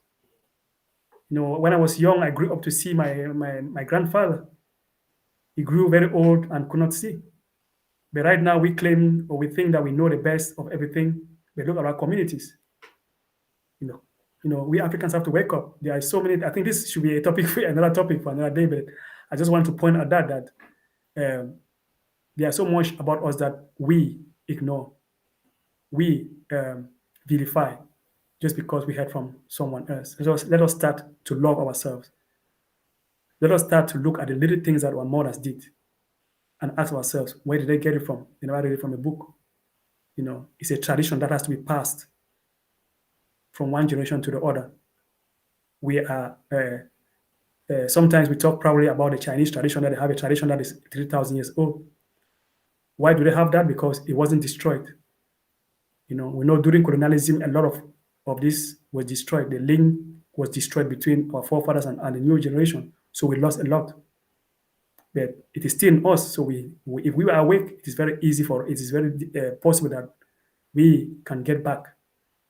When I was young, I grew up to see my grandfather. He grew very old and could not see. But right now, we claim or we think that we know the best of everything. But look at our communities. We Africans have to wake up. There are so many. I think this should be a topic for another day. But I just want to point out that there's so much about us that we ignore, we vilify, just because we heard from someone else. Let us start to love ourselves. Let us start to look at the little things that our mothers did and ask ourselves, where did they get it from? They never read it from a book. It's a tradition that has to be passed from one generation to the other. We are, sometimes we talk proudly about the Chinese tradition, that they have a tradition that is 3,000 years old. Why do they have that? Because it wasn't destroyed. We know during colonialism, a lot of this was destroyed. The link was destroyed between our forefathers and the new generation. So we lost a lot. But it is still in us. So if we are awake, it is very possible that we can get back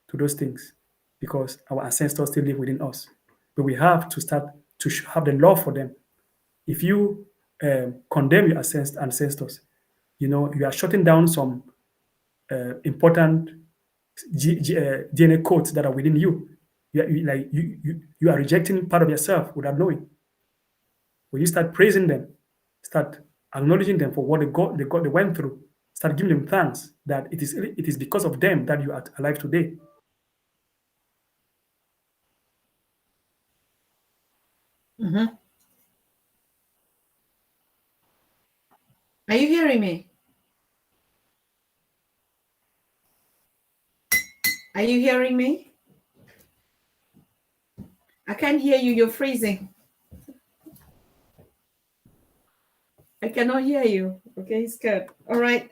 to those things because our ancestors still live within us. But we have to start to have the love for them. If you condemn your ancestors, you are shutting down some important DNA codes that are within you. You are rejecting part of yourself without knowing. When you start praising them, start acknowledging them for what they went through, start giving them thanks that it is because of them that you are alive today. Mm-hmm. Are you hearing me? Are you hearing me? I can't hear you. You're freezing. I cannot hear you. Okay, it's good. All right.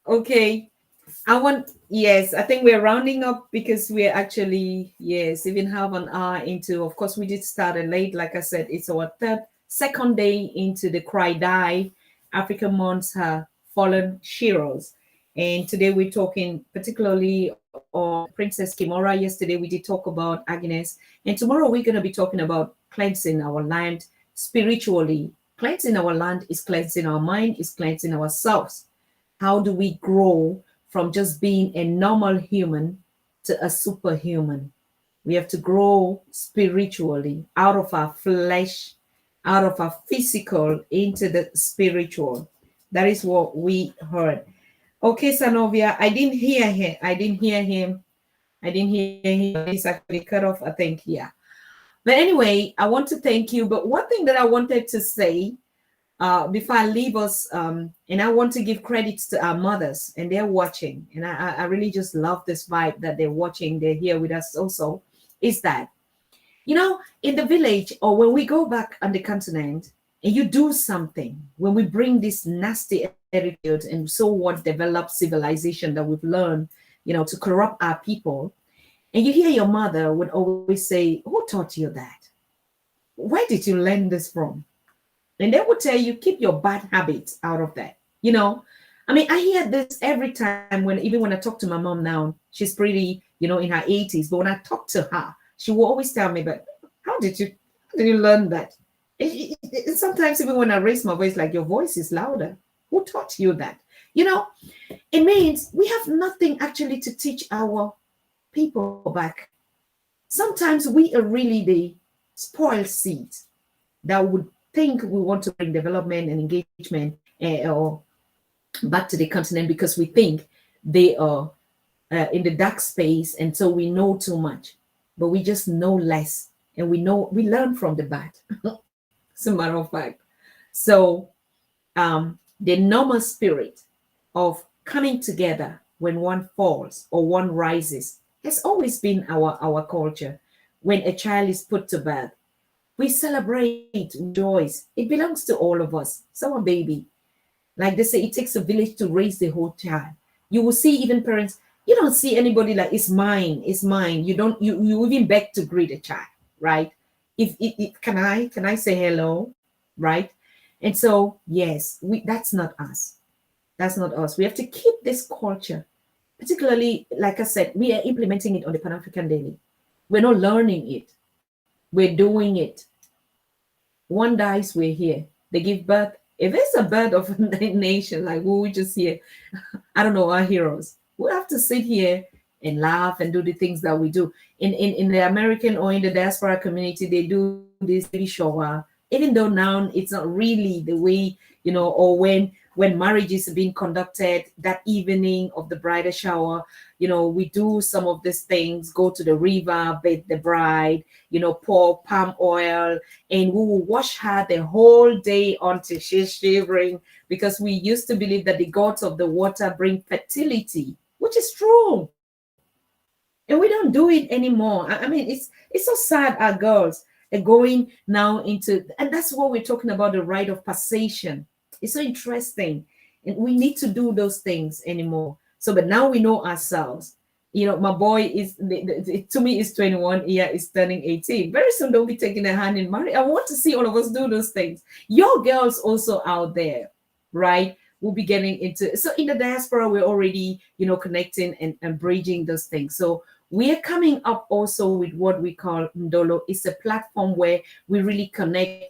Okay. Yes, I think we're rounding up because we're actually, yes, even have an hour into, of course, we did start late. Like I said, it's our second day into the Cry Die African Months Have Fallen Heroes. And today we're talking particularly on Princess Kimora. Yesterday we did talk about Agnes. And tomorrow we're going to be talking about cleansing our land spiritually. Cleansing our land is cleansing our mind, is cleansing ourselves. How do we grow from just being a normal human to a superhuman? We have to grow spiritually out of our flesh, out of our physical into the spiritual. That is what we heard. Okay, Sanovia, I didn't hear him. He's actually cut off, I think, yeah. But anyway, I want to thank you. But one thing that I wanted to say before I leave us, and I want to give credits to our mothers, and they're watching. And I really just love this vibe that they're watching. They're here with us also. Is that, in the village or when we go back on the continent and you do something, when we bring this nasty attitude and so what developed civilization that we've learned, to corrupt our people, and you hear your mother would always say, who taught you that? Where did you learn this from? And they would tell you, keep your bad habits out of that. I hear this every time even when I talk to my mom now. She's pretty, in her 80s. But when I talk to her, she will always tell me, but how did you learn that? Sometimes even when I raise my voice, like, your voice is louder. Who taught you that? You know, it means we have nothing actually to teach our people back. Sometimes we are really the spoiled seeds that would think we want to bring development and engagement or back to the continent because we think they are in the dark space, and so we know too much, but we just know less, and we learn from the bad. As a matter of fact, so the normal spirit of coming together when one falls or one rises has always been our culture. When a child is put to bed, we celebrate, rejoice. It belongs to all of us. So a baby, like they say, it takes a village to raise the whole child. You will see even parents, you don't see anybody like it's mine, it's mine. You don't you even beg to greet a child, right? If it can I say hello, right? And so yes, that's not us. That's not us. We have to keep this culture, particularly like I said, we are implementing it on the Pan African Daily. We're not learning it. We're doing it. One dies, we're here. They give birth. If it's a birth of a nation, like we just here, I don't know, our heroes. We have to sit here and laugh and do the things that we do. In the American or in the diaspora community, they do this baby shower, even though now it's not really the way, or when marriage is being conducted that evening of the bridal shower, we do some of these things, go to the river, bathe the bride, pour palm oil, and we will wash her the whole day until she's shivering, because we used to believe that the gods of the water bring fertility, which is true. And we don't do it anymore. I mean, it's so sad our girls are going now into, and that's what we're talking about, the rite of passation. It's so interesting. And we need to do those things anymore. So, but now we know ourselves. My boy is, to me, is 21. Yeah, is turning 18. Very soon they'll be taking a hand in marriage. I want to see all of us do those things. Your girls also out there, right? We'll be getting into, so in the diaspora, we're already, connecting and bridging those things. So we are coming up also with what we call Ndolo. It's a platform where we really connect,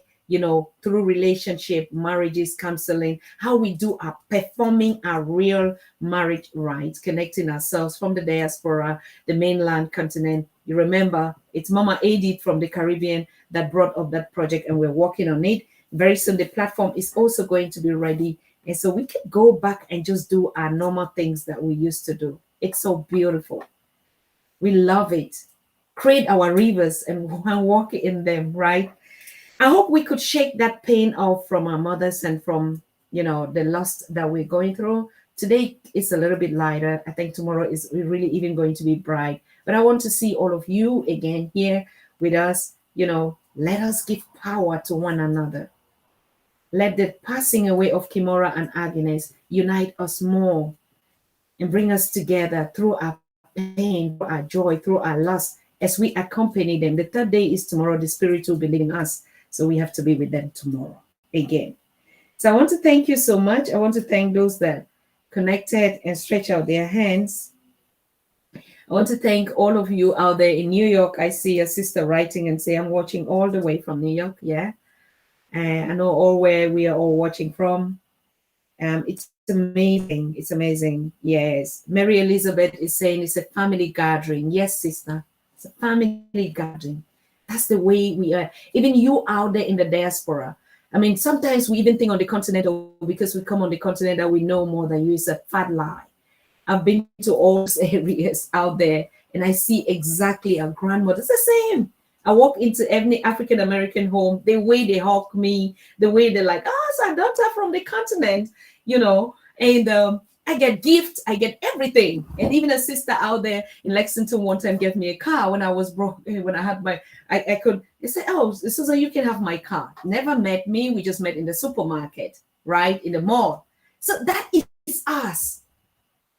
through relationship, marriages, counseling, how we do our performing our real marriage rites, connecting ourselves from the diaspora, the mainland continent. You remember, it's Mama Edith from the Caribbean that brought up that project, and we're working on it. Very soon, the platform is also going to be ready. And so we can go back and just do our normal things that we used to do. It's so beautiful. We love it. Create our rivers and walk in them, right? I hope we could shake that pain off from our mothers and from, the lust that we're going through. Today it's a little bit lighter. I think tomorrow is really even going to be bright. But I want to see all of you again here with us. Let us give power to one another. Let the passing away of Kimora and Agnes unite us more and bring us together through our pain, through our joy, through our loss, as we accompany them. The third day is tomorrow. The Spirit will be leading us. So we have to be with them tomorrow again. So I want to thank you so much. I want to thank those that connected and stretch out their hands. I want to thank all of you out there in New York. I see a sister writing and say, I'm watching all the way from New York. Yeah. I know all where we are all watching from. It's amazing. It's amazing. Yes. Mary Elizabeth is saying it's a family gathering. Yes, sister. It's a family gathering. That's the way we are. Even you out there in the diaspora. I mean, sometimes we even think on the continent, or because we come on the continent, that we know more than you. It's a fat lie. I've been to all those areas out there, and I see exactly our grandmothers the same. I walk into every African American home, the way they hug me, the way they're like, oh, it's our daughter from the continent, and I get gifts, I get everything. And even a sister out there in Lexington one time gave me a car when I was broke, when I had they said, oh, Susan, you can have my car. Never met me, we just met in the supermarket, right, in the mall. So that is us.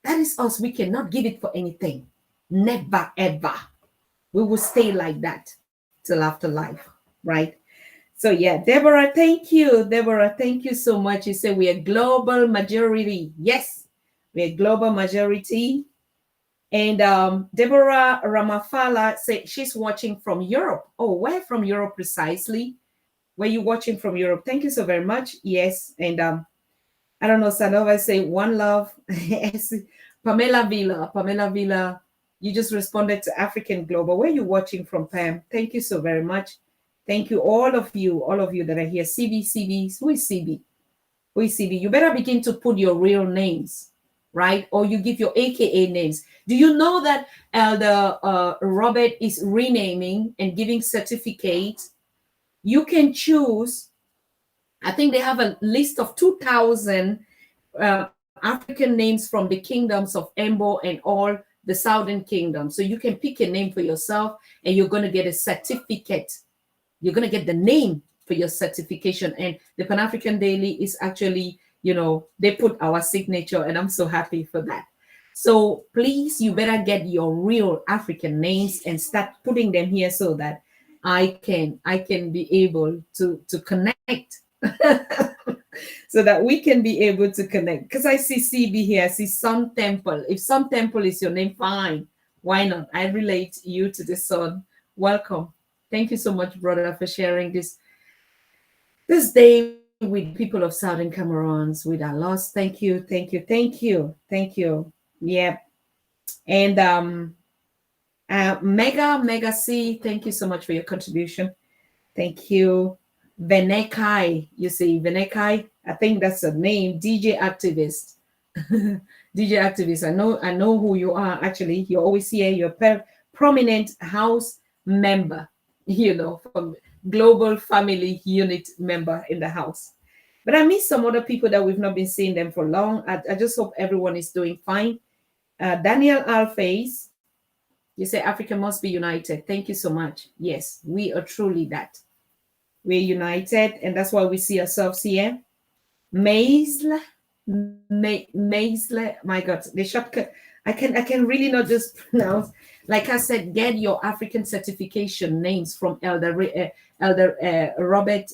That is us. We cannot give it for anything. Never, ever. We will stay like that till after life, right? So yeah, Deborah, thank you. Deborah, thank you so much. You say we are global majority. Yes, we are global majority. And Deborah Ramafala said she's watching from Europe. Oh, where from Europe precisely? Where you watching from Europe? Thank you so very much. Yes, and I don't know, Sanova say one love. Pamela Villa, Pamela Villa, you just responded to African Global. Where are you watching from, Pam? Thank you so very much. Thank you, all of you that are here. CB, who is CB? Who is CB? You better begin to put your real names, right? Or you give your AKA names. Do you know that Elder Robert is renaming and giving certificates? You can choose. I think they have a list of 2,000 African names from the kingdoms of Embo and all the southern kingdoms. So you can pick a name for yourself and you're going to get a certificate. You're going to get the name for your certification. And the Pan-African Daily is actually, they put our signature, and I'm so happy for that. So please, you better get your real African names and start putting them here so that I can be able to connect. So that we can be able to connect. Because I see CB here, I see Sun Temple. If Sun Temple is your name, fine. Why not? I relate you to the sun. Welcome. Thank you so much, brother, for sharing this day with people of Southern Cameroons, with our loss. Thank you. Yeah. And Mega C, thank you so much for your contribution. Thank you. Venekai, you see, Venekai, I think that's a name. DJ activist. DJ activist. I know who you are. Actually, you're always here. You're a prominent house member, from global family unit member in the house. But I miss some other people that we've not been seeing them for long. I just hope everyone is doing fine. Daniel Alface, you say Africa must be united. Thank you so much. Yes, we are truly that. We're united, and that's why we see ourselves here. Maisle, my God, the shortcut. I can really not just pronounce. Like I said, get your African certification names from Elder Robert.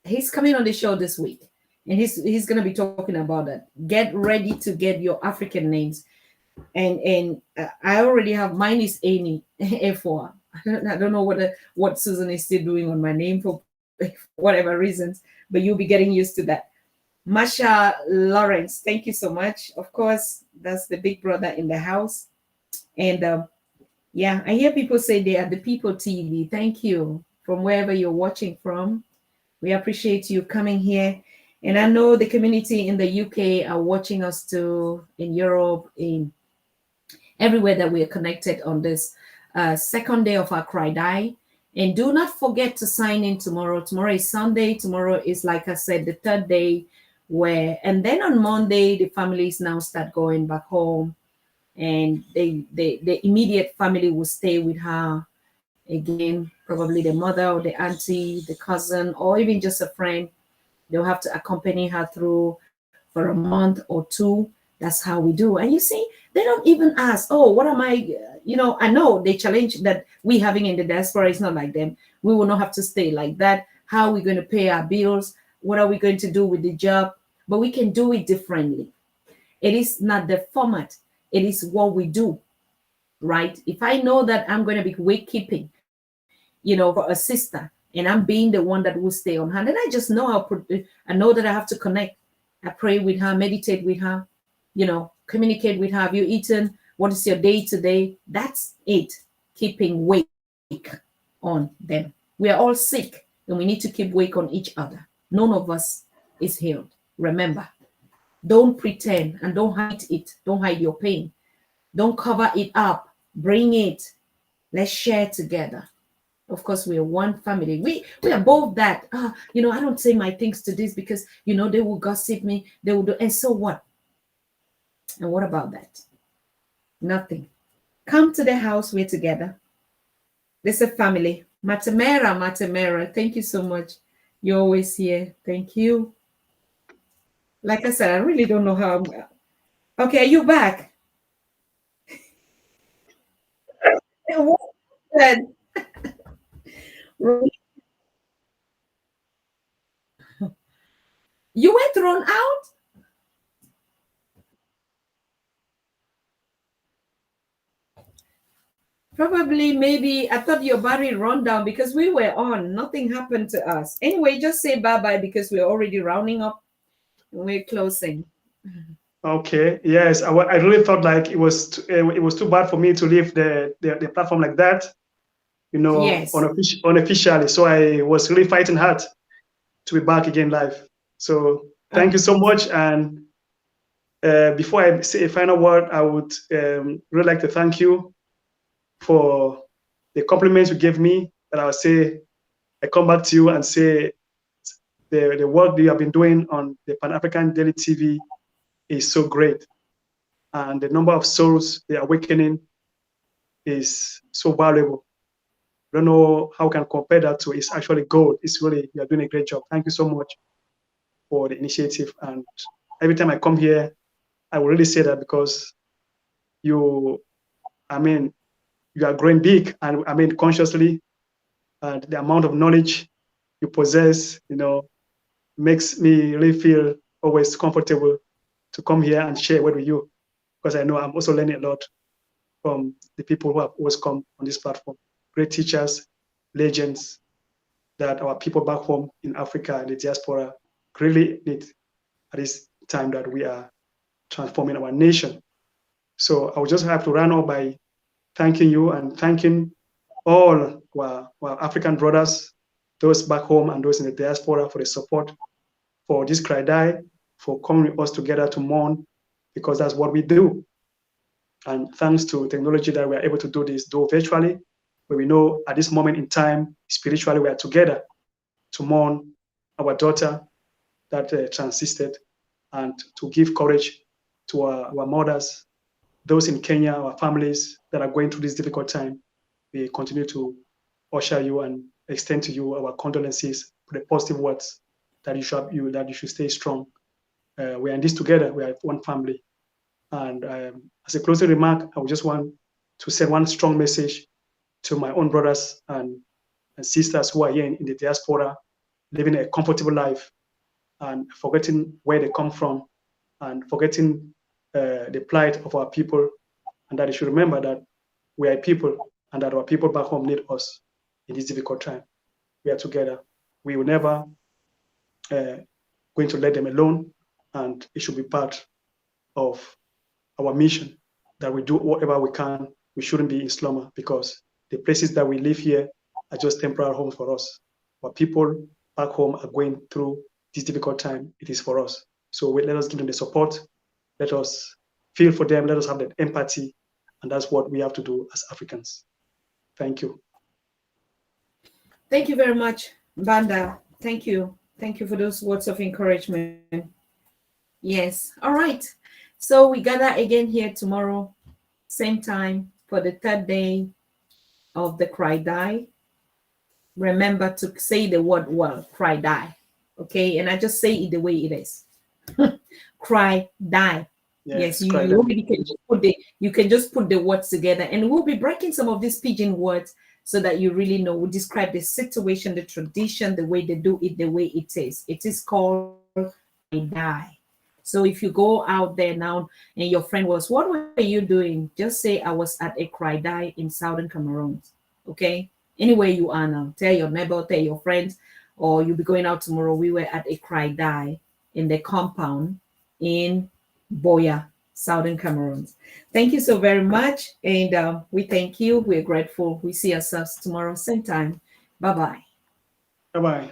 He's coming on the show this week, and he's going to be talking about that. Get ready to get your African names, and I already have mine. Is Amy F4. I don't know what Susan is still doing on my name for whatever reasons, but you'll be getting used to that. Masha Lawrence, thank you so much. Of course, that's the big brother in the house. And yeah, I hear people say they are the People TV. Thank you from wherever you're watching from. We appreciate you coming here. And I know the community in the UK are watching us too, in Europe, in everywhere that we are connected on this second day of our Cry Die. And do not forget to sign in tomorrow. Tomorrow is Sunday. Tomorrow is, like I said, the third day and then on Monday, the families now start going back home, and the immediate family will stay with her again, probably the mother or the auntie, the cousin, or even just a friend. They'll have to accompany her through for a month or two. That's how we do. And you see, they don't even ask, oh, what am I, I know they challenge that we having in the diaspora is not like them. We will not have to stay like that. How are we going to pay our bills? What are we going to do with the job? But we can do it differently. It is not the format. It is what we do, right? If I know that I'm going to be wakekeeping, for a sister, and I'm being the one that will stay on hand, and I just know I know that I have to connect. I pray with her, meditate with her, communicate with her. Have you eaten? What is your day today? That's it. Keeping wake on them. We are all sick, and we need to keep wake on each other. None of us is healed. Remember, don't pretend and don't hide it. Don't hide your pain. Don't cover it up. Bring it. Let's share together. Of course, we are one family. We are both that. I don't say my things to this because, they will gossip me. They will do. And so what? And what about that? Nothing. Come to the house. We're together. This is a family. Matamera. Thank you so much. You're always here. Thank you. Like I said, I really don't know how. Okay, are you back? What said? You were thrown out? Probably, maybe, I thought your battery run down because we were on. Nothing happened to us. Anyway, just say bye-bye because we're already rounding up. we're closing. Okay. Yes, I really thought like it was too bad for me to leave the platform like that, Yes. unofficially. So I was really fighting hard to be back again live. So thank you so Okay. much. And before I say a final word, I would really like to thank you for the compliments you gave me. That I'll say, I come back to you and say the work that you have been doing on the Pan African Daily TV is so great. And the number of souls, the awakening is so valuable. I don't know how we can compare that to it's actually gold. It's really, you're doing a great job. Thank you so much for the initiative. And every time I come here, I will really say that because you, I mean, you are growing big, and I mean consciously, and the amount of knowledge you possess, makes me really feel always comfortable to come here and share with you, because I know I'm also learning a lot from the people who have always come on this platform. Great teachers, legends that our people back home in Africa and the diaspora really need at this time that we are transforming our nation. So I would just have to run off by thanking you and thanking all our African brothers, those back home and those in the diaspora, for the support for this cry die, for coming with us together to mourn, because that's what we do. And thanks to technology that we are able to do this, though virtually, but we know at this moment in time, spiritually, we are together to mourn our daughter that transisted, and to give courage to our mothers, those in Kenya, our families that are going through this difficult time. We continue to usher you and extend to you our condolences for the positive words that you should stay strong. We are in this together. We are one family. And as a closing remark, I would just want to send one strong message to my own brothers and sisters who are here in the diaspora, living a comfortable life and forgetting where they come from and forgetting the plight of our people, and that they should remember that we are people and that our people back home need us in this difficult time. We are together. We will never going to let them alone, and it should be part of our mission that we do whatever we can. We shouldn't be in slumber, because the places that we live here are just temporary homes for us. Our people back home are going through this difficult time. It is for us. So let us give them the support. Let us feel for them. Let us have that empathy. And that's what we have to do as Africans. Thank you. Thank you very much, Banda. Thank you. Thank you for those words of encouragement. Yes. All right. So we gather again here tomorrow, same time, for the third day of the cry die. Remember to say the word well, cry die. Okay. And I just say it the way it is. Cry die. Yes, you can just put the words together, and we'll be breaking some of these pidgin words so that you really know. We describe the situation, the tradition, the way they do it, the way it is. It is called die. So if you go out there now and your friend was, what were you doing? Just say, I was at a cry die in Southern Cameroon. Okay? Anywhere you are now, tell your neighbor, tell your friends, or you'll be going out tomorrow. We were at a cry die in the compound in Boya, Southern Cameroon. Thank you so very much. And we thank you. We're grateful. We see ourselves tomorrow, same time. Bye-bye. Bye-bye.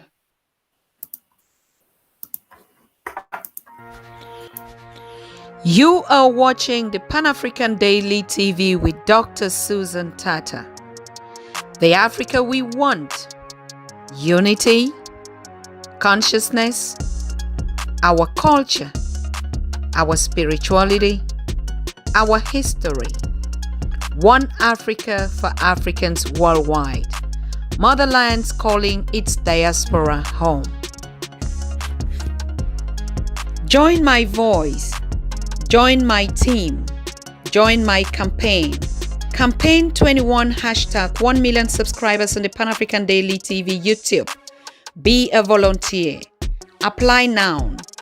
You are watching the Pan-African Daily TV with Dr. Susan Tata. The Africa we want. Unity, consciousness, our culture, our spirituality, our history. One Africa for Africans worldwide. Motherland's calling its diaspora home. Join my voice. Join my team. Join my campaign. Campaign 21 hashtag 1 million subscribers on the Pan-African Daily TV YouTube. Be a volunteer. Apply now.